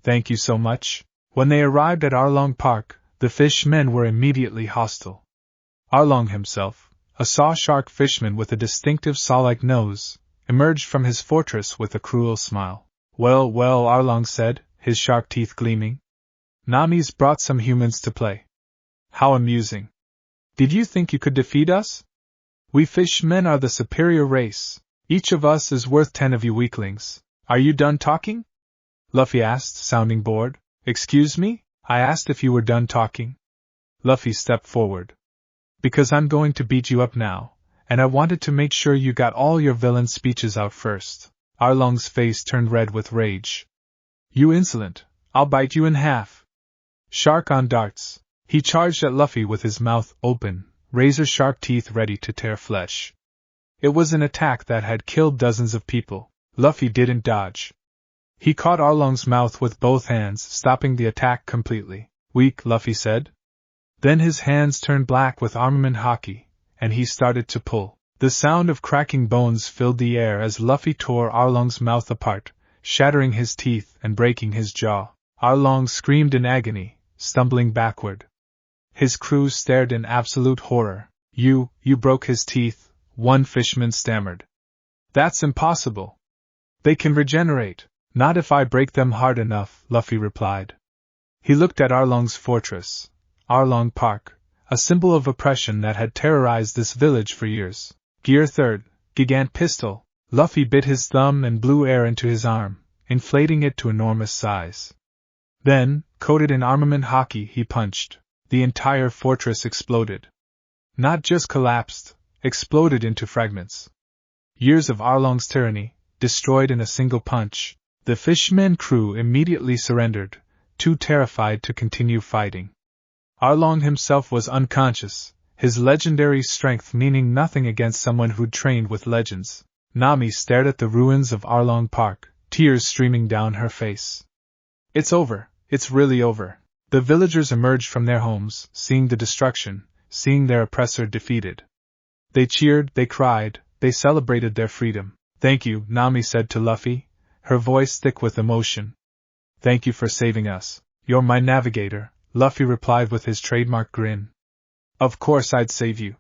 S1: Thank you so much. When they arrived at Arlong Park, the fishmen were immediately hostile. Arlong himself, a saw-shark fisherman with a distinctive saw-like nose, emerged from his fortress with a cruel smile. Well, well, Arlong said, his shark teeth gleaming. Nami's brought some humans to play. How amusing. Did you think you could defeat us? We fishmen are the superior race. Each of us is worth 10 of you weaklings. Are you done talking? Luffy asked, sounding bored. Excuse me? I asked if you were done talking. Luffy stepped forward. Because I'm going to beat you up now, and I wanted to make sure you got all your villain speeches out first. Arlong's face turned red with rage. You insolent, I'll bite you in half. Shark on darts. He charged at Luffy with his mouth open, razor-sharp teeth ready to tear flesh. It was an attack that had killed dozens of people. Luffy didn't dodge. He caught Arlong's mouth with both hands, stopping the attack completely. Weak, Luffy said. Then his hands turned black with armament Haki, and he started to pull. The sound of cracking bones filled the air as Luffy tore Arlong's mouth apart, shattering his teeth and breaking his jaw. Arlong screamed in agony, stumbling backward. His crew stared in absolute horror. You broke his teeth, one fisherman stammered. That's impossible. They can regenerate. Not if I break them hard enough, Luffy replied. He looked at Arlong's fortress, Arlong Park, a symbol of oppression that had terrorized this village for years. Gear 3rd, Gigant Pistol. Luffy bit his thumb and blew air into his arm, inflating it to enormous size. Then, coated in armament Haki, he punched. The entire fortress exploded. Not just collapsed, exploded into fragments. Years of Arlong's tyranny, destroyed in a single punch. The fishman crew immediately surrendered, too terrified to continue fighting. Arlong himself was unconscious, his legendary strength meaning nothing against someone who'd trained with legends. Nami stared at the ruins of Arlong Park, tears streaming down her face. It's over, it's really over. The villagers emerged from their homes, seeing the destruction, seeing their oppressor defeated. They cheered, they cried, they celebrated their freedom. Thank you, Nami said to Luffy, her voice thick with emotion. Thank you for saving us. You're my navigator, Luffy replied with his trademark grin. Of course I'd save you.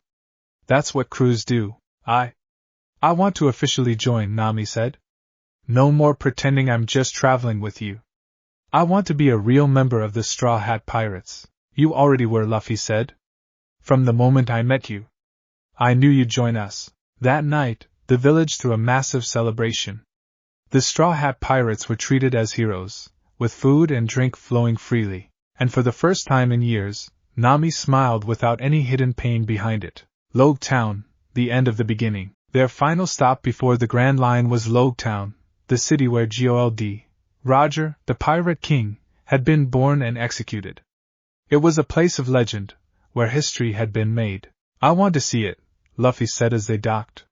S1: That's what crews do. I want to officially join, Nami said. No more pretending I'm just traveling with you. I want to be a real member of the Straw Hat Pirates. You already were, Luffy said. From the moment I met you. I knew you'd join us. That night, the village threw a massive celebration. The Straw Hat Pirates were treated as heroes, with food and drink flowing freely, and for the first time in years, Nami smiled without any hidden pain behind it. Mocktown, the end of the beginning. Their final stop before the Grand Line was Mocktown, the city where Gold, Roger, the Pirate King, had been born and executed. It was a place of legend, where history had been made. I want to see it, Luffy said as they docked.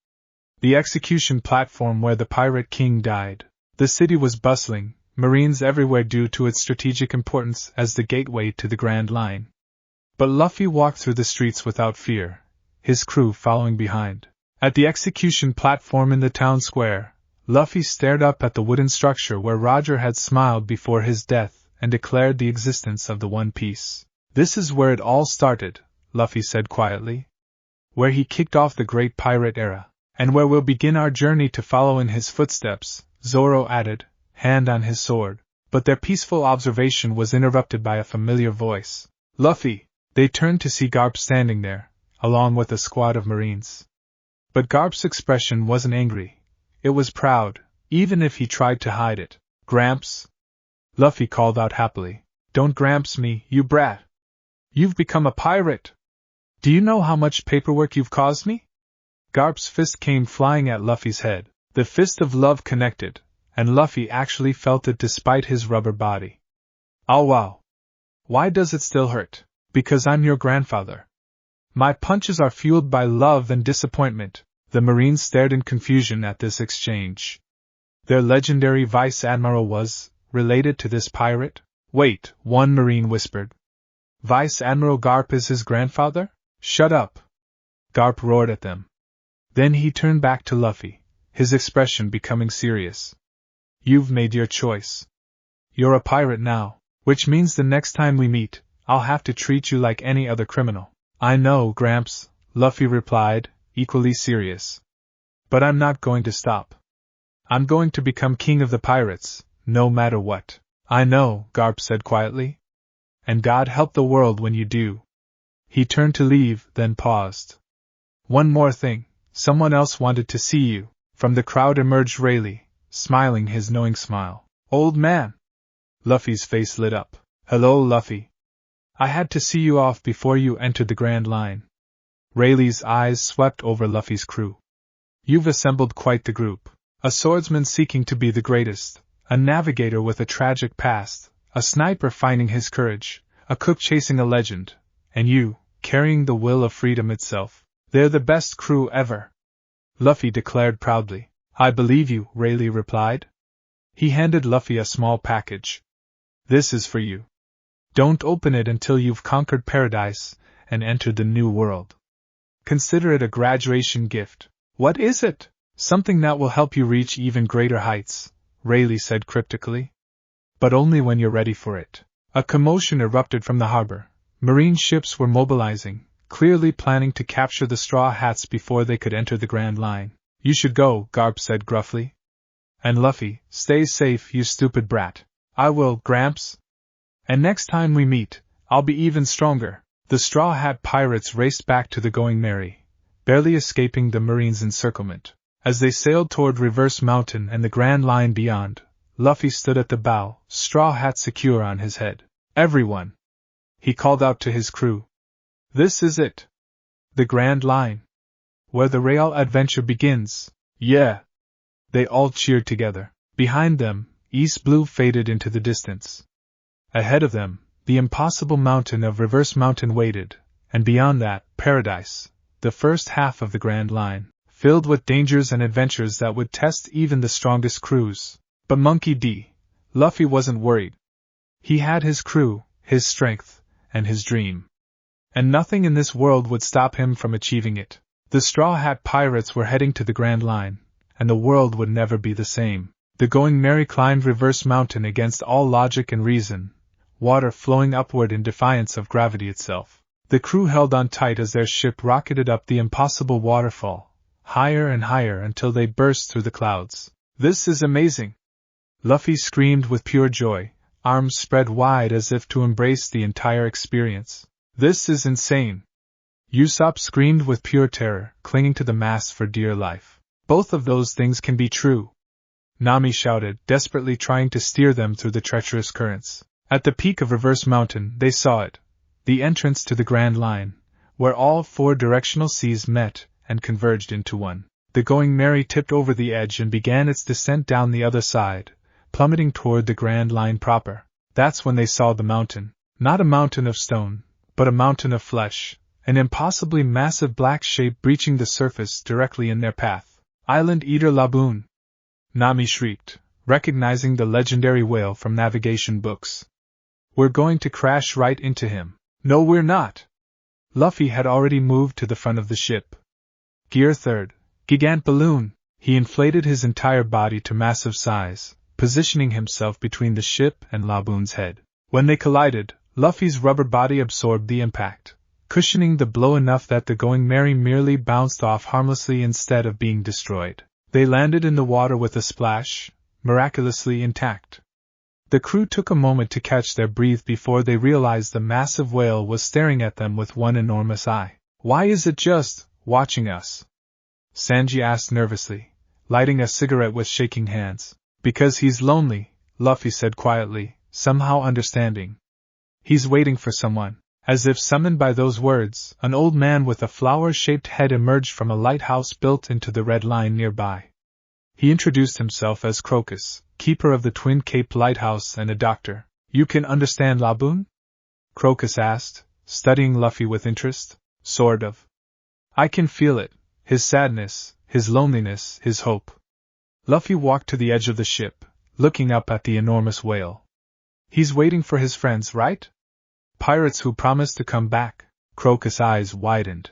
S1: The execution platform where the Pirate King died. The city was bustling, marines everywhere due to its strategic importance as the gateway to the Grand Line. But Luffy walked through the streets without fear, his crew following behind. At the execution platform in the town square, Luffy stared up at the wooden structure where Roger had smiled before his death and declared the existence of the One Piece. This is where it all started, Luffy said quietly. Where he kicked off the great pirate era. And where we'll begin our journey to follow in his footsteps, Zoro added, hand on his sword. But their peaceful observation was interrupted by a familiar voice. Luffy! They turned to see Garp standing there, along with a squad of marines. But Garp's expression wasn't angry. It was proud, even if he tried to hide it. Gramps? Luffy called out happily. Don't Gramps me, you brat! You've become a pirate! Do you know how much paperwork you've caused me? Garp's fist came flying at Luffy's head. The fist of love connected, and Luffy actually felt it despite his rubber body. Oh wow! Why does it still hurt? Because I'm your grandfather. My punches are fueled by love and disappointment. The Marines stared in confusion at this exchange. Their legendary Vice Admiral was related to this pirate? Wait, one Marine whispered. Vice Admiral Garp is his grandfather? Shut up! Garp roared at them. Then he turned back to Luffy, his expression becoming serious. You've made your choice. You're a pirate now, which means the next time we meet, I'll have to treat you like any other criminal. I know, Gramps, Luffy replied, equally serious. But I'm not going to stop. I'm going to become king of the pirates, no matter what. I know, Garp said quietly. And God help the world when you do. He turned to leave, then paused. One more thing, someone else wanted to see you. From the crowd emerged Rayleigh, smiling his knowing smile. Old man! Luffy's face lit up. Hello, Luffy. I had to see you off before you entered the Grand Line. Rayleigh's eyes swept over Luffy's crew. You've assembled quite the group. A swordsman seeking to be the greatest, a navigator with a tragic past, a sniper finding his courage, a cook chasing a legend, and you, carrying the will of freedom itself. They're the best crew ever. Luffy declared proudly. I believe you, Rayleigh replied. He handed Luffy a small package. This is for you. Don't open it until you've conquered paradise and entered the new world. Consider it a graduation gift. What is it? Something that will help you reach even greater heights, Rayleigh said cryptically. But only when you're ready for it. A commotion erupted from the harbor. Marine ships were mobilizing, clearly planning to capture the Straw Hats before they could enter the Grand Line. You should go, Garp said gruffly. And Luffy, stay safe, you stupid brat. I will, Gramps. And next time we meet, I'll be even stronger. The Straw Hat pirates raced back to the Going Merry, barely escaping the Marines' encirclement. As they sailed toward Reverse Mountain and the Grand Line beyond, Luffy stood at the bow, straw hat secure on his head. Everyone! He called out to his crew. This is it. The Grand Line. Where the real adventure begins. Yeah! They all cheered together. Behind them, East Blue faded into the distance. Ahead of them, the impossible mountain of Reverse Mountain waited, and beyond that, Paradise, the first half of the Grand Line, filled with dangers and adventures that would test even the strongest crews. But Monkey D. Luffy wasn't worried. He had his crew, his strength, and his dream. And nothing in this world would stop him from achieving it. The Straw Hat Pirates were heading to the Grand Line, and the world would never be the same. The Going Merry climbed Reverse Mountain against all logic and reason, water flowing upward in defiance of gravity itself. The crew held on tight as their ship rocketed up the impossible waterfall, higher and higher until they burst through the clouds. This is amazing! Luffy screamed with pure joy, arms spread wide as if to embrace the entire experience. This is insane! Usopp screamed with pure terror, clinging to the mast for dear life. Both of those things can be true. Nami shouted, desperately trying to steer them through the treacherous currents. At the peak of Reverse Mountain, they saw it, the entrance to the Grand Line, where all four directional seas met and converged into one. The Going Merry tipped over the edge and began its descent down the other side, plummeting toward the Grand Line proper. That's when they saw the mountain. Not a mountain of stone, but a mountain of flesh, an impossibly massive black shape breaching the surface directly in their path. Island Eater Laboon! Nami shrieked, recognizing the legendary whale from navigation books. We're going to crash right into him. No, we're not! Luffy had already moved to the front of the ship. Gear 3rd, Gigant Balloon! He inflated his entire body to massive size, positioning himself between the ship and Laboon's head. When they collided, Luffy's rubber body absorbed the impact, cushioning the blow enough that the Going Merry merely bounced off harmlessly instead of being destroyed. They landed in the water with a splash, miraculously intact. The crew took a moment to catch their breath before they realized the massive whale was staring at them with one enormous eye. Why is it just watching us? Sanji asked nervously, lighting a cigarette with shaking hands. Because he's lonely, Luffy said quietly, somehow understanding. He's waiting for someone. As if summoned by those words, an old man with a flower-shaped head emerged from a lighthouse built into the Red Line nearby. He introduced himself as Crocus, keeper of the Twin Cape Lighthouse and a doctor. You can understand Laboon? Crocus asked, studying Luffy with interest. Sort of. I can feel it, his sadness, his loneliness, his hope. Luffy walked to the edge of the ship, looking up at the enormous whale. He's waiting for his friends, right? Pirates who promised to come back. Crocus' eyes widened.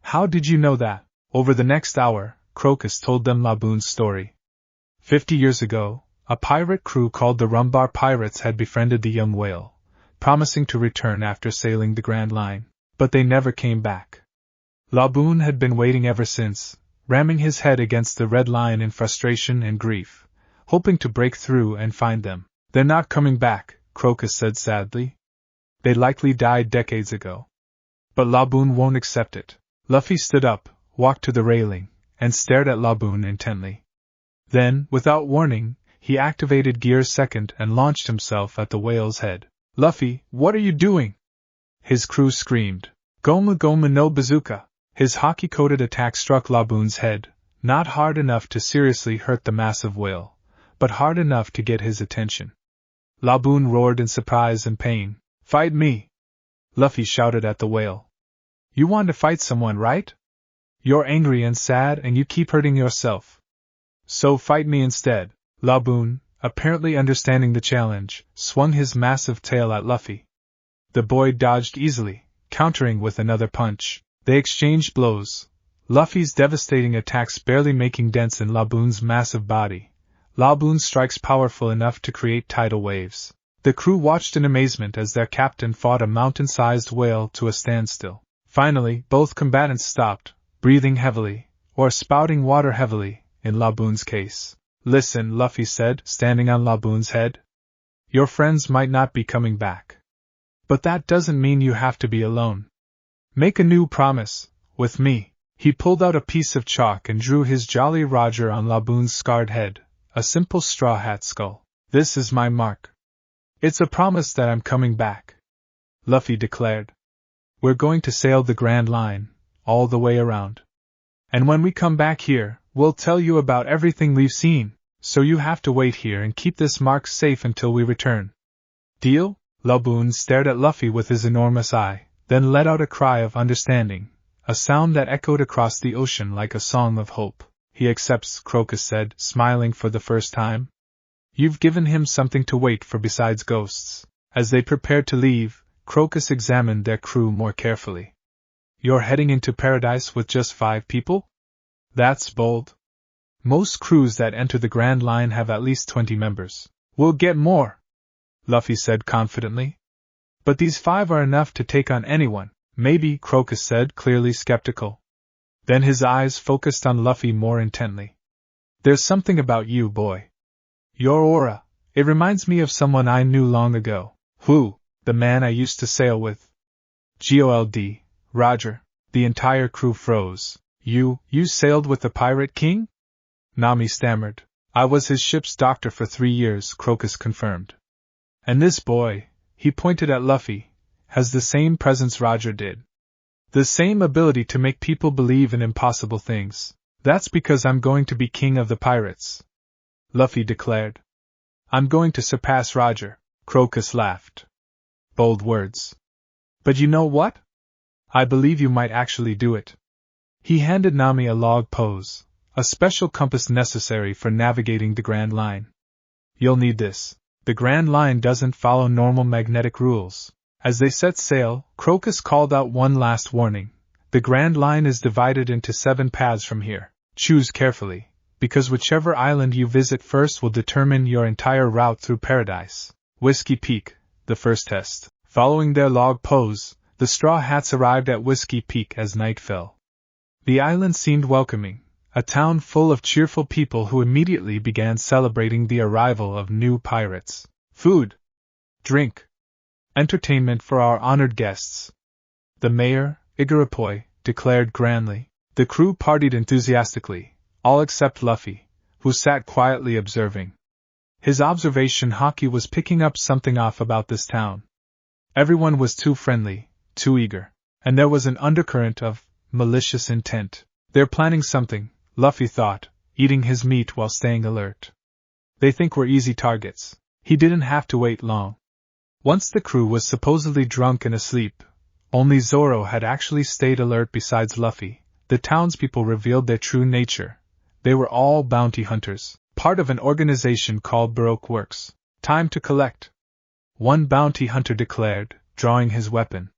S1: How did you know that? Over the next hour, Crocus told them Laboon's story. 50 years ago, a pirate crew called the Rumbar Pirates had befriended the young whale, promising to return after sailing the Grand Line, but they never came back. Laboon had been waiting ever since, ramming his head against the red line in frustration and grief, hoping to break through and find them. They're not coming back, Crocus said sadly. They likely died decades ago. But Laboon won't accept it. Luffy stood up, walked to the railing, and stared at Laboon intently. Then, without warning, he activated Gear Second and launched himself at the whale's head. Luffy, what are you doing? His crew screamed. Goma Goma no Bazooka! His Haki-coated attack struck Laboon's head, not hard enough to seriously hurt the massive whale, but hard enough to get his attention. Laboon roared in surprise and pain. Fight me! Luffy shouted at the whale. You want to fight someone, right? You're angry and sad and you keep hurting yourself. So fight me instead. Laboon, apparently understanding the challenge, swung his massive tail at Luffy. The boy dodged easily, countering with another punch. They exchanged blows, Luffy's devastating attacks barely making dents in Laboon's massive body. Laboon's strikes powerful enough to create tidal waves. The crew watched in amazement as their captain fought a mountain-sized whale to a standstill. Finally, both combatants stopped, breathing heavily, or spouting water heavily, in Laboon's case. Listen, Luffy said, standing on Laboon's head. Your friends might not be coming back. But that doesn't mean you have to be alone. Make a new promise, with me. He pulled out a piece of chalk and drew his Jolly Roger on Laboon's scarred head, a simple straw hat skull. This is my mark. It's a promise that I'm coming back, Luffy declared. We're going to sail the Grand Line, all the way around. And when we come back here, we'll tell you about everything we've seen, so you have to wait here and keep this mark safe until we return. Deal? Laboon stared at Luffy with his enormous eye, then let out a cry of understanding, a sound that echoed across the ocean like a song of hope. He accepts, Crocus said, smiling for the first time. You've given him something to wait for besides ghosts. As they prepared to leave, Crocus examined their crew more carefully. You're heading into paradise with just 5 people? That's bold. Most crews that enter the Grand Line have at least 20 members. We'll get more, Luffy said confidently. But these 5 are enough to take on anyone. Maybe, Crocus said, clearly skeptical. Then his eyes focused on Luffy more intently. There's something about you, boy. Your aura, it reminds me of someone I knew long ago. Who? The man I used to sail with. GOLD, Roger. The entire crew froze. You sailed with the Pirate King? Nami stammered. I was his ship's doctor for 3 years, Crocus confirmed. And this boy, he pointed at Luffy, has the same presence Roger did. The same ability to make people believe in impossible things. That's because I'm going to be king of the pirates, Luffy declared. I'm going to surpass Roger, Crocus laughed. Bold words. But you know what? I believe you might actually do it. He handed Nami a log pose, a special compass necessary for navigating the Grand Line. You'll need this. The Grand Line doesn't follow normal magnetic rules. As they set sail, Crocus called out one last warning. The Grand Line is divided into 7 paths from here. Choose carefully, because whichever island you visit first will determine your entire route through paradise. Whiskey Peak, the first test. Following their log pose, the Straw Hats arrived at Whiskey Peak as night fell. The island seemed welcoming, a town full of cheerful people who immediately began celebrating the arrival of new pirates. Food, drink, entertainment for our honored guests, the mayor, Igarappoi, declared grandly. The crew partied enthusiastically, all except Luffy, who sat quietly observing. His observation Haki was picking up something off about this town. Everyone was too friendly, too eager, and there was an undercurrent of malicious intent. They're planning something, Luffy thought, eating his meat while staying alert. They think we're easy targets. He didn't have to wait long. Once the crew was supposedly drunk and asleep, Only Zoro had actually stayed alert. Besides Luffy, the townspeople revealed their true nature. They were all bounty hunters, part of an organization called Baroque Works. Time to collect, one bounty hunter declared, drawing his weapon.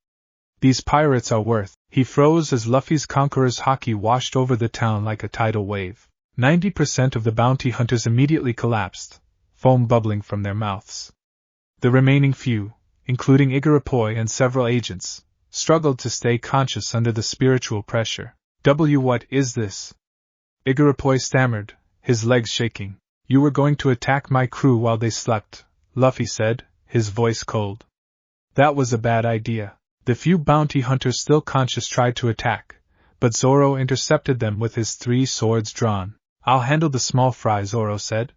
S1: These pirates are worth. He froze as Luffy's Conqueror's Haki washed over the town like a tidal wave. 90% of the bounty hunters immediately collapsed, foam bubbling from their mouths. The remaining few, including Igarapoi and several agents, struggled to stay conscious under the spiritual pressure. What is this? Igarapoi stammered, his legs shaking. You were going to attack my crew while they slept, Luffy said, his voice cold. That was a bad idea. The few bounty hunters still conscious tried to attack, but Zoro intercepted them with his 3 swords drawn. I'll handle the small fry, Zoro said.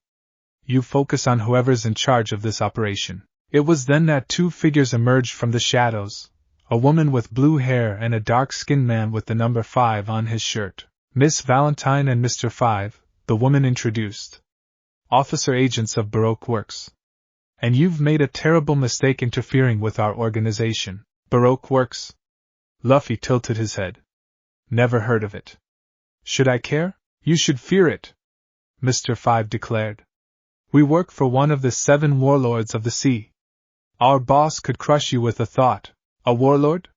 S1: You focus on whoever's in charge of this operation. It was then that 2 figures emerged from the shadows, a woman with blue hair and a dark-skinned man with the number 5 on his shirt. Miss Valentine and Mr. 5, the woman introduced. Officer agents of Baroque Works. And you've made a terrible mistake interfering with our organization. Baroque Works? Luffy tilted his head. Never heard of it. Should I care? You should fear it, Mr. 5 declared. We work for one of the 7 warlords of the sea. Our boss could crush you with a thought. A warlord?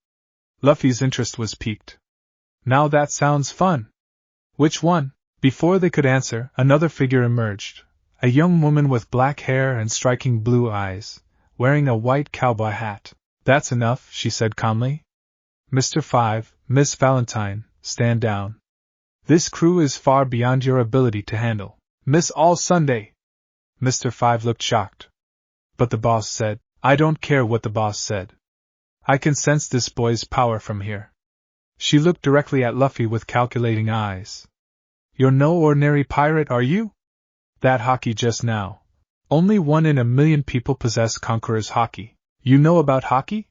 S1: Luffy's interest was piqued. Now that sounds fun. Which one? Before they could answer, another figure emerged. A young woman with black hair and striking blue eyes, wearing a white cowboy hat. That's enough, she said calmly. Mr. 5, Miss Valentine, stand down. This crew is far beyond your ability to handle. Miss All Sunday. Mr. 5 looked shocked. But the boss said, I don't care what the boss said. I can sense this boy's power from here. She looked directly at Luffy with calculating eyes. You're no ordinary pirate, are you? That Haki just now. Only 1 in a million people possess Conqueror's Haki. You know about Haki?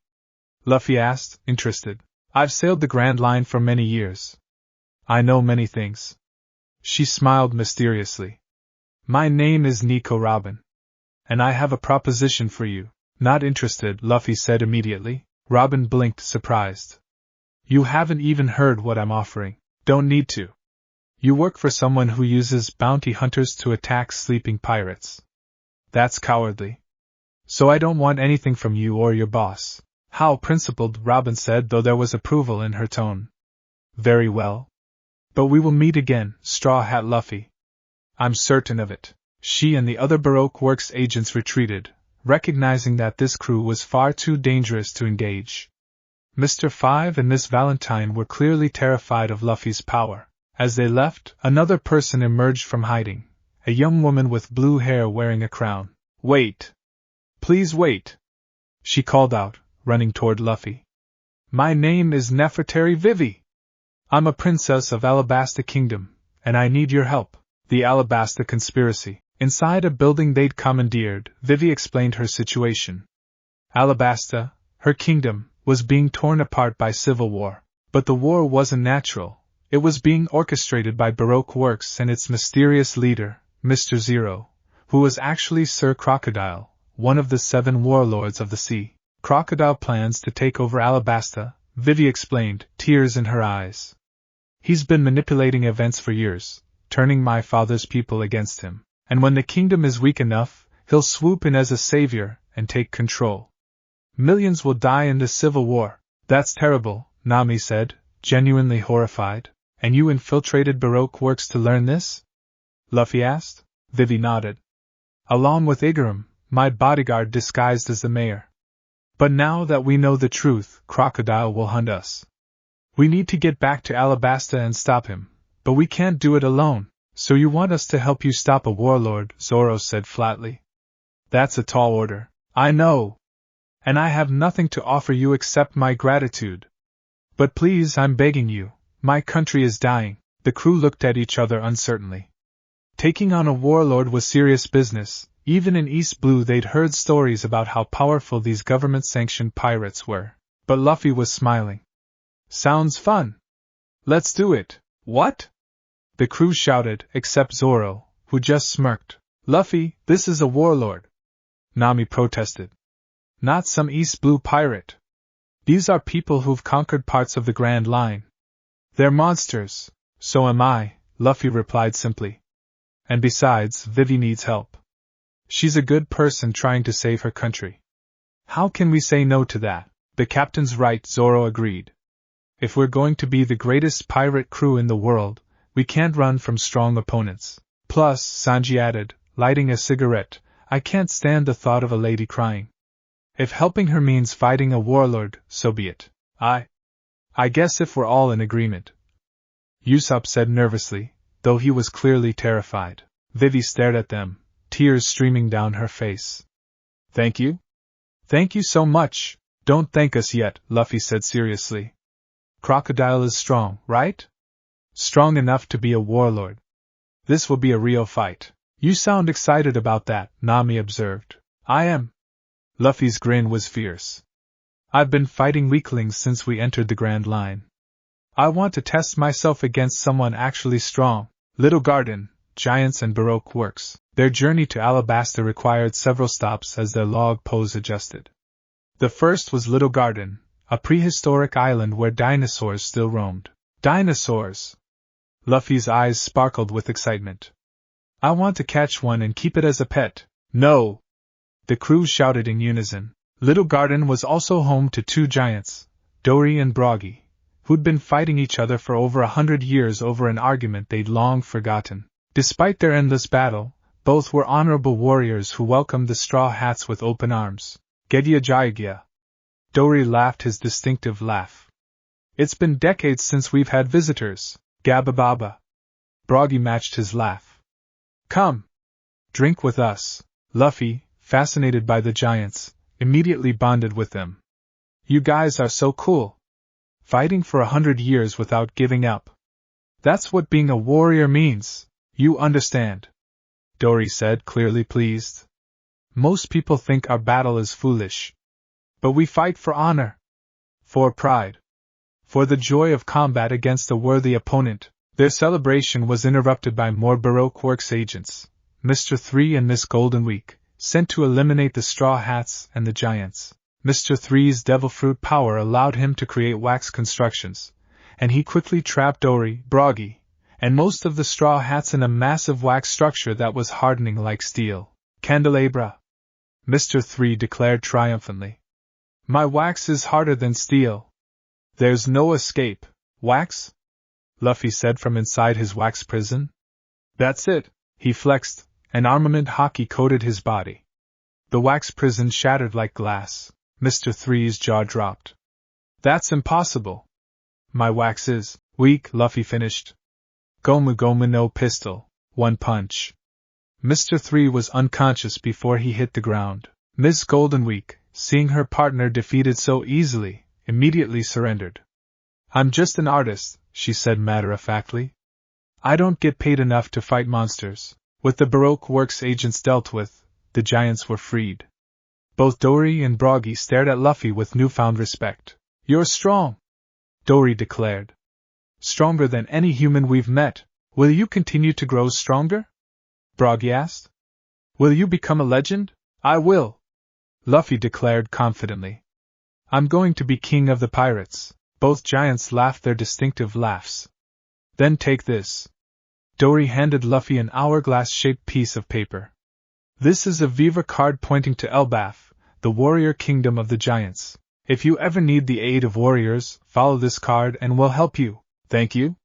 S1: Luffy asked, interested. I've sailed the Grand Line for many years. I know many things. She smiled mysteriously. My name is Nika Robin. And I have a proposition for you. Not interested, Luffy said immediately. Robin blinked, surprised. You haven't even heard what I'm offering. Don't need to. You work for someone who uses bounty hunters to attack sleeping pirates. That's cowardly. So I don't want anything from you or your boss. How principled, Robin said, though there was approval in her tone. Very well. But we will meet again, Straw Hat Luffy. I'm certain of it. She and the other Baroque Works agents retreated, recognizing that this crew was far too dangerous to engage. Mr. 5 and Miss Valentine were clearly terrified of Luffy's power. As they left, another person emerged from hiding, a young woman with blue hair wearing a crown. Wait. Please wait. She called out, running toward Luffy. My name is Nefertari Vivi. I'm a princess of Alabasta Kingdom, and I need your help. The Alabasta conspiracy. Inside a building they'd commandeered, Vivi explained her situation. Alabasta, her kingdom, was being torn apart by civil war. But the war wasn't natural. It was being orchestrated by Baroque Works and its mysterious leader, Mr. Zero, who was actually Sir Crocodile, one of the 7 warlords of the sea. Crocodile plans to take over Alabasta, Vivi explained, tears in her eyes. He's been manipulating events for years, turning my father's people against him. And when the kingdom is weak enough, he'll swoop in as a savior and take control. Millions will die in the civil war. That's terrible, Nami said, genuinely horrified. And you infiltrated Baroque Works to learn this? Luffy asked. Vivi nodded. Along with Igaram, my bodyguard disguised as the mayor. But now that we know the truth, Crocodile will hunt us. We need to get back to Alabasta and stop him, but we can't do it alone. So you want us to help you stop a warlord, Zoro said flatly. That's a tall order. I know. And I have nothing to offer you except my gratitude. But please, I'm begging you. My country is dying. The crew looked at each other uncertainly. Taking on a warlord was serious business. Even in East Blue they'd heard stories about how powerful these government-sanctioned pirates were. But Luffy was smiling. Sounds fun. Let's do it. What? The crew shouted, except Zoro, who just smirked. Luffy, this is a warlord. Nami protested. Not some East Blue pirate. These are people who've conquered parts of the Grand Line. They're monsters. So am I, Luffy replied simply. And besides, Vivi needs help. She's a good person trying to save her country. How can we say no to that? The captain's right, Zoro agreed. If we're going to be the greatest pirate crew in the world, we can't run from strong opponents. Plus, Sanji added, lighting a cigarette, I can't stand the thought of a lady crying. If helping her means fighting a warlord, so be it. I guess if we're all in agreement. Usopp said nervously, though he was clearly terrified. Vivi stared at them, tears streaming down her face. Thank you? Thank you so much. Don't thank us yet, Luffy said seriously. Crocodile is strong, right? Strong enough to be a warlord. This will be a real fight. You sound excited about that, Nami observed. I am. Luffy's grin was fierce. I've been fighting weaklings since we entered the Grand Line. I want to test myself against someone actually strong. Little Garden, Giants and Baroque Works. Their journey to Alabasta required several stops as their log pose adjusted. The first was Little Garden, a prehistoric island where dinosaurs still roamed. Dinosaurs! Luffy's eyes sparkled with excitement. I want to catch one and keep it as a pet. No! The crew shouted in unison. Little Garden was also home to two giants, Dory and Baratie, who'd been fighting each other for over 100 years over an argument they'd long forgotten. Despite their endless battle, both were honorable warriors who welcomed the Straw Hats with open arms. Gedya Jayagya. Dory laughed his distinctive laugh. It's been decades since we've had visitors. Gabababa. Baratie matched his laugh. Come. Drink with us. Luffy, fascinated by the giants, immediately bonded with them. You guys are so cool. Fighting for 100 years without giving up. That's what being a warrior means, you understand. Dory said, clearly pleased. Most people think our battle is foolish. But we fight for honor. For pride. For the joy of combat against a worthy opponent. Their celebration was interrupted by more Baroque Works agents, Mr. 3 and Miss Golden Week, sent to eliminate the Straw Hats and the Giants. Mr. 3's devil fruit power allowed him to create wax constructions, and he quickly trapped Dory, Baratie, and most of the Straw Hats in a massive wax structure that was hardening like steel. Candelabra! Mr. 3 declared triumphantly. My wax is harder than steel. There's no escape. Wax? Luffy said from inside his wax prison. That's it, he flexed. An armament Haki coated his body. The wax prison shattered like glass. Mr. 3's jaw dropped. That's impossible. My wax is weak, Luffy finished. Gomu Gomu no pistol, one punch. Mr. 3 was unconscious before he hit the ground. Miss Golden Week, seeing her partner defeated so easily, immediately surrendered. I'm just an artist, she said matter-of-factly. I don't get paid enough to fight monsters. With the Baroque Works agents dealt with, the giants were freed. Both Dory and Baratie stared at Luffy with newfound respect. You're strong, Dory declared. Stronger than any human we've met. Will you continue to grow stronger? Baratie asked. Will you become a legend? I will, Luffy declared confidently. I'm going to be king of the pirates. Both giants laughed their distinctive laughs. Then take this. Dory handed Luffy an hourglass-shaped piece of paper. This is a Viva card pointing to Elbaf, the warrior kingdom of the giants. If you ever need the aid of warriors, follow this card and we'll help you. Thank you?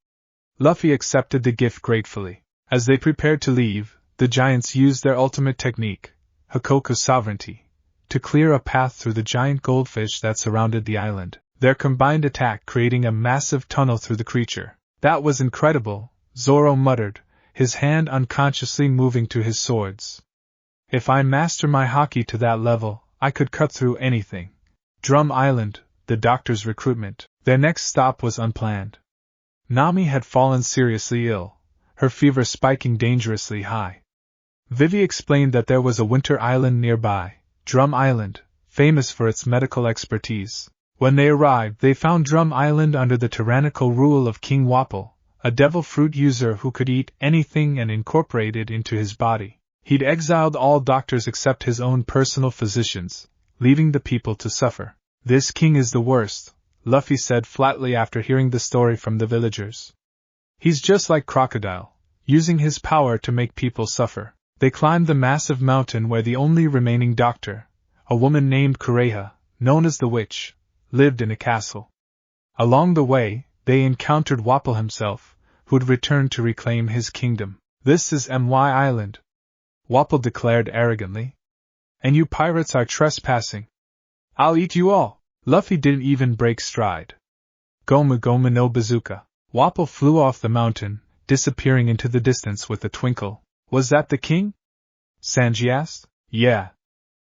S1: Luffy accepted the gift gratefully. As they prepared to leave, the giants used their ultimate technique, Hakoku Sovereignty, to clear a path through the giant goldfish that surrounded the island, their combined attack creating a massive tunnel through the creature. That was incredible, Zoro muttered, his hand unconsciously moving to his swords. If I master my Haki to that level, I could cut through anything. Drum Island, the doctor's recruitment. Their next stop was unplanned. Nami had fallen seriously ill, her fever spiking dangerously high. Vivi explained that there was a winter island nearby, Drum Island, famous for its medical expertise. When they arrived, they found Drum Island under the tyrannical rule of King Wapol, a devil fruit user who could eat anything and incorporate it into his body. He'd exiled all doctors except his own personal physicians, leaving the people to suffer. This king is the worst, Luffy said flatly after hearing the story from the villagers. He's just like Crocodile, using his power to make people suffer. They climbed the massive mountain where the only remaining doctor, a woman named Kureha, known as the Witch, lived in a castle. Along the way, they encountered Wapol himself, who'd returned to reclaim his kingdom. This is My Island, Wapol declared arrogantly. And you pirates are trespassing. I'll eat you all. Luffy didn't even break stride. Gomu Gomu no Bazooka. Wapol flew off the mountain, disappearing into the distance with a twinkle. Was that the king? Sanji asked. Yeah.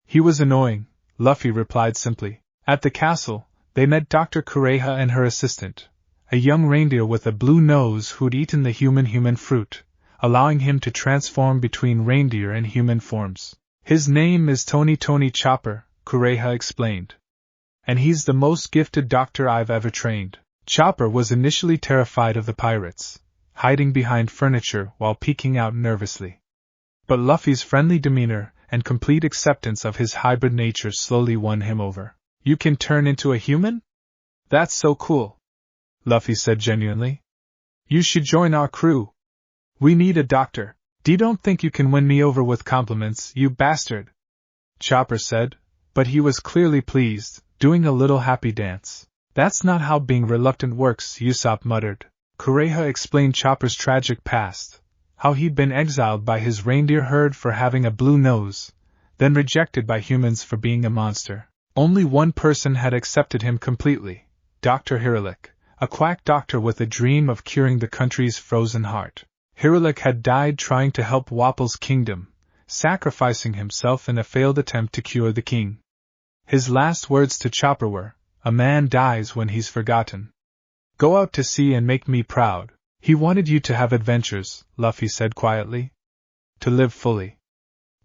S1: He was annoying, Luffy replied simply. At the castle, they met Dr. Kureha and her assistant, a young reindeer with a blue nose who'd eaten the human fruit, allowing him to transform between reindeer and human forms. His name is Tony Chopper, Kureha explained. And he's the most gifted doctor I've ever trained. Chopper was initially terrified of the pirates, hiding behind furniture while peeking out nervously. But Luffy's friendly demeanor and complete acceptance of his hybrid nature slowly won him over. You can turn into a human? That's so cool, Luffy said genuinely. You should join our crew. We need a doctor. Don't think you can win me over with compliments, you bastard, Chopper said, but he was clearly pleased, doing a little happy dance. That's not how being reluctant works, Usopp muttered. Kureha explained Chopper's tragic past, how he'd been exiled by his reindeer herd for having a blue nose, then rejected by humans for being a monster. Only one person had accepted him completely, Dr. Hiralik, a quack doctor with a dream of curing the country's frozen heart. Hiralik had died trying to help Wapol's kingdom, sacrificing himself in a failed attempt to cure the king. His last words to Chopper were, "A man dies when he's forgotten. Go out to sea and make me proud." He wanted you to have adventures, Luffy said quietly. To live fully.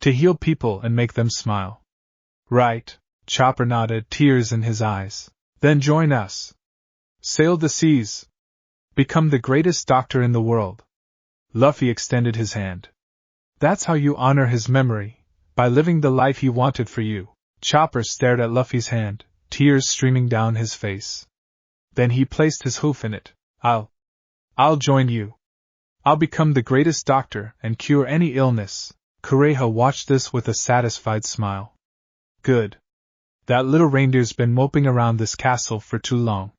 S1: To heal people and make them smile. Right, Chopper nodded, tears in his eyes. Then join us. Sail the seas. Become the greatest doctor in the world. Luffy extended his hand. That's how you honor his memory, by living the life he wanted for you. Chopper stared at Luffy's hand, tears streaming down his face. Then he placed his hoof in it. I'll join you. I'll become the greatest doctor and cure any illness. Kureha watched this with a satisfied smile. Good. That little reindeer's been moping around this castle for too long.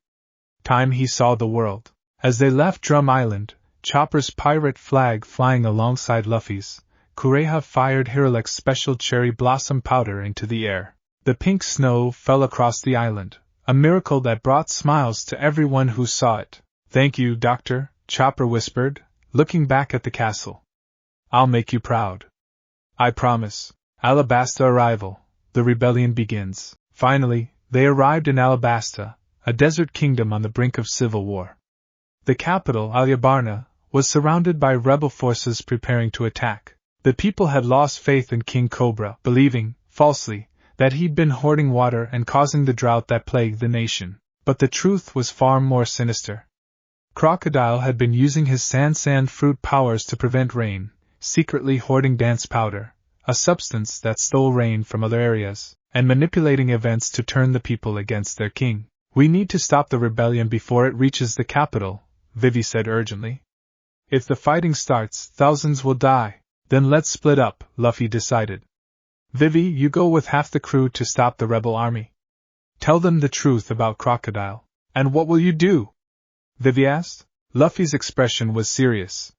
S1: Time he saw the world. As they left Drum Island, Chopper's pirate flag flying alongside Luffy's, Kureha fired Hiralik's special cherry blossom powder into the air. The pink snow fell across the island, a miracle that brought smiles to everyone who saw it. Thank you, Doctor, Chopper whispered, looking back at the castle. I'll make you proud. I promise. Alabasta arrival. The rebellion begins. Finally, they arrived in Alabasta, a desert kingdom on the brink of civil war. The capital, Alyabarna, was surrounded by rebel forces preparing to attack. The people had lost faith in King Cobra, believing, falsely, that he'd been hoarding water and causing the drought that plagued the nation. But the truth was far more sinister. Crocodile had been using his sand fruit powers to prevent rain, secretly hoarding dance powder, a substance that stole rain from other areas, and manipulating events to turn the people against their king. We need to stop the rebellion before it reaches the capital, Vivi said urgently. If the fighting starts, thousands will die. Then let's split up, Luffy decided. Vivi, you go with half the crew to stop the rebel army. Tell them the truth about Crocodile. And what will you do? Vivi asked. Luffy's expression was serious.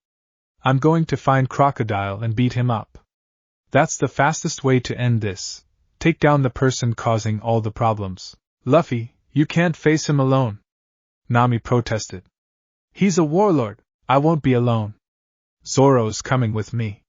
S1: I'm going to find Crocodile and beat him up. That's the fastest way to end this. Take down the person causing all the problems. Luffy, you can't face him alone. Nami protested. He's a warlord. I won't be alone. Zoro's coming with me.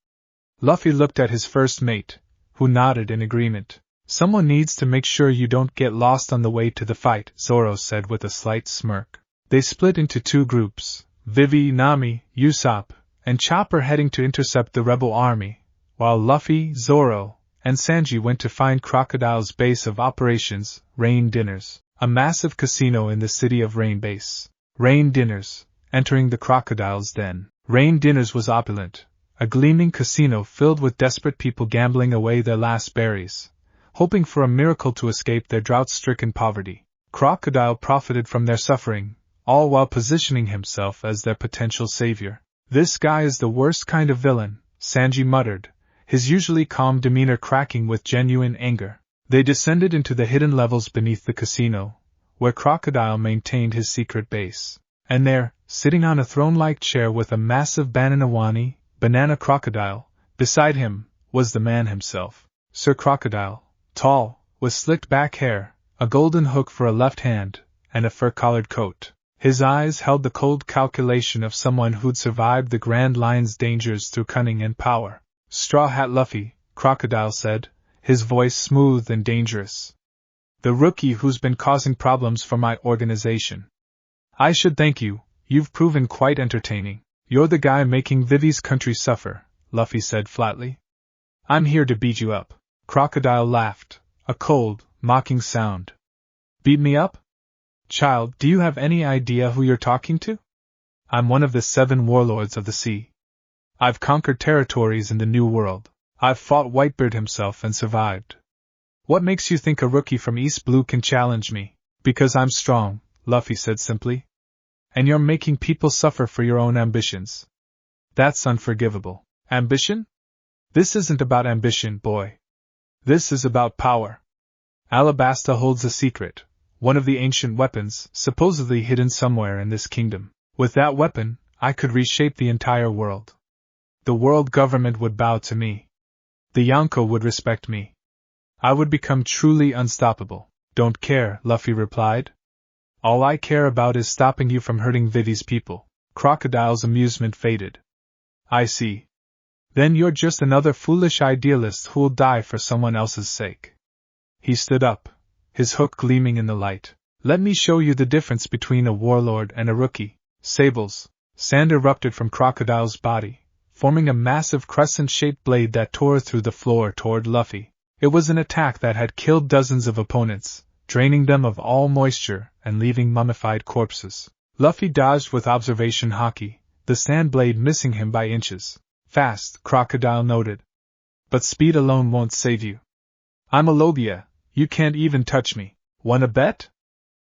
S1: Luffy looked at his first mate, who nodded in agreement. Someone needs to make sure you don't get lost on the way to the fight, Zoro said with a slight smirk. They split into two groups, Vivi, Nami, Usopp, and Chopper heading to intercept the rebel army, while Luffy, Zoro, and Sanji went to find Crocodile's base of operations, Rain Dinners, a massive casino in the city of Rain Base. Rain Dinners, entering the Crocodile's den. Rain Dinners was opulent, a gleaming casino filled with desperate people gambling away their last berries, hoping for a miracle to escape their drought-stricken poverty. Crocodile profited from their suffering, all while positioning himself as their potential savior. "This guy is the worst kind of villain," Sanji muttered, his usually calm demeanor cracking with genuine anger. They descended into the hidden levels beneath the casino, where Crocodile maintained his secret base. And there, sitting on a throne-like chair with a massive banana crocodile, beside him, was the man himself. Sir Crocodile, tall, with slicked back hair, a golden hook for a left hand, and a fur-collared coat. His eyes held the cold calculation of someone who'd survived the Grand Lion's dangers through cunning and power. "Straw Hat Luffy," Crocodile said, his voice smooth and dangerous. "The rookie who's been causing problems for my organization. I should thank you, you've proven quite entertaining." "You're the guy making Vivi's country suffer," Luffy said flatly. "I'm here to beat you up." Crocodile laughed, a cold, mocking sound. "Beat me up? Child, do you have any idea who you're talking to? I'm one of the 7 warlords of the sea. I've conquered territories in the New World. I've fought Whitebeard himself and survived. What makes you think a rookie from East Blue can challenge me?" "Because I'm strong," Luffy said simply. "And you're making people suffer for your own ambitions. That's unforgivable." "Ambition? This isn't about ambition, boy. This is about power. Alabasta holds a secret, one of the ancient weapons, supposedly hidden somewhere in this kingdom. With that weapon, I could reshape the entire world. The world government would bow to me. The Yonko would respect me. I would become truly unstoppable." "Don't care," Luffy replied. "All I care about is stopping you from hurting Vivi's people." Crocodile's amusement faded. "I see. Then you're just another foolish idealist who'll die for someone else's sake." He stood up, his hook gleaming in the light. "Let me show you the difference between a warlord and a rookie." Sables, sand erupted from Crocodile's body, forming a massive crescent-shaped blade that tore through the floor toward Luffy. It was an attack that had killed dozens of opponents, draining them of all moisture and leaving mummified corpses. Luffy dodged with observation Haki, the sand blade missing him by inches. "Fast," Crocodile noted. "But speed alone won't save you. I'm a Logia, you can't even touch me. Want a bet?"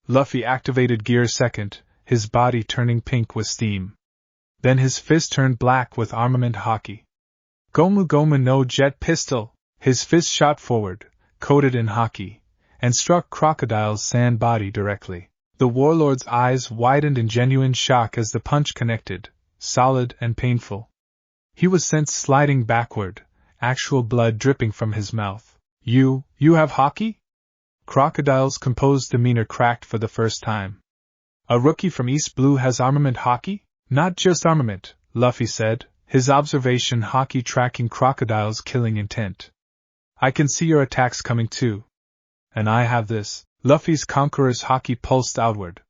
S1: Luffy activated Gear Second, his body turning pink with steam. Then his fist turned black with armament Haki. "Gomu Gomu no jet pistol!" His fist shot forward, coated in Haki, and struck Crocodile's sand body directly. The warlord's eyes widened in genuine shock as the punch connected, solid and painful. He was sent sliding backward, actual blood dripping from his mouth. You have Haki?" Crocodile's composed demeanor cracked for the first time. "A rookie from East Blue has armament Haki?" "Not just armament," Luffy said, his observation Haki tracking Crocodile's killing intent. "I can see your attacks coming too. And I have this." Luffy's Conqueror's Haki pulsed outward.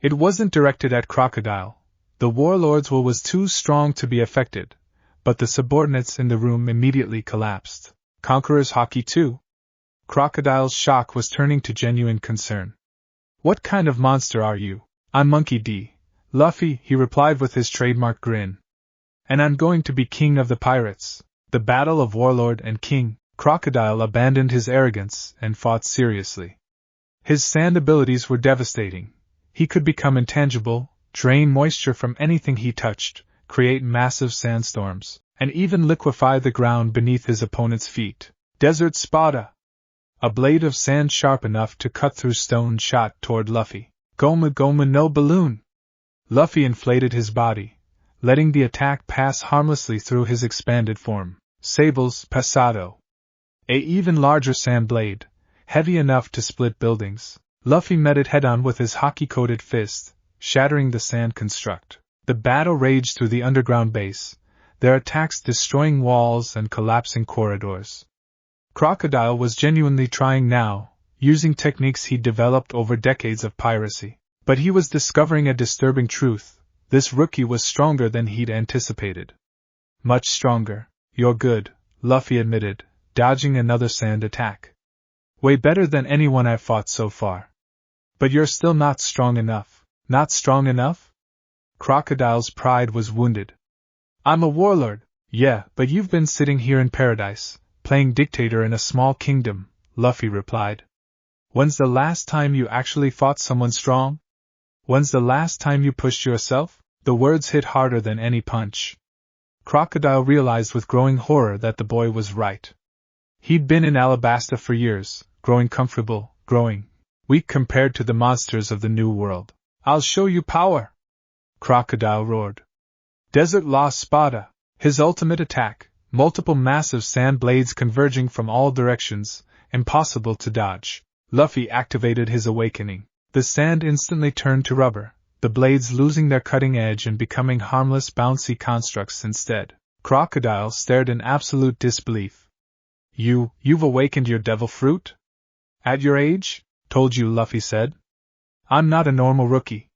S1: It wasn't directed at Crocodile. The warlord's will was too strong to be affected, but the subordinates in the room immediately collapsed. "Conqueror's Haki too?" Crocodile's shock was turning to genuine concern. "What kind of monster are you?" "I'm Monkey D. Luffy," he replied with his trademark grin. "And I'm going to be king of the pirates." The battle of warlord and king. Crocodile abandoned his arrogance and fought seriously. His sand abilities were devastating. He could become intangible, drain moisture from anything he touched, create massive sandstorms, and even liquefy the ground beneath his opponent's feet. Desert Spada! A blade of sand sharp enough to cut through stone shot toward Luffy. "Gomu Gomu no balloon!" Luffy inflated his body, letting the attack pass harmlessly through his expanded form. Sables Pasado. A even larger sand blade, heavy enough to split buildings. Luffy met it head-on with his Haki-coated fist, shattering the sand construct. The battle raged through the underground base, their attacks destroying walls and collapsing corridors. Crocodile was genuinely trying now, using techniques he'd developed over decades of piracy. But he was discovering a disturbing truth: this rookie was stronger than he'd anticipated. "Much stronger." "You're good," Luffy admitted, dodging another sand attack. "Way better than anyone I've fought so far. But you're still not strong enough." "Not strong enough?" Crocodile's pride was wounded. "I'm a warlord." "Yeah, but you've been sitting here in paradise, playing dictator in a small kingdom," Luffy replied. When's the last time you actually fought someone strong? When's the last time you pushed yourself? The words hit harder than any punch. Crocodile realized with growing horror that the boy was right. He'd been in Alabasta for years, growing comfortable, growing weak compared to the monsters of the New World. I'll show you power! Crocodile roared. Desert La Spada, his ultimate attack, multiple massive sand blades converging from all directions, impossible to dodge. Luffy activated his awakening. The sand instantly turned to rubber, the blades losing their cutting edge and becoming harmless bouncy constructs instead. Crocodile stared in absolute disbelief. You've awakened your devil fruit? At your age? Told you, Luffy said. I'm not a normal rookie.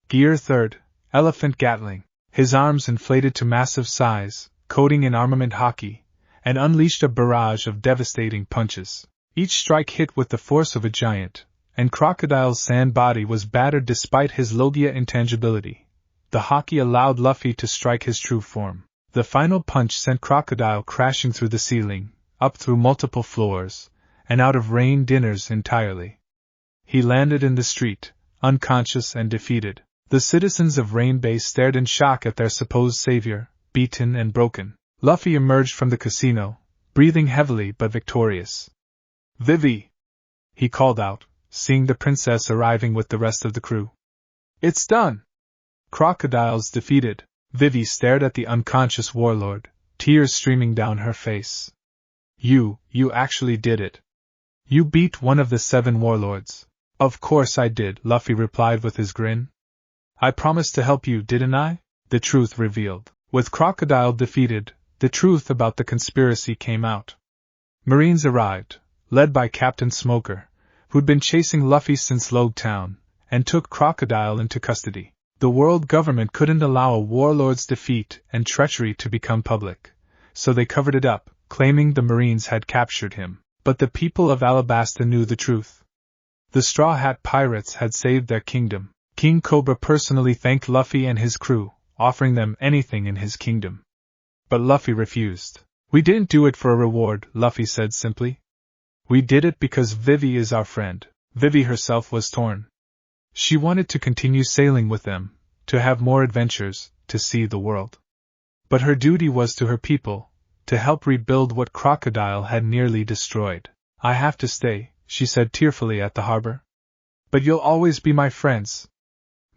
S1: Gear 3rd, Elephant Gatling. His arms inflated to massive size, coating in armament Haki, and unleashed a barrage of devastating punches. Each strike hit with the force of a giant, and Crocodile's sand body was battered despite his Logia intangibility. The Haki allowed Luffy to strike his true form. The final punch sent Crocodile crashing through the ceiling, up through multiple floors, and out of Rain Dinners entirely. He landed in the street, unconscious and defeated. The citizens of Rain Bay stared in shock at their supposed savior, beaten and broken. Luffy emerged from the casino, breathing heavily but victorious. Vivi! He called out, seeing the princess arriving with the rest of the crew. It's done! Crocodile's defeated. Vivi stared at the unconscious warlord, tears streaming down her face. You actually did it. You beat one of the 7 warlords. Of course I did, Luffy replied with his grin. I promised to help you, didn't I? The truth revealed. With Crocodile defeated, the truth about the conspiracy came out. Marines arrived, led by Captain Smoker, who'd been chasing Luffy since Mocktown, and took Crocodile into custody. The world government couldn't allow a warlord's defeat and treachery to become public, so they covered it up, claiming the Marines had captured him. But the people of Alabasta knew the truth. The Straw Hat Pirates had saved their kingdom. King Cobra personally thanked Luffy and his crew, offering them anything in his kingdom. But Luffy refused. We didn't do it for a reward, Luffy said simply. We did it because Vivi is our friend. Vivi herself was torn. She wanted to continue sailing with them, to have more adventures, to see the world. But her duty was to her people, to help rebuild what Crocodile had nearly destroyed. I have to stay, she said tearfully at the harbor. But you'll always be my friends.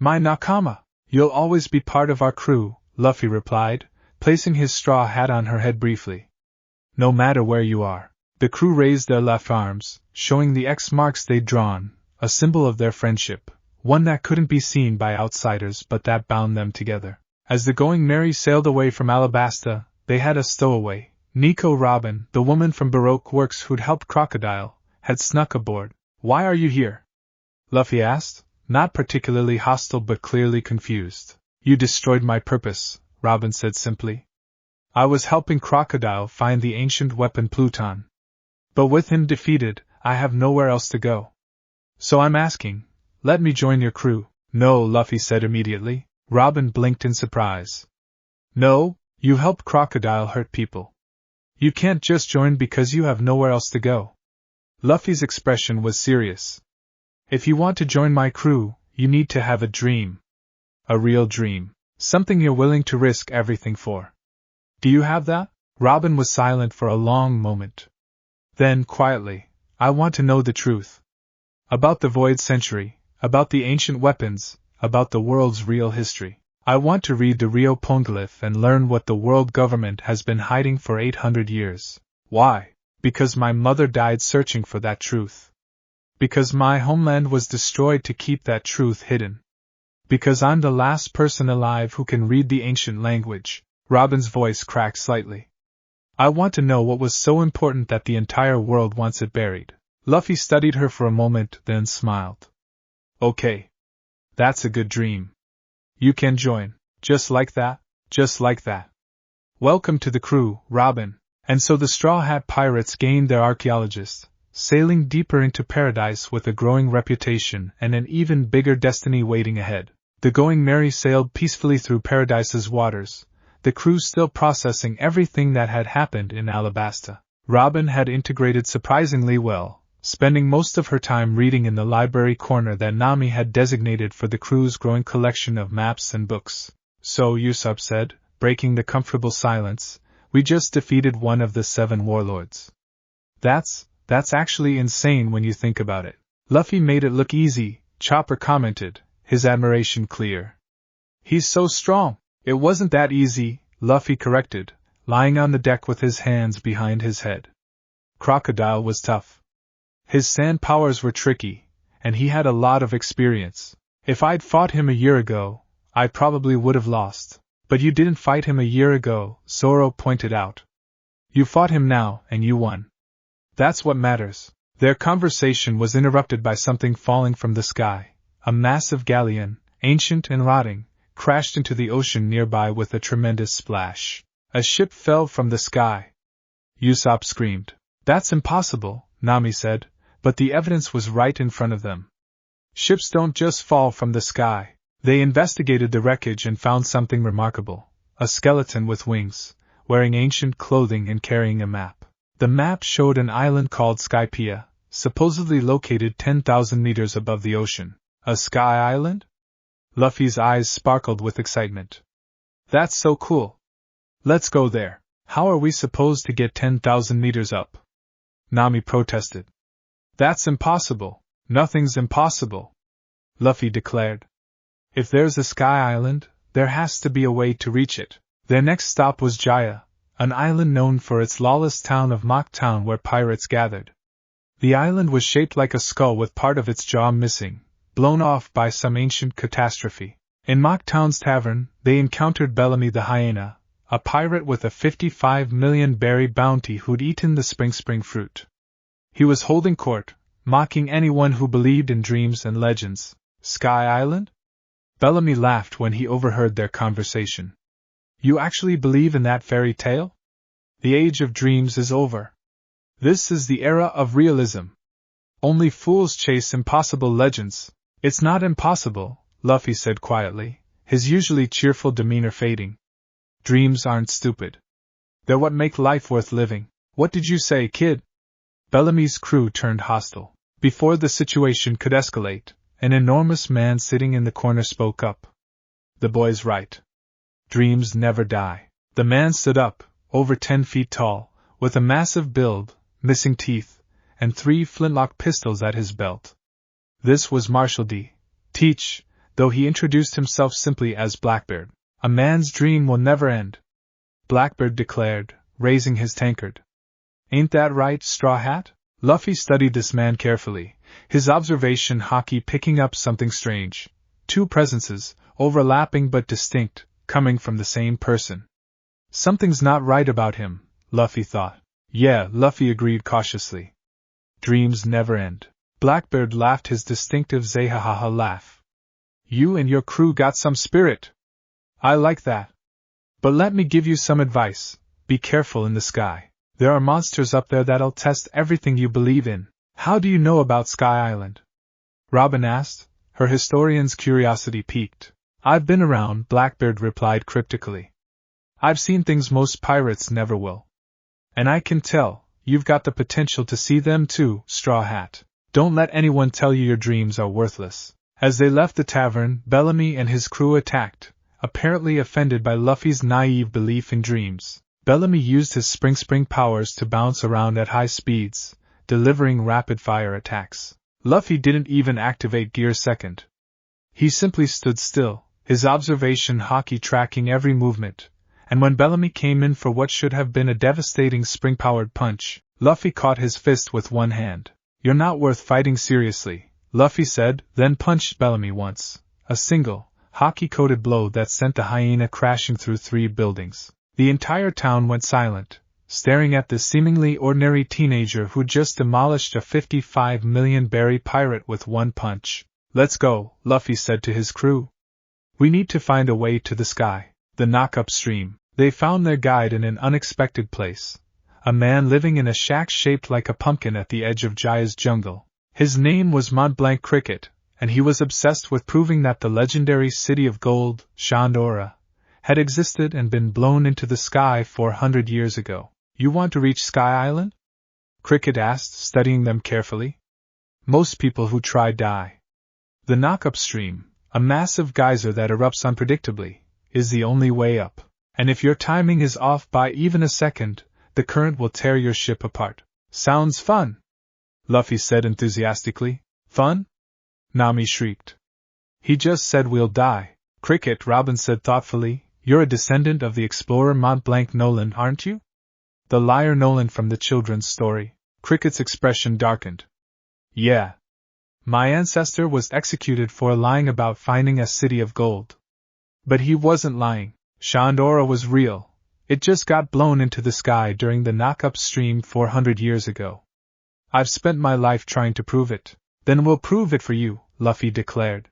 S1: My nakama, you'll always be part of our crew, Luffy replied, placing his straw hat on her head briefly. No matter where you are. The crew raised their left arms, showing the X marks they'd drawn, a symbol of their friendship, one that couldn't be seen by outsiders but that bound them together. As the Going Merry sailed away from Alabasta, they had a stowaway. Nico Robin, the woman from Baroque Works who'd helped Crocodile, had snuck aboard. Why are you here? Luffy asked, not particularly hostile but clearly confused. You destroyed my purpose, Robin said simply. I was helping Crocodile find the ancient weapon Pluton. But with him defeated, I have nowhere else to go. So I'm asking, let me join your crew. No, Luffy said immediately. Robin blinked in surprise. No, you help Crocodile hurt people. You can't just join because you have nowhere else to go. Luffy's expression was serious. If you want to join my crew, you need to have a dream. A real dream. Something you're willing to risk everything for. Do you have that? Robin was silent for a long moment. Then, quietly, I want to know the truth. About the Void Century, about the ancient weapons, about the world's real history. I want to read the Rio Poneglyph and learn what the world government has been hiding for 800 years. Why? Because my mother died searching for that truth. Because my homeland was destroyed to keep that truth hidden. Because I'm the last person alive who can read the ancient language. Robin's voice cracked slightly. I want to know what was so important that the entire world wants it buried. Luffy studied her for a moment, then smiled. Okay. That's a good dream. You can join. Just like that, just like that. Welcome to the crew, Robin. And so the Straw Hat Pirates gained their archaeologist, sailing deeper into paradise with a growing reputation and an even bigger destiny waiting ahead. The Going Merry sailed peacefully through Paradise's waters, the crew still processing everything that had happened in Alabasta. Robin had integrated surprisingly well, spending most of her time reading in the library corner that Nami had designated for the crew's growing collection of maps and books. So, Usopp said, breaking the comfortable silence, we just defeated one of the 7 warlords. That's actually insane when you think about it. Luffy made it look easy, Chopper commented, his admiration clear. He's so strong. It wasn't that easy, Luffy corrected, lying on the deck with his hands behind his head. Crocodile was tough. His sand powers were tricky, and he had a lot of experience. If I'd fought him a year ago, I probably would have lost. But you didn't fight him a year ago, Zoro pointed out. You fought him now, and you won. That's what matters. Their conversation was interrupted by something falling from the sky. A massive galleon, ancient and rotting, crashed into the ocean nearby with a tremendous splash. A ship fell from the sky. Usopp screamed. That's impossible, Nami said, but the evidence was right in front of them. Ships don't just fall from the sky. They investigated the wreckage and found something remarkable. A skeleton with wings, wearing ancient clothing and carrying a map. The map showed an island called Skypia, supposedly located 10,000 meters above the ocean. A sky island? Luffy's eyes sparkled with excitement. That's so cool. Let's go there. How are we supposed to get 10,000 meters up? Nami protested. That's impossible. Nothing's impossible, Luffy declared. If there's a sky island, there has to be a way to reach it. Their next stop was Jaya, an island known for its lawless town of Mocktown where pirates gathered. The island was shaped like a skull with part of its jaw missing, blown off by some ancient catastrophe. In Mocktown's tavern, they encountered Bellamy the hyena, a pirate with a 55 million berry bounty who'd eaten the spring fruit. He was holding court, mocking anyone who believed in dreams and legends. Sky Island? Bellamy laughed when he overheard their conversation. You actually believe in that fairy tale? The age of dreams is over. This is the era of realism. Only fools chase impossible legends. It's not impossible, Luffy said quietly, his usually cheerful demeanor fading. Dreams aren't stupid. They're what make life worth living. What did you say, kid? Bellamy's crew turned hostile. Before the situation could escalate, an enormous man sitting in the corner spoke up. The boy's right. Dreams never die. The man stood up, over 10 feet tall, with a massive build, missing teeth, and 3 flintlock pistols at his belt. This was Marshal D. Teach, though he introduced himself simply as Blackbeard. A man's dream will never end, Blackbeard declared, raising his tankard. Ain't that right, Straw Hat? Luffy studied this man carefully, his observation Haki picking up something strange. 2 presences, overlapping but distinct, coming from the same person. Something's not right about him, Luffy thought. Yeah, Luffy agreed cautiously. Dreams never end. Blackbeard laughed his distinctive Zehahaha laugh. You and your crew got some spirit. I like that. But let me give you some advice. Be careful in the sky. There are monsters up there that'll test everything you believe in. How do you know about Sky Island? Robin asked, her historian's curiosity piqued. I've been around, Blackbeard replied cryptically. I've seen things most pirates never will. And I can tell, you've got the potential to see them too, Straw Hat. Don't let anyone tell you your dreams are worthless. As they left the tavern, Bellamy and his crew attacked, apparently offended by Luffy's naive belief in dreams. Bellamy used his spring powers to bounce around at high speeds, delivering rapid-fire attacks. Luffy didn't even activate Gear Second. He simply stood still, his observation Haki tracking every movement, and when Bellamy came in for what should have been a devastating spring-powered punch, Luffy caught his fist with one hand. You're not worth fighting seriously, Luffy said, then punched Bellamy once. A single, Haki-coated blow that sent the hyena crashing through 3 buildings. The entire town went silent, staring at this seemingly ordinary teenager who just demolished a 55 million berry pirate with one punch. Let's go, Luffy said to his crew. We need to find a way to the sky. The knockup stream. They found their guide in an unexpected place. A man living in a shack shaped like a pumpkin at the edge of Jaya's jungle. His name was Montblanc Cricket, and he was obsessed with proving that the legendary city of gold, Shandora, had existed and been blown into the sky 400 years ago. You want to reach Sky Island? Cricket asked, studying them carefully. Most people who try die. The knockup stream, a massive geyser that erupts unpredictably, is the only way up. And if your timing is off by even a second, the current will tear your ship apart. Sounds fun, Luffy said enthusiastically. Fun? Nami shrieked. He just said we'll die. Cricket, Robin said thoughtfully. You're a descendant of the explorer Mont Blanc Nolan, aren't you? The liar Nolan from the children's story. Cricket's expression darkened. Yeah. My ancestor was executed for lying about finding a city of gold. But he wasn't lying. Shandora was real. It just got blown into the sky during the knockup stream 400 years ago. I've spent my life trying to prove it. Then we'll prove it for you, Luffy declared.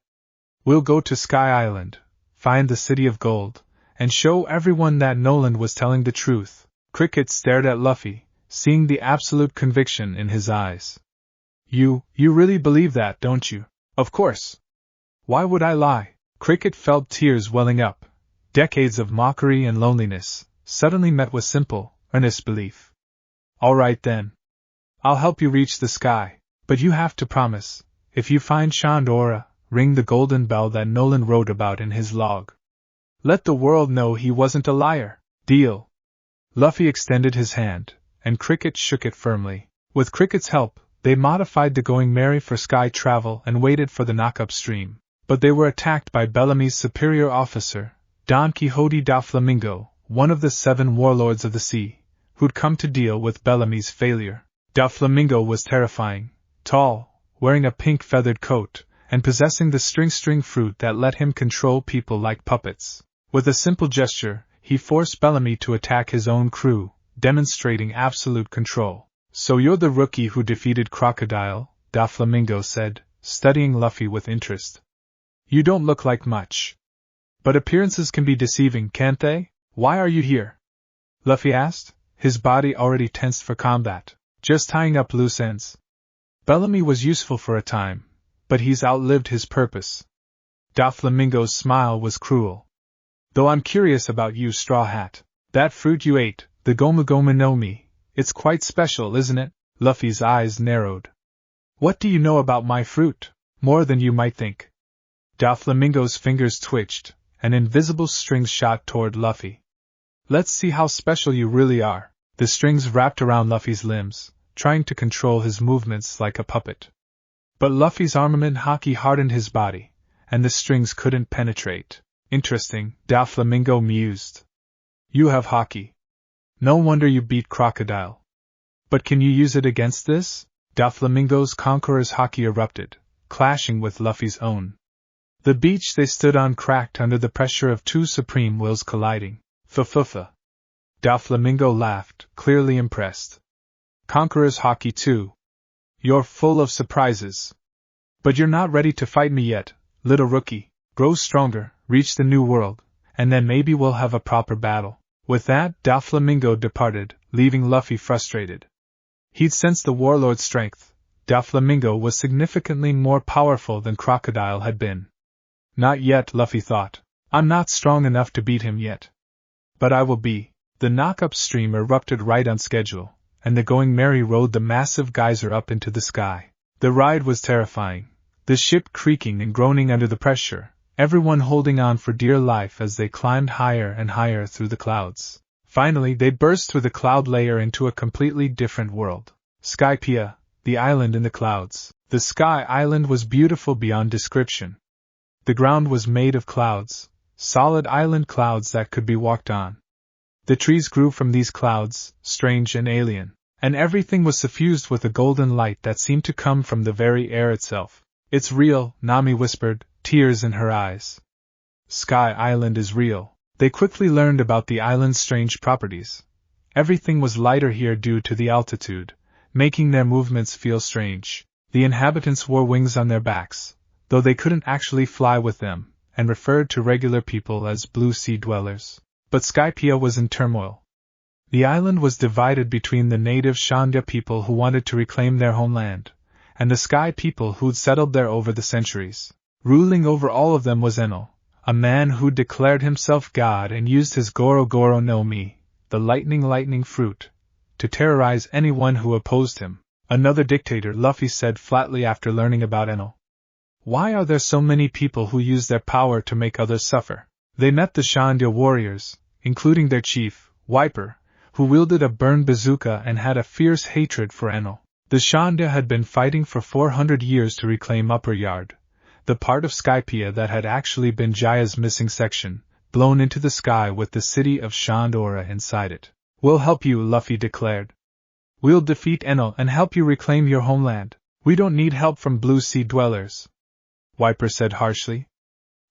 S1: We'll go to Sky Island, find the city of gold, and show everyone that Nolan was telling the truth. Cricket stared at Luffy, seeing the absolute conviction in his eyes. You really believe that, don't you? Of course. Why would I lie? Cricket felt tears welling up. Decades of mockery and loneliness, suddenly met with simple, earnest belief. All right then. I'll help you reach the sky, but you have to promise, if you find Shandora, ring the golden bell that Nolan wrote about in his log. Let the world know he wasn't a liar. Deal. Luffy extended his hand, and Cricket shook it firmly. With Cricket's help, they modified the Going Merry for sky travel and waited for the knockup stream. But they were attacked by Bellamy's superior officer, Don Quixote da Flamingo, one of the 7 warlords of the sea, who'd come to deal with Bellamy's failure. Da Flamingo was terrifying, tall, wearing a pink feathered coat, and possessing the string fruit that let him control people like puppets. With a simple gesture, he forced Bellamy to attack his own crew, demonstrating absolute control. So you're the rookie who defeated Crocodile, Da Flamingo said, studying Luffy with interest. You don't look like much. But appearances can be deceiving, can't they? Why are you here? Luffy asked, his body already tensed for combat. Just tying up loose ends. Bellamy was useful for a time, but he's outlived his purpose. Da Flamingo's smile was cruel. Though I'm curious about you, Straw Hat. That fruit you ate, the Gomu Gomu no Mi, it's quite special, isn't it? Luffy's eyes narrowed. What do you know about my fruit? More than you might think. Da Flamingo's fingers twitched, and invisible strings shot toward Luffy. Let's see how special you really are. The strings wrapped around Luffy's limbs, trying to control his movements like a puppet. But Luffy's armament Haki hardened his body, and the strings couldn't penetrate. Interesting, Da Flamingo mused. You have Haki. No wonder you beat Crocodile. But can you use it against this? Da Flamingo's Conqueror's Haki erupted, clashing with Luffy's own. The beach they stood on cracked under the pressure of 2 supreme wills colliding. Fufufa. Da Flamingo laughed, clearly impressed. Conqueror's Haki too. You're full of surprises. But you're not ready to fight me yet, little rookie. Grow stronger, reach the new world, and then maybe we'll have a proper battle. With that, Da Flamingo departed, leaving Luffy frustrated. He'd sensed the warlord's strength. Da Flamingo was significantly more powerful than Crocodile had been. Not yet, Luffy thought. I'm not strong enough to beat him yet. But I will be. The knockup stream erupted right on schedule, and the Going Merry rode the massive geyser up into the sky. The ride was terrifying, the ship creaking and groaning under the pressure, everyone holding on for dear life as they climbed higher and higher through the clouds. Finally, they burst through the cloud layer into a completely different world. Skypia, the island in the clouds. The Sky Island was beautiful beyond description. The ground was made of clouds, solid island clouds that could be walked on. The trees grew from these clouds, strange and alien, and everything was suffused with a golden light that seemed to come from the very air itself. It's real, Nami whispered, tears in her eyes. Sky Island is real. They quickly learned about the island's strange properties. Everything was lighter here due to the altitude, making their movements feel strange. The inhabitants wore wings on their backs, though they couldn't actually fly with them, and referred to regular people as blue sea dwellers. But Skypia was in turmoil. The island was divided between the native Shandora people who wanted to reclaim their homeland, and the Sky people who'd settled there over the centuries. Ruling over all of them was Enel, a man who declared himself God and used his Goro Goro no Mi, the lightning fruit, to terrorize anyone who opposed him. Another dictator, Luffy said flatly after learning about Enel. Why are there so many people who use their power to make others suffer? They met the Shandora warriors, including their chief, Wiper, who wielded a burned bazooka and had a fierce hatred for Enel. The Shandora had been fighting for 400 years to reclaim Upper Yard, the part of Skypia that had actually been Jaya's missing section, blown into the sky with the city of Shandora inside it. We'll help you, Luffy declared. We'll defeat Enel and help you reclaim your homeland. We don't need help from Blue Sea dwellers, Wiper said harshly.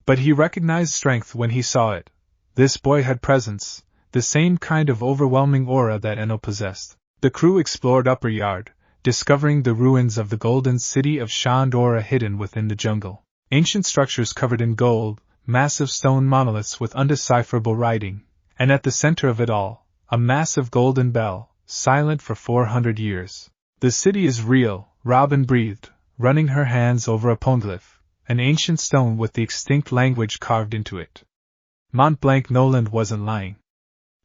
S1: But he recognized strength when he saw it. This boy had presence, the same kind of overwhelming aura that Enel possessed. The crew explored Upper Yard, discovering the ruins of the golden city of Shandora hidden within the jungle. Ancient structures covered in gold, massive stone monoliths with undecipherable writing, and at the center of it all, a massive golden bell, silent for 400 years. The city is real, Robin breathed, running her hands over a poneglyph, an ancient stone with the extinct language carved into it. Mont Blanc Noland wasn't lying.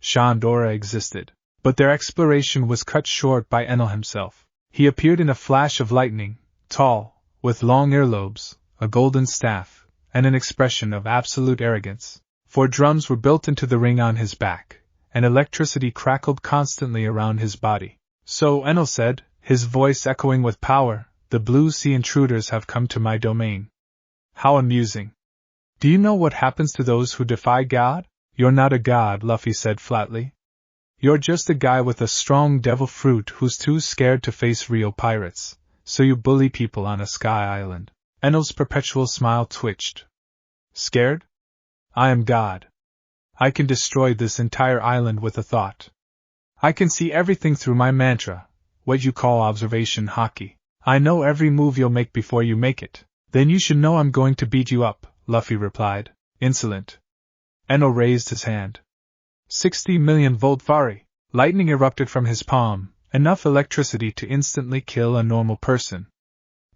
S1: Shandora existed, but their exploration was cut short by Enel himself. He appeared in a flash of lightning, tall, with long earlobes, a golden staff, and an expression of absolute arrogance. 4 drums were built into the ring on his back, and electricity crackled constantly around his body. So, Enel said, his voice echoing with power, the Blue Sea intruders have come to my domain. How amusing. Do you know what happens to those who defy God? You're not a god, Luffy said flatly. You're just a guy with a strong devil fruit who's too scared to face real pirates, so you bully people on a sky island. Enel's perpetual smile twitched. Scared? I am God. I can destroy this entire island with a thought. I can see everything through my mantra, what you call observation haki. I know every move you'll make before you make it. Then you should know I'm going to beat you up, Luffy replied. Insolent. Enel raised his hand. 60 million volt vari. Lightning erupted from his palm, enough electricity to instantly kill a normal person.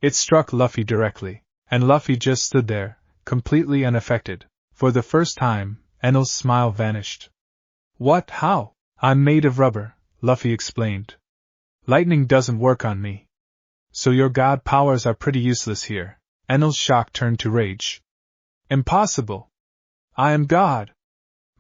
S1: It struck Luffy directly, and Luffy just stood there, completely unaffected. For the first time, Enel's smile vanished. What? How? I'm made of rubber, Luffy explained. Lightning doesn't work on me. So your god powers are pretty useless here. Enel's shock turned to rage. Impossible. I am God.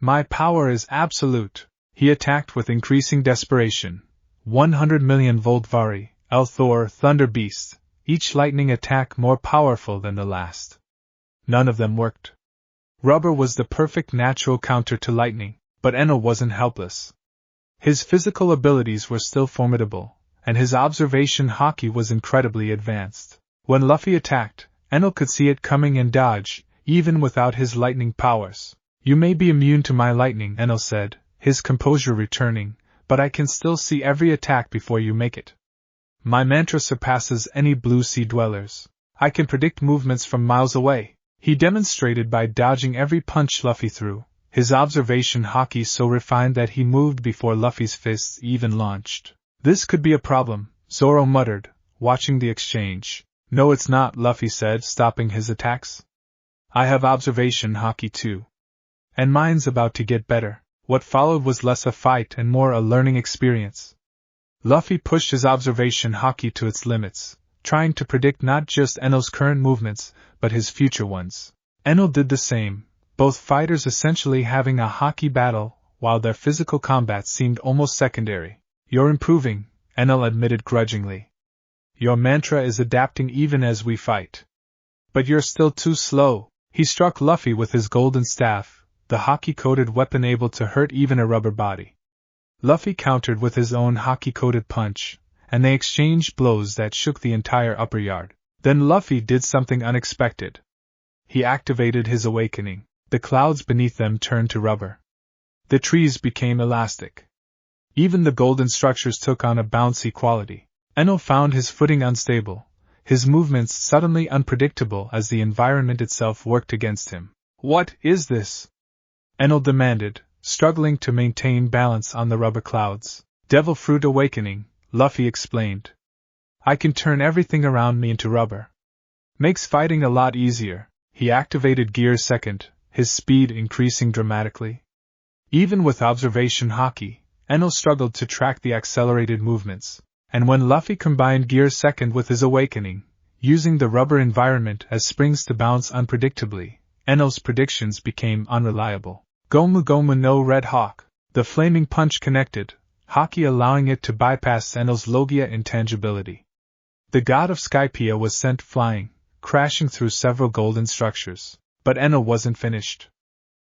S1: My power is absolute. He attacked with increasing desperation. 100 million volt vari, El Thor, Thunder Beast, each lightning attack more powerful than the last. None of them worked. Rubber was the perfect natural counter to lightning, but Enel wasn't helpless. His physical abilities were still formidable, and his observation haki was incredibly advanced. When Luffy attacked, Enel could see it coming and dodge, even without his lightning powers. You may be immune to my lightning, Enel said, his composure returning, but I can still see every attack before you make it. My mantra surpasses any Blue Sea dwellers. I can predict movements from miles away. He demonstrated by dodging every punch Luffy threw, his observation haki so refined that he moved before Luffy's fists even launched. This could be a problem, Zoro muttered, watching the exchange. No, it's not, Luffy said, stopping his attacks. I have observation haki too. And mine's about to get better. What followed was less a fight and more a learning experience. Luffy pushed his observation haki to its limits, trying to predict not just Enel's current movements, but his future ones. Enel did the same, both fighters essentially having a haki battle, while their physical combat seemed almost secondary. You're improving, Enel admitted grudgingly. Your mantra is adapting even as we fight. But you're still too slow. He struck Luffy with his golden staff, the haki-coated weapon able to hurt even a rubber body. Luffy countered with his own haki-coated punch, and they exchanged blows that shook the entire upper yard. Then Luffy did something unexpected. He activated his awakening. The clouds beneath them turned to rubber. The trees became elastic. Even the golden structures took on a bouncy quality. Enel found his footing unstable, his movements suddenly unpredictable as the environment itself worked against him. What is this? Enel demanded, struggling to maintain balance on the rubber clouds. Devil Fruit Awakening, Luffy explained. I can turn everything around me into rubber. Makes fighting a lot easier. He activated Gear Second, his speed increasing dramatically. Even with observation haki, Enel struggled to track the accelerated movements, and when Luffy combined Gear Second with his awakening, using the rubber environment as springs to bounce unpredictably, Enel's predictions became unreliable. Gomu Gomu no Red Hawk. The flaming punch connected, Haki allowing it to bypass Enel's Logia intangibility. The god of Skypia was sent flying, crashing through several golden structures, but Enel wasn't finished.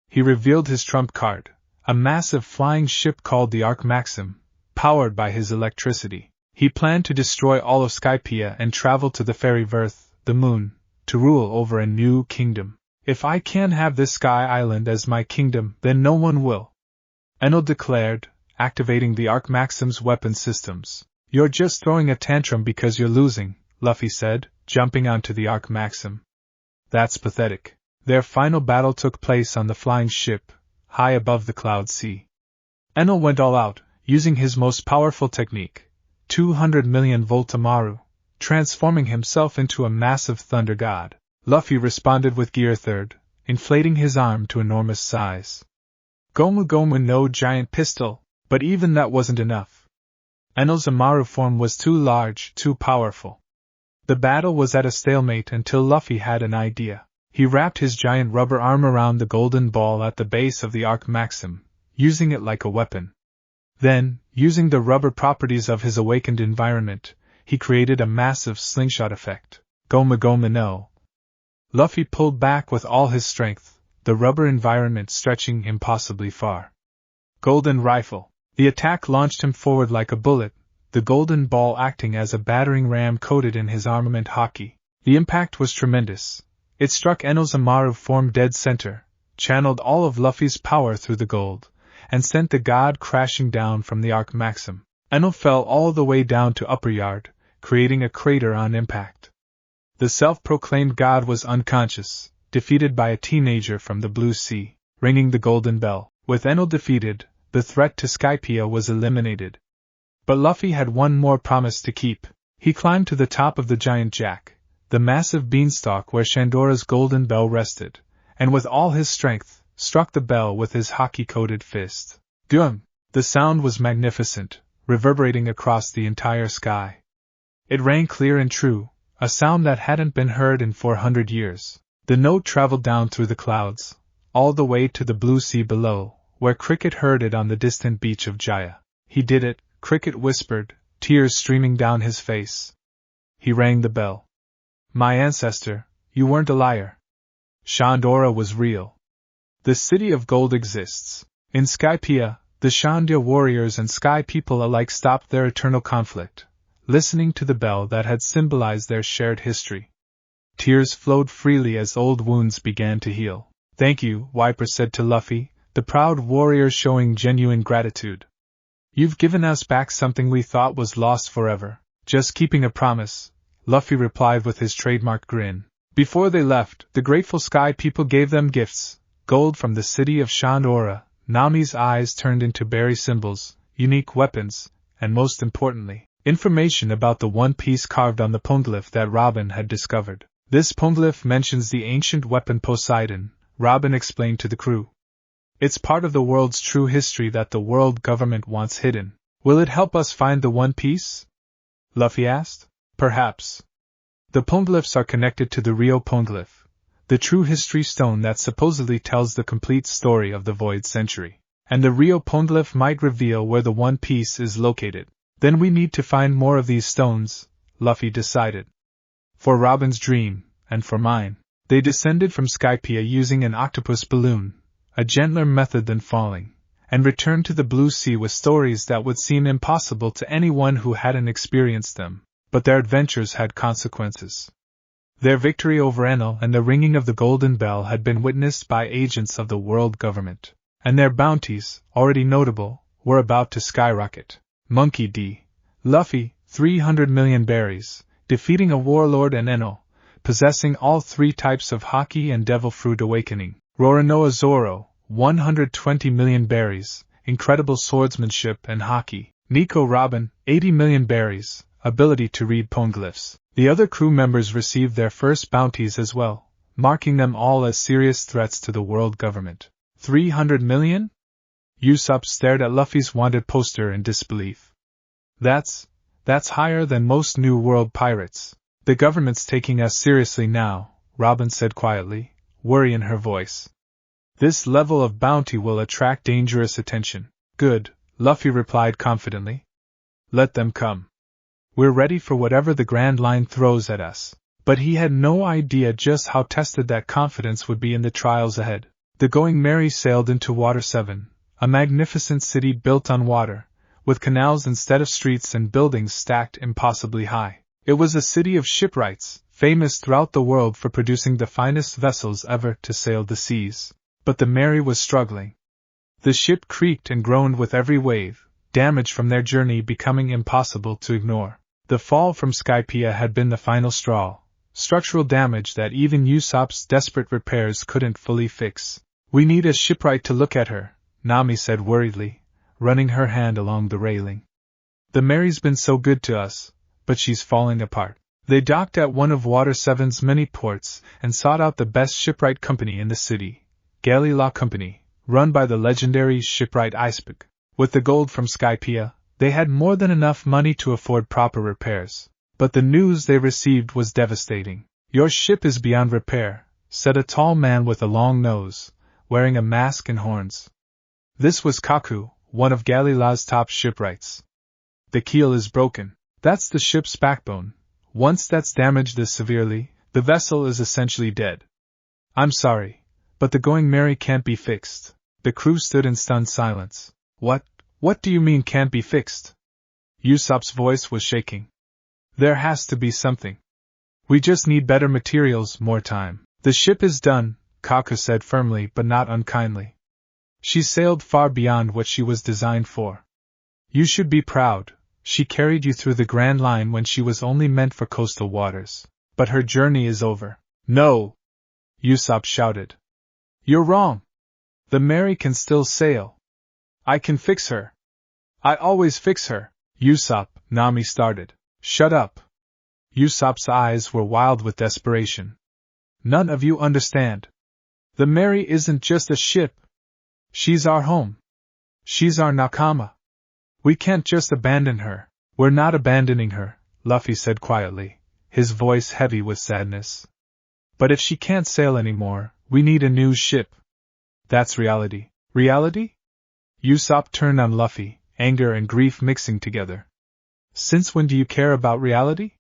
S1: He revealed his trump card, a massive flying ship called the Arc Maxim, powered by his electricity. He planned to destroy all of Skypia and travel to the fairy Verth, the moon, to rule over a new kingdom. If I can have this Sky Island as my kingdom, then no one will. Enel declared, activating the Arc Maxim's weapon systems. You're just throwing a tantrum because you're losing, Luffy said, jumping onto the Arc Maxim. That's pathetic. Their final battle took place on the flying ship, high above the cloud sea. Enel went all out, using his most powerful technique, 200 million Voltamaru, transforming himself into a massive thunder god. Luffy responded with Gear Third, inflating his arm to enormous size. Gomu Gomu no giant pistol, but even that wasn't enough. Enel's Amaru form was too large, too powerful. The battle was at a stalemate until Luffy had an idea. He wrapped his giant rubber arm around the golden ball at the base of the Arc Maxim, using it like a weapon. Then, using the rubber properties of his awakened environment, he created a massive slingshot effect. Gomu Gomu no. Luffy pulled back with all his strength, the rubber environment stretching impossibly far. Golden Rifle. The attack launched him forward like a bullet, the golden ball acting as a battering ram coated in his armament Haki. The impact was tremendous. It struck Enel's Amaru form dead center, channeled all of Luffy's power through the gold, and sent the god crashing down from the Arc Maxim. Enel fell all the way down to Upper Yard, creating a crater on impact. The self-proclaimed god was unconscious, defeated by a teenager from the Blue Sea, ringing the golden bell. With Enel defeated, the threat to Skypia was eliminated. But Luffy had one more promise to keep. He climbed to the top of the giant jack, the massive beanstalk where Shandora's golden bell rested, and with all his strength, struck the bell with his Haki-coated fist. Gum! The sound was magnificent, reverberating across the entire sky. It rang clear and true, a sound that hadn't been heard in 400 years. The note traveled down through the clouds, all the way to the blue sea below, where Cricket heard it on the distant beach of Jaya. He did it, Cricket whispered, tears streaming down his face. He rang the bell. My ancestor, you weren't a liar. Shandora was real. The City of Gold exists. In Skypia, the Shandora warriors and Sky people alike stopped their eternal conflict, listening to the bell that had symbolized their shared history. Tears flowed freely as old wounds began to heal. Thank you, Wiper said to Luffy, the proud warrior showing genuine gratitude. You've given us back something we thought was lost forever. Just keeping a promise, Luffy replied with his trademark grin. Before they left, the grateful Sky people gave them gifts, gold from the city of Shandora, Nami's eyes turned into berry symbols, unique weapons, and most importantly, information about the One Piece carved on the poneglyph that Robin had discovered. This poneglyph mentions the ancient weapon Poseidon, Robin explained to the crew. It's part of the world's true history that the world government wants hidden. Will it help us find the One Piece? Luffy asked. Perhaps. The poneglyphs are connected to the Rio poneglyph, the true history stone that supposedly tells the complete story of the Void Century. And the Rio poneglyph might reveal where the One Piece is located. Then we need to find more of these stones, Luffy decided. For Robin's dream, and for mine. They descended from Skypia using an octopus balloon, a gentler method than falling, and returned to the Blue Sea with stories that would seem impossible to anyone who hadn't experienced them, but their adventures had consequences. Their victory over Enel and the ringing of the golden bell had been witnessed by agents of the world government, and their bounties, already notable, were about to skyrocket. Monkey D. Luffy, 300 million berries, defeating a warlord and Enel, possessing all three types of Haki and Devil Fruit awakening. Roronoa Zoro, 120 million berries, incredible swordsmanship and Haki. Nico Robin, 80 million berries, ability to read poneglyphs. The other crew members received their first bounties as well, marking them all as serious threats to the world government. 300 million? Usopp stared at Luffy's wanted poster in disbelief. That's higher than most New World pirates. The government's taking us seriously now, Robin said quietly, worry in her voice. This level of bounty will attract dangerous attention. Good, Luffy replied confidently. Let them come. We're ready for whatever the Grand Line throws at us. But he had no idea just how tested that confidence would be in the trials ahead. The Going Merry sailed into Water 7, a magnificent city built on water, with canals instead of streets and buildings stacked impossibly high. It was a city of shipwrights, famous throughout the world for producing the finest vessels ever to sail the seas. But the Merry was struggling. The ship creaked and groaned with every wave, damage from their journey becoming impossible to ignore. The fall from Skypia had been the final straw. Structural damage that even Usopp's desperate repairs couldn't fully fix. We need a shipwright to look at her, Nami said worriedly, running her hand along the railing. The Mary's been so good to us, but she's falling apart. They docked at one of Water 7's many ports and sought out the best shipwright company in the city, Rayleigh Company, run by the legendary shipwright ISSEI. With the gold from Skypia, they had more than enough money to afford proper repairs. But the news they received was devastating. Your ship is beyond repair, said a tall man with a long nose, wearing a mask and horns. This was Kaku, one of Raleigh's top shipwrights. The keel is broken. That's the ship's backbone. Once that's damaged this severely, the vessel is essentially dead. I'm sorry, but the Going Merry can't be fixed. The crew stood in stunned silence. What do you mean can't be fixed? Usopp's voice was shaking. There has to be something. We just need better materials, more time. The ship is done, Kaku said firmly but not unkindly. She sailed far beyond what she was designed for. You should be proud. She carried you through the Grand Line when she was only meant for coastal waters. But her journey is over. No! Usopp shouted. You're wrong. The Merry can still sail. I can fix her. I always fix her. Usopp, Nami started. Shut up. Usopp's eyes were wild with desperation. None of you understand. The Merry isn't just a ship. She's our home. She's our nakama. We can't just abandon her. We're not abandoning her, Luffy said quietly, his voice heavy with sadness. But if she can't sail anymore, we need a new ship. That's reality. Reality? Usopp turned on Luffy, anger and grief mixing together. Since when do you care about reality?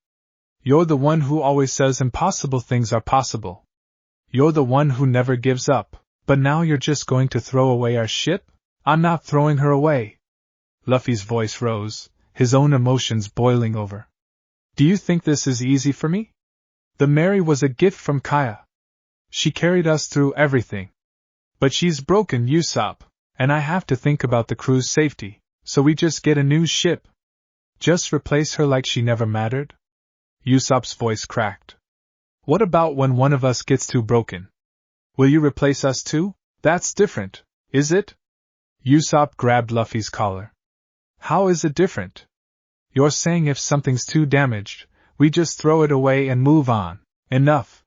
S1: You're the one who always says impossible things are possible. You're the one who never gives up. But now you're just going to throw away our ship? I'm not throwing her away. Luffy's voice rose, his own emotions boiling over. Do you think this is easy for me? The Merry was a gift from Kaya. She carried us through everything. But she's broken, Usopp, and I have to think about the crew's safety, so we just get a new ship. Just replace her like she never mattered? Usopp's voice cracked. What about when one of us gets too broken? Will you replace us too? That's different, is it? Usopp grabbed Luffy's collar. How is it different? You're saying if something's too damaged, we just throw it away and move on. Enough.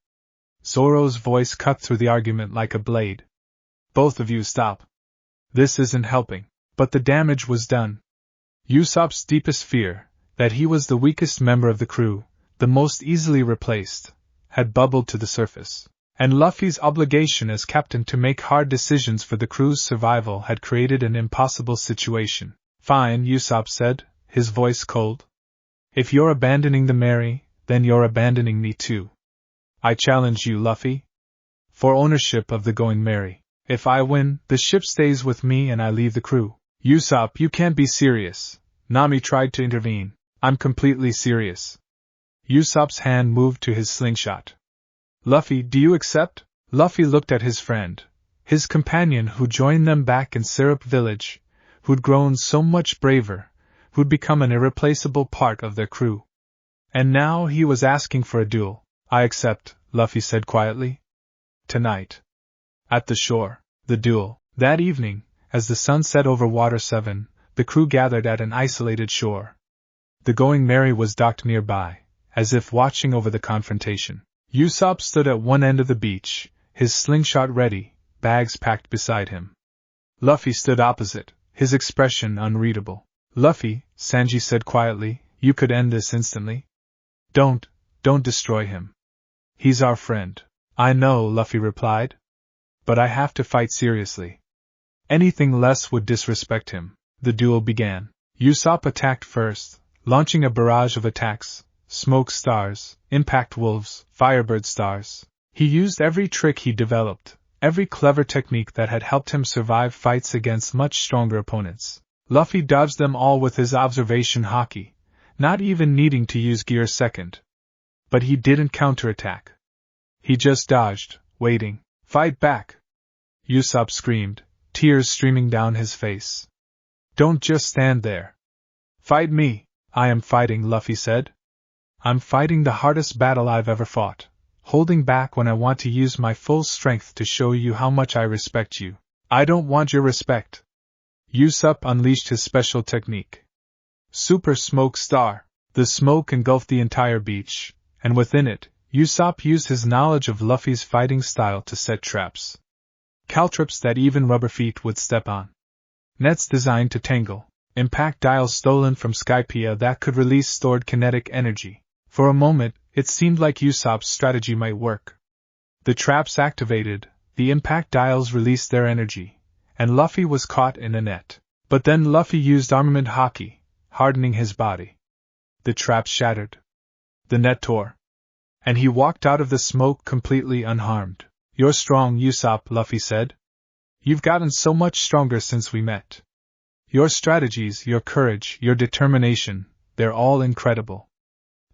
S1: Zoro's voice cut through the argument like a blade. Both of you stop. This isn't helping. But the damage was done. Usopp's deepest fear, that he was the weakest member of the crew, the most easily replaced, had bubbled to the surface. And Luffy's obligation as captain to make hard decisions for the crew's survival had created an impossible situation. Fine, Usopp said, his voice cold. If you're abandoning the Merry, then you're abandoning me too. I challenge you, Luffy. For ownership of the Going Merry. If I win, the ship stays with me and I leave the crew. Usopp, you can't be serious. Nami tried to intervene. I'm completely serious. Usopp's hand moved to his slingshot. Luffy, do you accept? Luffy looked at his friend, his companion who joined them back in Syrup Village, who'd grown so much braver, who'd become an irreplaceable part of their crew. And now he was asking for a duel. I accept, Luffy said quietly. Tonight. At the shore, the duel. That evening, as the sun set over Water 7, the crew gathered at an isolated shore. The Going Merry was docked nearby, as if watching over the confrontation. Usopp stood at one end of the beach, his slingshot ready, bags packed beside him. Luffy stood opposite, his expression unreadable. Luffy, Sanji said quietly, you could end this instantly. Don't destroy him. He's our friend. I know, Luffy replied. But I have to fight seriously. Anything less would disrespect him. The duel began. Usopp attacked first, launching a barrage of attacks, smoke stars, impact wolves, firebird stars. He used every trick he developed, every clever technique that had helped him survive fights against much stronger opponents. Luffy dodged them all with his observation haki, not even needing to use Gear Second. But he didn't counterattack. He just dodged, waiting. Fight back! Usopp screamed, tears streaming down his face. Don't just stand there. Fight me! I am fighting, Luffy said. I'm fighting the hardest battle I've ever fought, holding back when I want to use my full strength to show you how much I respect you. I don't want your respect. Usopp unleashed his special technique. Super Smoke Star. The smoke engulfed the entire beach, and within it, Usopp used his knowledge of Luffy's fighting style to set traps. Caltrops that even rubber feet would step on. Nets designed to tangle. Impact dials stolen from Skypia that could release stored kinetic energy. For a moment, it seemed like Usopp's strategy might work. The traps activated, the impact dials released their energy, and Luffy was caught in a net. But then Luffy used armament haki, hardening his body. The traps shattered. The net tore. And he walked out of the smoke completely unharmed. You're strong, Usopp, Luffy said. You've gotten so much stronger since we met. Your strategies, your courage, your determination, they're all incredible.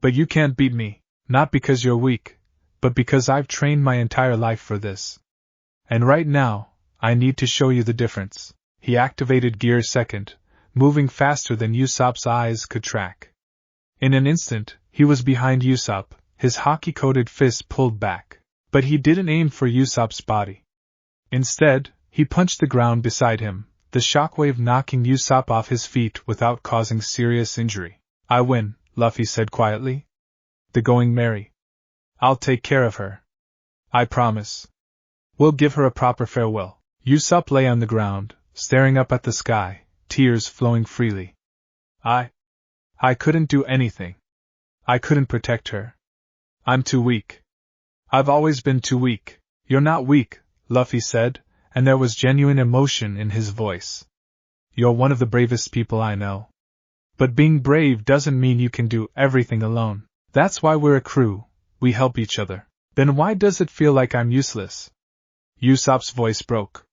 S1: But you can't beat me, not because you're weak, but because I've trained my entire life for this. And right now, I need to show you the difference. He activated Gear Second, moving faster than Usopp's eyes could track. In an instant, he was behind Usopp, his haki-coated fist pulled back. But he didn't aim for Usopp's body. Instead, he punched the ground beside him, the shockwave knocking Usopp off his feet without causing serious injury. I win, Luffy said quietly. The going merry. I'll take care of her. I promise. We'll give her a proper farewell. Usopp lay on the ground, staring up at the sky, tears flowing freely. I couldn't do anything. I couldn't protect her. I'm too weak. I've always been too weak. You're not weak, Luffy said, and there was genuine emotion in his voice. You're one of the bravest people I know. But being brave doesn't mean you can do everything alone. That's why we're a crew, we help each other. Then why does it feel like I'm useless? Usopp's voice broke.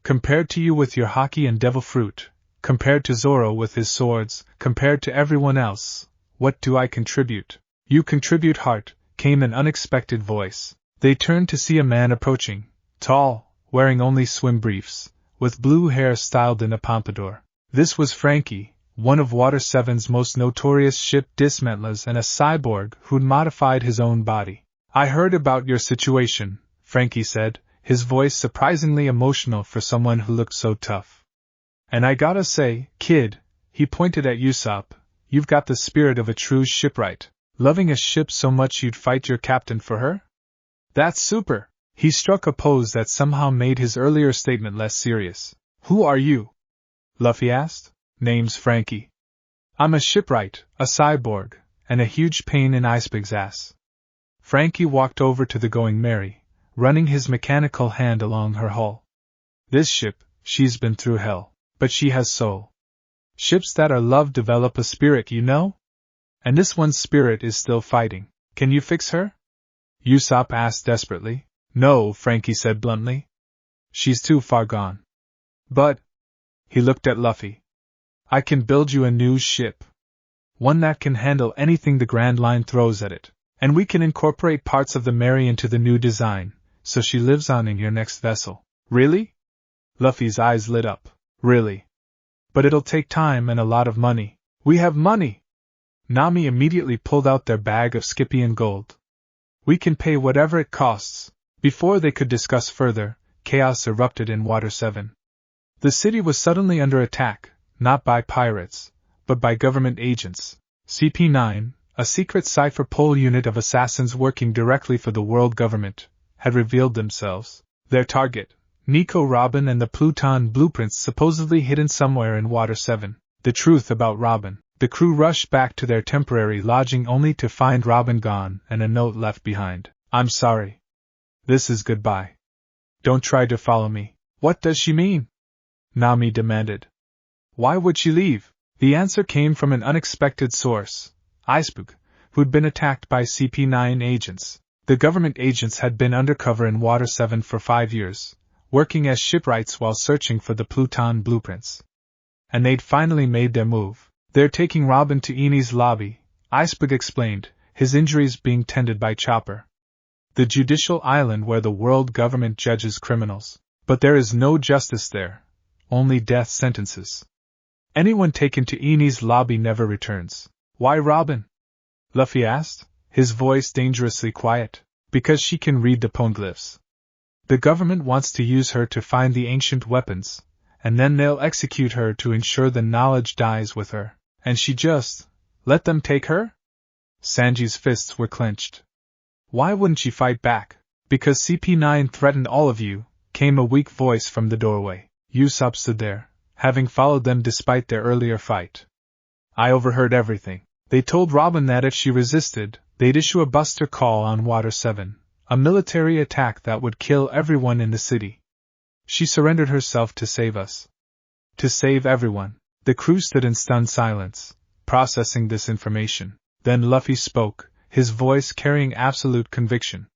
S1: Compared to you with your haki and devil fruit, compared to Zoro with his swords, compared to everyone else, what do I contribute? You contribute heart, came an unexpected voice. They turned to see a man approaching, tall, wearing only swim briefs, with blue hair styled in a pompadour. This was Frankie, one of Water 7's most notorious ship dismantlers and a cyborg who'd modified his own body. I heard about your situation, Frankie said, his voice surprisingly emotional for someone who looked so tough. And I gotta say, kid, he pointed at Usopp, you've got the spirit of a true shipwright. Loving a ship so much you'd fight your captain for her? That's super! He struck a pose that somehow made his earlier statement less serious. Who are you? Luffy asked. Name's Frankie. I'm a shipwright, a cyborg, and a huge pain in Iceberg's ass. Frankie walked over to the Going Merry, running his mechanical hand along her hull. This ship, she's been through hell, but she has soul. Ships that are loved develop a spirit, you know? And this one's spirit is still fighting. Can you fix her? Usopp asked desperately. No, Frankie said bluntly. She's too far gone. But, he looked at Luffy. I can build you a new ship. One that can handle anything the Grand Line throws at it. And we can incorporate parts of the Mary into the new design, so she lives on in your next vessel. Really? Luffy's eyes lit up. Really? But it'll take time and a lot of money. We have money! Nami immediately pulled out their bag of Skypian gold. We can pay whatever it costs. Before they could discuss further, chaos erupted in Water 7. The city was suddenly under attack, not by pirates, but by government agents. CP9, a secret cipher pole unit of assassins working directly for the world government, had revealed themselves. Their target, Nico, Robin, and the Pluton blueprints supposedly hidden somewhere in Water 7. The truth about Robin. The crew rushed back to their temporary lodging only to find Robin gone and a note left behind. I'm sorry. This is goodbye. Don't try to follow me. What does she mean? Nami demanded. Why would she leave? The answer came from an unexpected source, ISSEI, who'd been attacked by CP9 agents. The government agents had been undercover in Water 7 for 5 years, working as shipwrights while searching for the Pluton blueprints. And they'd finally made their move. They're taking Robin to ISSEI's lobby, ISSEI explained, his injuries being tended by Chopper. The judicial island where the world government judges criminals. But there is no justice there, only death sentences. Anyone taken to ISSEI's lobby never returns. Why Robin? Luffy asked, his voice dangerously quiet. Because she can read the poneglyphs. The government wants to use her to find the ancient weapons, and then they'll execute her to ensure the knowledge dies with her. And she just let them take her? Sanji's fists were clenched. Why wouldn't she fight back? Because CP9 threatened all of you, came a weak voice from the doorway. Usopp stood there, having followed them despite their earlier fight. I overheard everything. They told Robin that if she resisted, they'd issue a buster call on Water 7, a military attack that would kill everyone in the city. She surrendered herself to save us. To save everyone. The crew stood in stunned silence, processing this information. Then Luffy spoke, his voice carrying absolute conviction.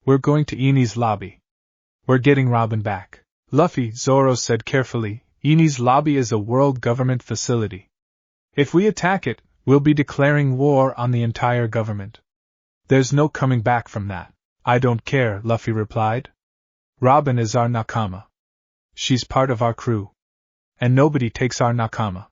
S1: We're going to ISSEI's lobby. We're getting Robin back. Luffy, Zoro said carefully, ISSEI's lobby is a world government facility. If we attack it, we'll be declaring war on the entire government. There's no coming back from that. I don't care, Luffy replied. Robin is our nakama. She's part of our crew. And nobody takes our nakama.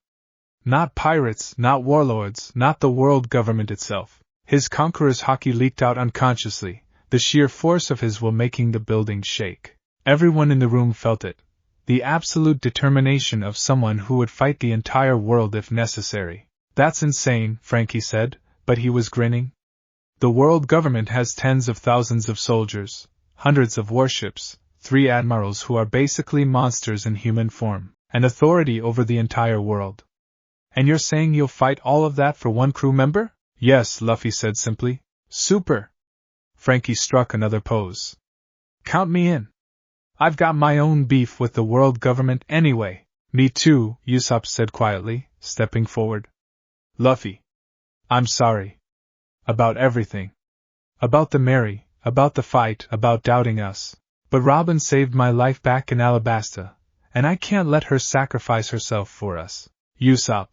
S1: Not pirates, not warlords, not the world government itself. His Conqueror's Haki leaked out unconsciously, the sheer force of his will making the building shake. Everyone in the room felt it. The absolute determination of someone who would fight the entire world if necessary. That's insane, Frankie said, but he was grinning. The world government has tens of thousands of soldiers, hundreds of warships, 3 admirals who are basically monsters in human form, and authority over the entire world. And you're saying you'll fight all of that for one crew member? Yes, Luffy said simply. Super. Frankie struck another pose. Count me in. I've got my own beef with the world government anyway. Me too, Usopp said quietly, stepping forward. Luffy. I'm sorry. About everything. About the Mary, about the fight, about doubting us. But Robin saved my life back in Alabasta, and I can't let her sacrifice herself for us. Usopp.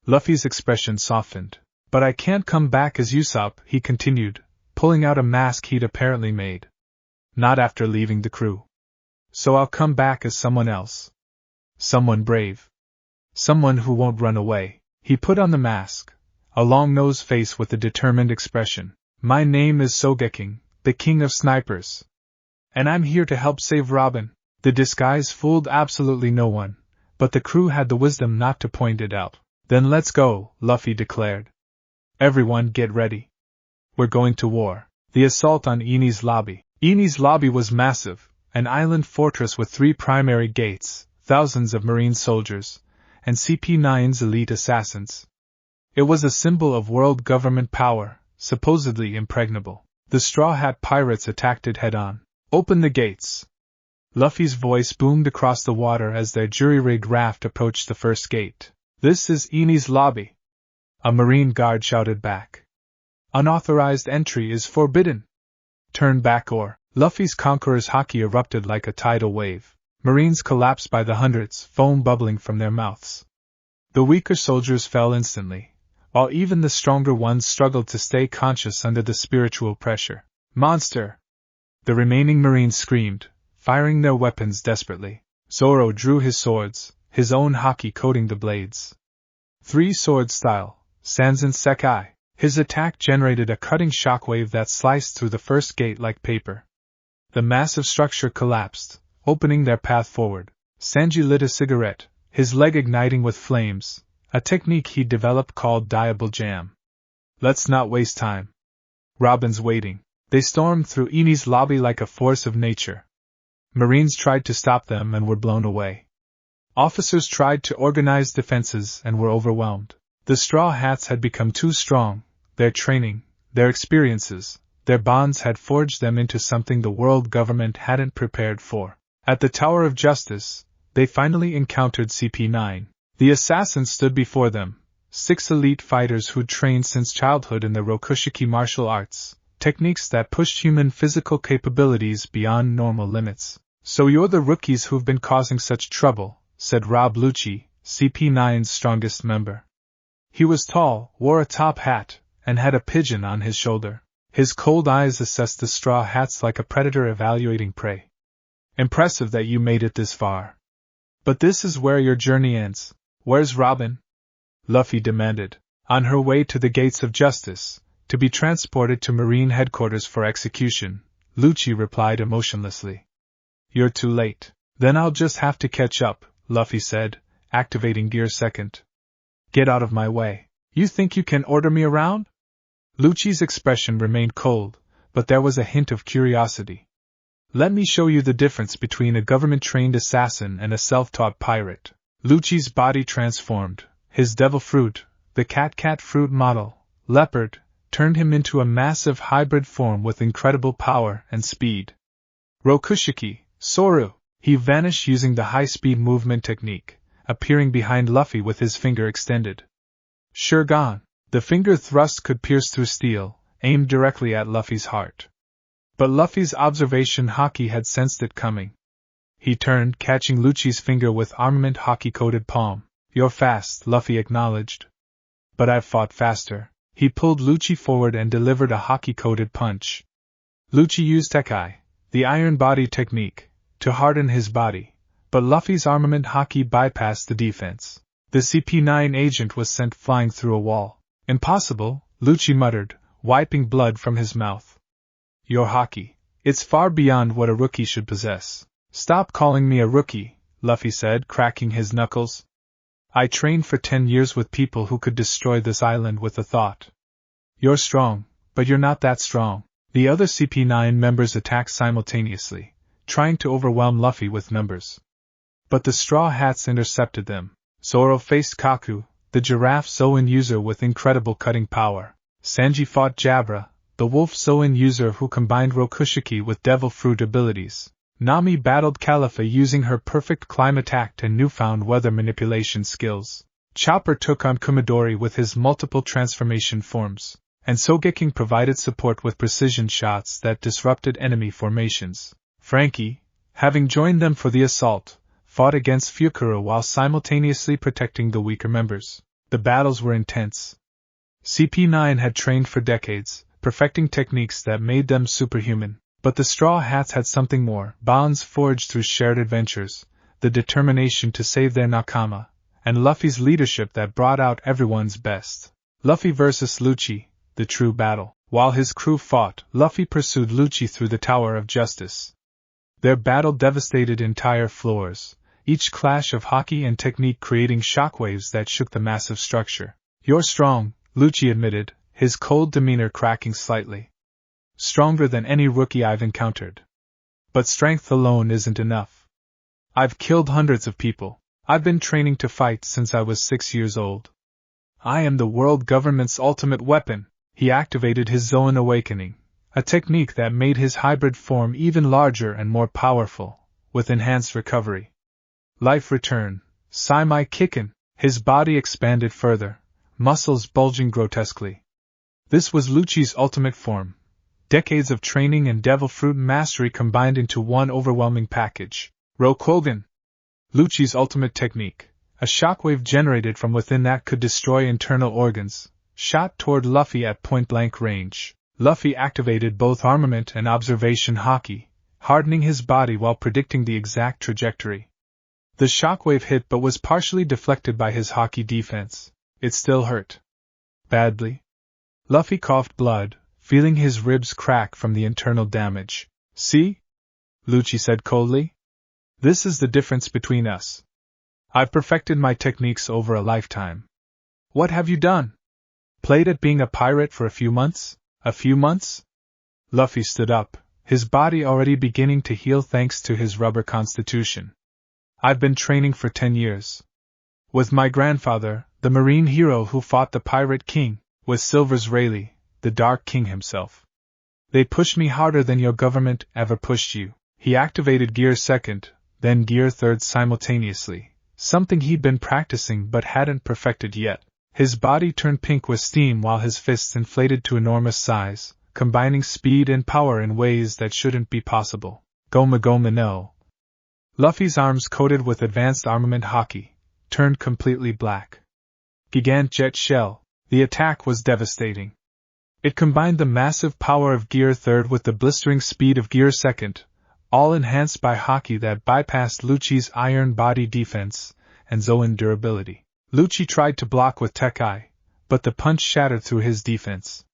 S1: Luffy's expression softened. But I can't come back as Usopp, he continued, pulling out a mask he'd apparently made. Not after leaving the crew. So I'll come back as someone else. Someone brave. Someone who won't run away. He put on the mask, a long-nosed face with a determined expression. My name is Sogeking, the king of snipers. And I'm here to help save Robin. The disguise fooled absolutely no one, but the crew had the wisdom not to point it out. Then let's go, Luffy declared. Everyone get ready. We're going to war. The assault on ISSEI's lobby. ISSEI's lobby was massive, an island fortress with 3 primary gates, thousands of marine soldiers, and CP9's elite assassins. It was a symbol of world government power, supposedly impregnable. The Straw Hat pirates attacked it head-on. Open the gates. Luffy's voice boomed across the water as their jury-rigged raft approached the first gate. This is ISSEI's lobby. A marine guard shouted back. Unauthorized entry is forbidden. Turn back or... Luffy's Conqueror's Haki erupted like a tidal wave. Marines collapsed by the hundreds, foam bubbling from their mouths. The weaker soldiers fell instantly, while even the stronger ones struggled to stay conscious under the spiritual pressure. Monster! The remaining Marines screamed, firing their weapons desperately. Zoro drew his swords, his own Haki coating the blades. 3-sword style, Sanzen Sekai. His attack generated a cutting shockwave that sliced through the first gate like paper. The massive structure collapsed, opening their path forward. Sanji lit a cigarette, his leg igniting with flames, a technique he'd developed called Diable Jam. Let's not waste time. Robin's waiting. They stormed through ISSEI's lobby like a force of nature. Marines tried to stop them and were blown away. Officers tried to organize defenses and were overwhelmed. The Straw Hats had become too strong. Their training, their experiences, their bonds had forged them into something the world government hadn't prepared for. At the Tower of Justice, they finally encountered CP9. The assassins stood before them, 6 elite fighters who'd trained since childhood in the Rokushiki martial arts, techniques that pushed human physical capabilities beyond normal limits. "So you're the rookies who've been causing such trouble," said Rob Lucci, CP9's strongest member. He was tall, wore a top hat, and had a pigeon on his shoulder. His cold eyes assessed the Straw Hats like a predator evaluating prey. "Impressive that you made it this far. But this is where your journey ends. Where's Robin?" Luffy demanded. "On her way to the gates of justice, to be transported to Marine headquarters for execution," Lucci replied emotionlessly. "You're too late. Then I'll just have to catch up," Luffy said, activating Gear Second. "Get out of my way. You think you can order me around?" Lucci's expression remained cold, but there was a hint of curiosity. "Let me show you the difference between a government-trained assassin and a self-taught pirate." Lucci's body transformed. His devil fruit, the cat fruit model, leopard, turned him into a massive hybrid form with incredible power and speed. "Rokushiki, Soru!" He vanished using the high-speed movement technique, appearing behind Luffy with his finger extended. "Sure gone." The finger thrust could pierce through steel, aimed directly at Luffy's heart. But Luffy's observation Haki had sensed it coming. He turned, catching Lucci's finger with armament Haki-coated palm. "You're fast," Luffy acknowledged. "But I've fought faster." He pulled Lucci forward and delivered a Haki-coated punch. Lucci used Tekai, the iron body technique, to harden his body, but Luffy's armament Haki bypassed the defense. The CP9 agent was sent flying through a wall. "Impossible," Lucci muttered, wiping blood from his mouth. "Your Haki. It's far beyond what a rookie should possess." "Stop calling me a rookie," Luffy said, cracking his knuckles. "I trained for 10 years with people who could destroy this island with a thought." "You're strong, but you're not that strong." The other CP9 members attacked simultaneously, trying to overwhelm Luffy with numbers. But the Straw Hats intercepted them. Zoro faced Kaku, the giraffe Zoan user with incredible cutting power. Sanji fought Jabra, the wolf Zoan user who combined Rokushiki with devil fruit abilities. Nami battled Califa using her perfect climate act and newfound weather manipulation skills. Chopper took on Kumadori with his multiple transformation forms, and Sogeking provided support with precision shots that disrupted enemy formations. Frankie, having joined them for the assault, fought against Fukuro while simultaneously protecting the weaker members. The battles were intense. CP9 had trained for decades, perfecting techniques that made them superhuman. But the Straw Hats had something more: bonds forged through shared adventures, the determination to save their nakama, and Luffy's leadership that brought out everyone's best. Luffy versus Lucci, the true battle. While his crew fought, Luffy pursued Lucci through the Tower of Justice. Their battle devastated entire floors, each clash of Haki and technique creating shockwaves that shook the massive structure. "You're strong," Lucci admitted, his cold demeanor cracking slightly. "Stronger than any rookie I've encountered. But strength alone isn't enough. I've killed hundreds of people. I've been training to fight since I was 6 years old. I am the world government's ultimate weapon." He activated his Zoan Awakening, a technique that made his hybrid form even larger and more powerful, with enhanced recovery. Life return, Saimai Kikken. His body expanded further, muscles bulging grotesquely. This was Lucci's ultimate form. Decades of training and devil fruit mastery combined into one overwhelming package. Rokogen, Lucci's ultimate technique, a shockwave generated from within that could destroy internal organs, shot toward Luffy at point-blank range. Luffy activated both armament and observation Haki, hardening his body while predicting the exact trajectory. The shockwave hit but was partially deflected by his Haki defense. It still hurt. Badly. Luffy coughed blood, feeling his ribs crack from the internal damage. "See?" Lucci said coldly. "This is the difference between us. I've perfected my techniques over a lifetime. What have you done? Played at being a pirate for a few months? A few months?" Luffy stood up, his body already beginning to heal thanks to his rubber constitution. I've been training for 10 years. With my grandfather, the marine hero who fought the Pirate King, with Silver's Rayleigh, the Dark King himself. They pushed me harder than your government ever pushed you. He activated Gear 2nd, then Gear 3rd simultaneously, something he'd been practicing but hadn't perfected yet. His body turned pink with steam while his fists inflated to enormous size, combining speed and power in ways that shouldn't be possible. Goma Goma no. Luffy's arms coated with advanced armament Haki turned completely black. Gigant Jet Shell. The attack was devastating. It combined the massive power of Gear 3rd with the blistering speed of Gear 2nd, all enhanced by Haki that bypassed Lucci's iron body defense and Zoan durability. Lucci tried to block with Tech Eye, but the punch shattered through his defense.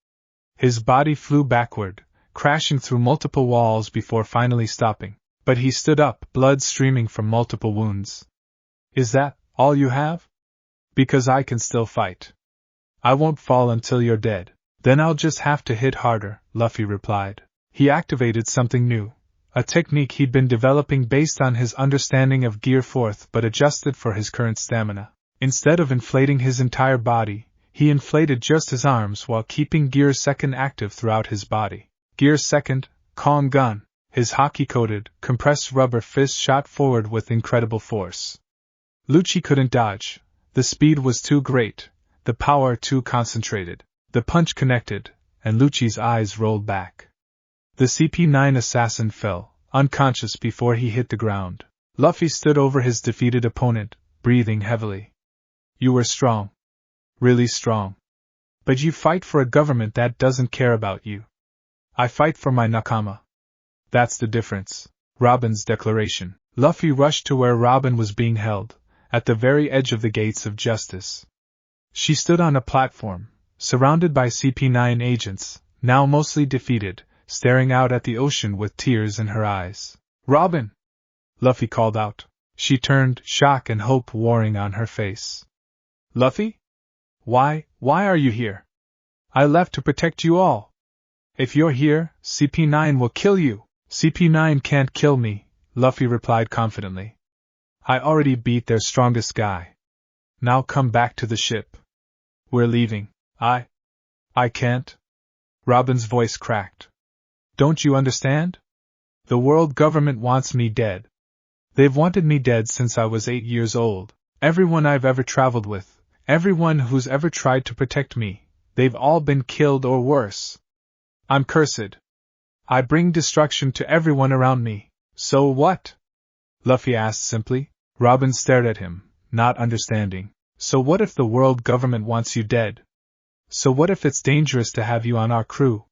S1: His body flew backward, crashing through multiple walls before finally stopping. But he stood up, blood streaming from multiple wounds. Is that all you have? Because I can still fight. I won't fall until you're dead. Then I'll just have to hit harder, Luffy replied. He activated something new, a technique he'd been developing based on his understanding of Gear 4th but adjusted for his current stamina. Instead of inflating his entire body, he inflated just his arms while keeping Gear 2nd active throughout his body. Gear 2nd, Kong Gun. His Haki-coated, compressed rubber fist shot forward with incredible force. Lucci couldn't dodge. The speed was too great, the power too concentrated. The punch connected, and Lucci's eyes rolled back. The CP9 assassin fell, unconscious before he hit the ground. Luffy stood over his defeated opponent, breathing heavily. You were strong. Really strong. But you fight for a government that doesn't care about you. I fight for my nakama. That's the difference. Robin's declaration. Luffy rushed to where Robin was being held, at the very edge of the gates of justice. She stood on a platform, surrounded by CP9 agents, now mostly defeated, staring out at the ocean with tears in her eyes. Robin! Luffy called out. She turned, shock and hope warring on her face. Luffy? Why are you here? I left to protect you all. If you're here, CP9 will kill you. CP9 can't kill me, Luffy replied confidently. I already beat their strongest guy. Now come back to the ship. We're leaving. I can't. Robin's voice cracked. Don't you understand? The world government wants me dead. They've wanted me dead since I was 8 years old. Everyone I've ever traveled with, everyone who's ever tried to protect me, they've all been killed or worse. I'm cursed. I bring destruction to everyone around me. So what? Luffy asked simply. Robin stared at him, not understanding. So what if the world government wants you dead? So what if it's dangerous to have you on our crew?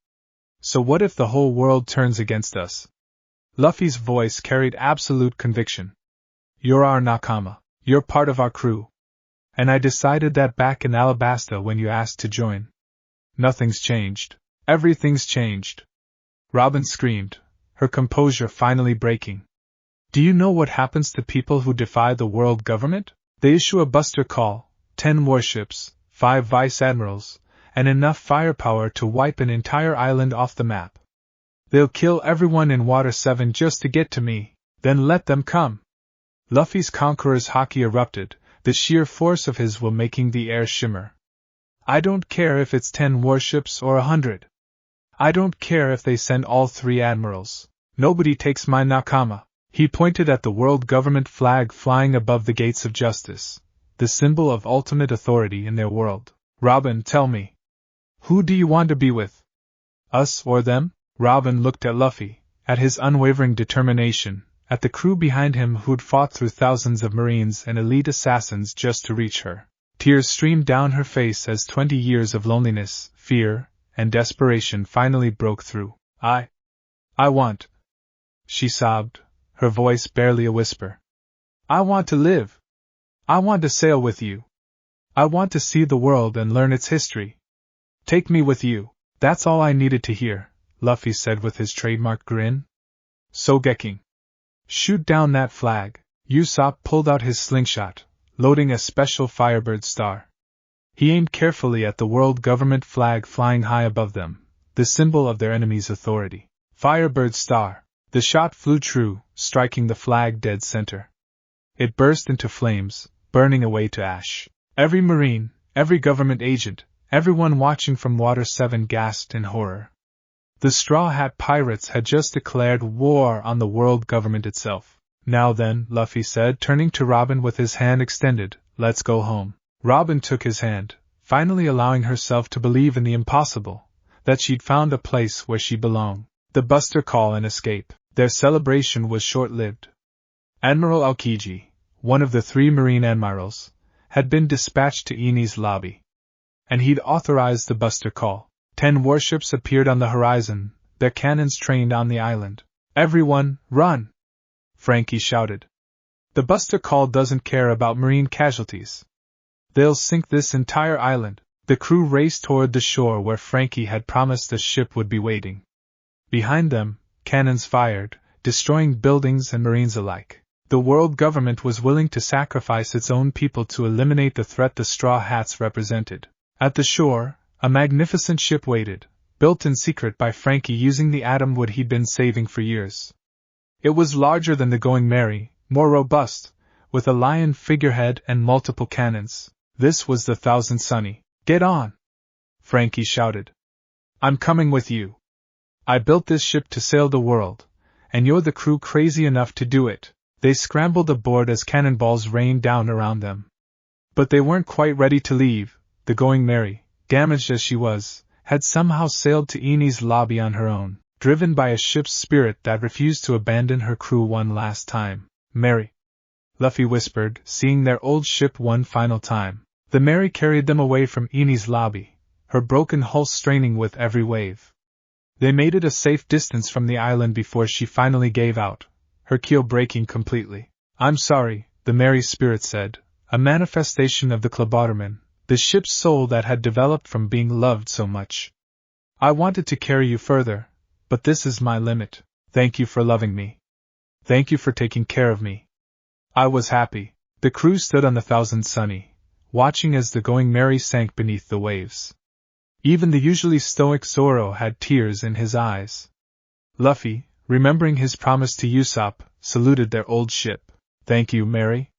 S1: So what if the whole world turns against us? Luffy's voice carried absolute conviction. You're our nakama. You're part of our crew. And I decided that back in Alabasta when you asked to join. Nothing's changed. Everything's changed. Robin screamed, her composure finally breaking. Do you know what happens to people who defy the world government? They issue a buster call, 10 warships, 5 vice admirals, and enough firepower to wipe an entire island off the map. They'll kill everyone in Water 7 just to get to me, then let them come. Luffy's Conqueror's Haki erupted, the sheer force of his will making the air shimmer. I don't care if it's 10 warships or 100. I don't care if they send all 3 admirals. Nobody takes my nakama. He pointed at the world government flag flying above the gates of justice, the symbol of ultimate authority in their world. Robin, tell me. Who do you want to be with? Us or them? Robin looked at Luffy, at his unwavering determination, at the crew behind him who'd fought through thousands of marines and elite assassins just to reach her. Tears streamed down her face as 20 years of loneliness, fear, and desperation finally broke through. I want. She sobbed, her voice barely a whisper. I want to live. I want to sail with you. I want to see the world and learn its history. Take me with you. That's all I needed to hear, Luffy said with his trademark grin. Sogeking. Shoot down that flag. Usopp pulled out his slingshot, loading a special Firebird star. He aimed carefully at the world government flag flying high above them, the symbol of their enemy's authority. Firebird Star. The shot flew true, striking the flag dead center. It burst into flames, burning away to ash. Every Marine, every government agent, everyone watching from Water 7 gasped in horror. The Straw Hat Pirates had just declared war on the world government itself. Now then, Luffy said, turning to Robin with his hand extended, let's go home. Robin took his hand, finally allowing herself to believe in the impossible, that she'd found a place where she belonged. The Buster Call and escape. Their celebration was short-lived. Admiral Aokiji, one of the 3 Marine admirals, had been dispatched to Eni's lobby. And he'd authorized the Buster Call. 10 warships appeared on the horizon, their cannons trained on the island. Everyone, run! Frankie shouted. The Buster Call doesn't care about Marine casualties. They'll sink this entire island. The crew raced toward the shore where Frankie had promised a ship would be waiting. Behind them, cannons fired, destroying buildings and Marines alike. The world government was willing to sacrifice its own people to eliminate the threat the Straw Hats represented. At the shore, a magnificent ship waited, built in secret by Frankie using the atom wood he'd been saving for years. It was larger than the Going Merry, more robust, with a lion figurehead and multiple cannons. This was the Thousand Sunny. Get on! Frankie shouted. I'm coming with you. I built this ship to sail the world, and you're the crew crazy enough to do it. They scrambled aboard as cannonballs rained down around them. But they weren't quite ready to leave. The Going Merry, damaged as she was, had somehow sailed to Eni's lobby on her own, driven by a ship's spirit that refused to abandon her crew one last time. Merry, Luffy whispered, seeing their old ship one final time. The Merry carried them away from Eni's lobby, her broken hull straining with every wave. They made it a safe distance from the island before she finally gave out, her keel breaking completely. I'm sorry, the Merry Spirit said, a manifestation of the Cloboterman, the ship's soul that had developed from being loved so much. I wanted to carry you further, but this is my limit. Thank you for loving me. Thank you for taking care of me. I was happy. The crew stood on the Thousand Sunny, watching as the Going Merry sank beneath the waves. Even the usually stoic Zoro had tears in his eyes. Luffy, remembering his promise to Usopp, saluted their old ship. Thank you, Merry.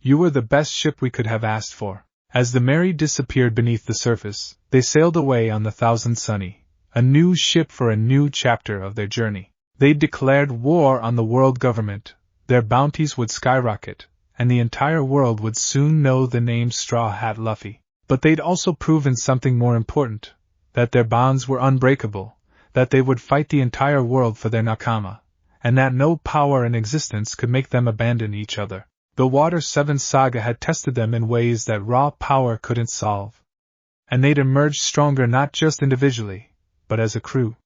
S1: You were the best ship we could have asked for. As the Merry disappeared beneath the surface, they sailed away on the Thousand Sunny, a new ship for a new chapter of their journey. They'd declared war on the world government, their bounties would skyrocket, and the entire world would soon know the name Straw Hat Luffy. But they'd also proven something more important, that their bonds were unbreakable, that they would fight the entire world for their nakama, and that no power in existence could make them abandon each other. The Water 7 saga had tested them in ways that raw power couldn't solve. And they'd emerged stronger not just individually, but as a crew.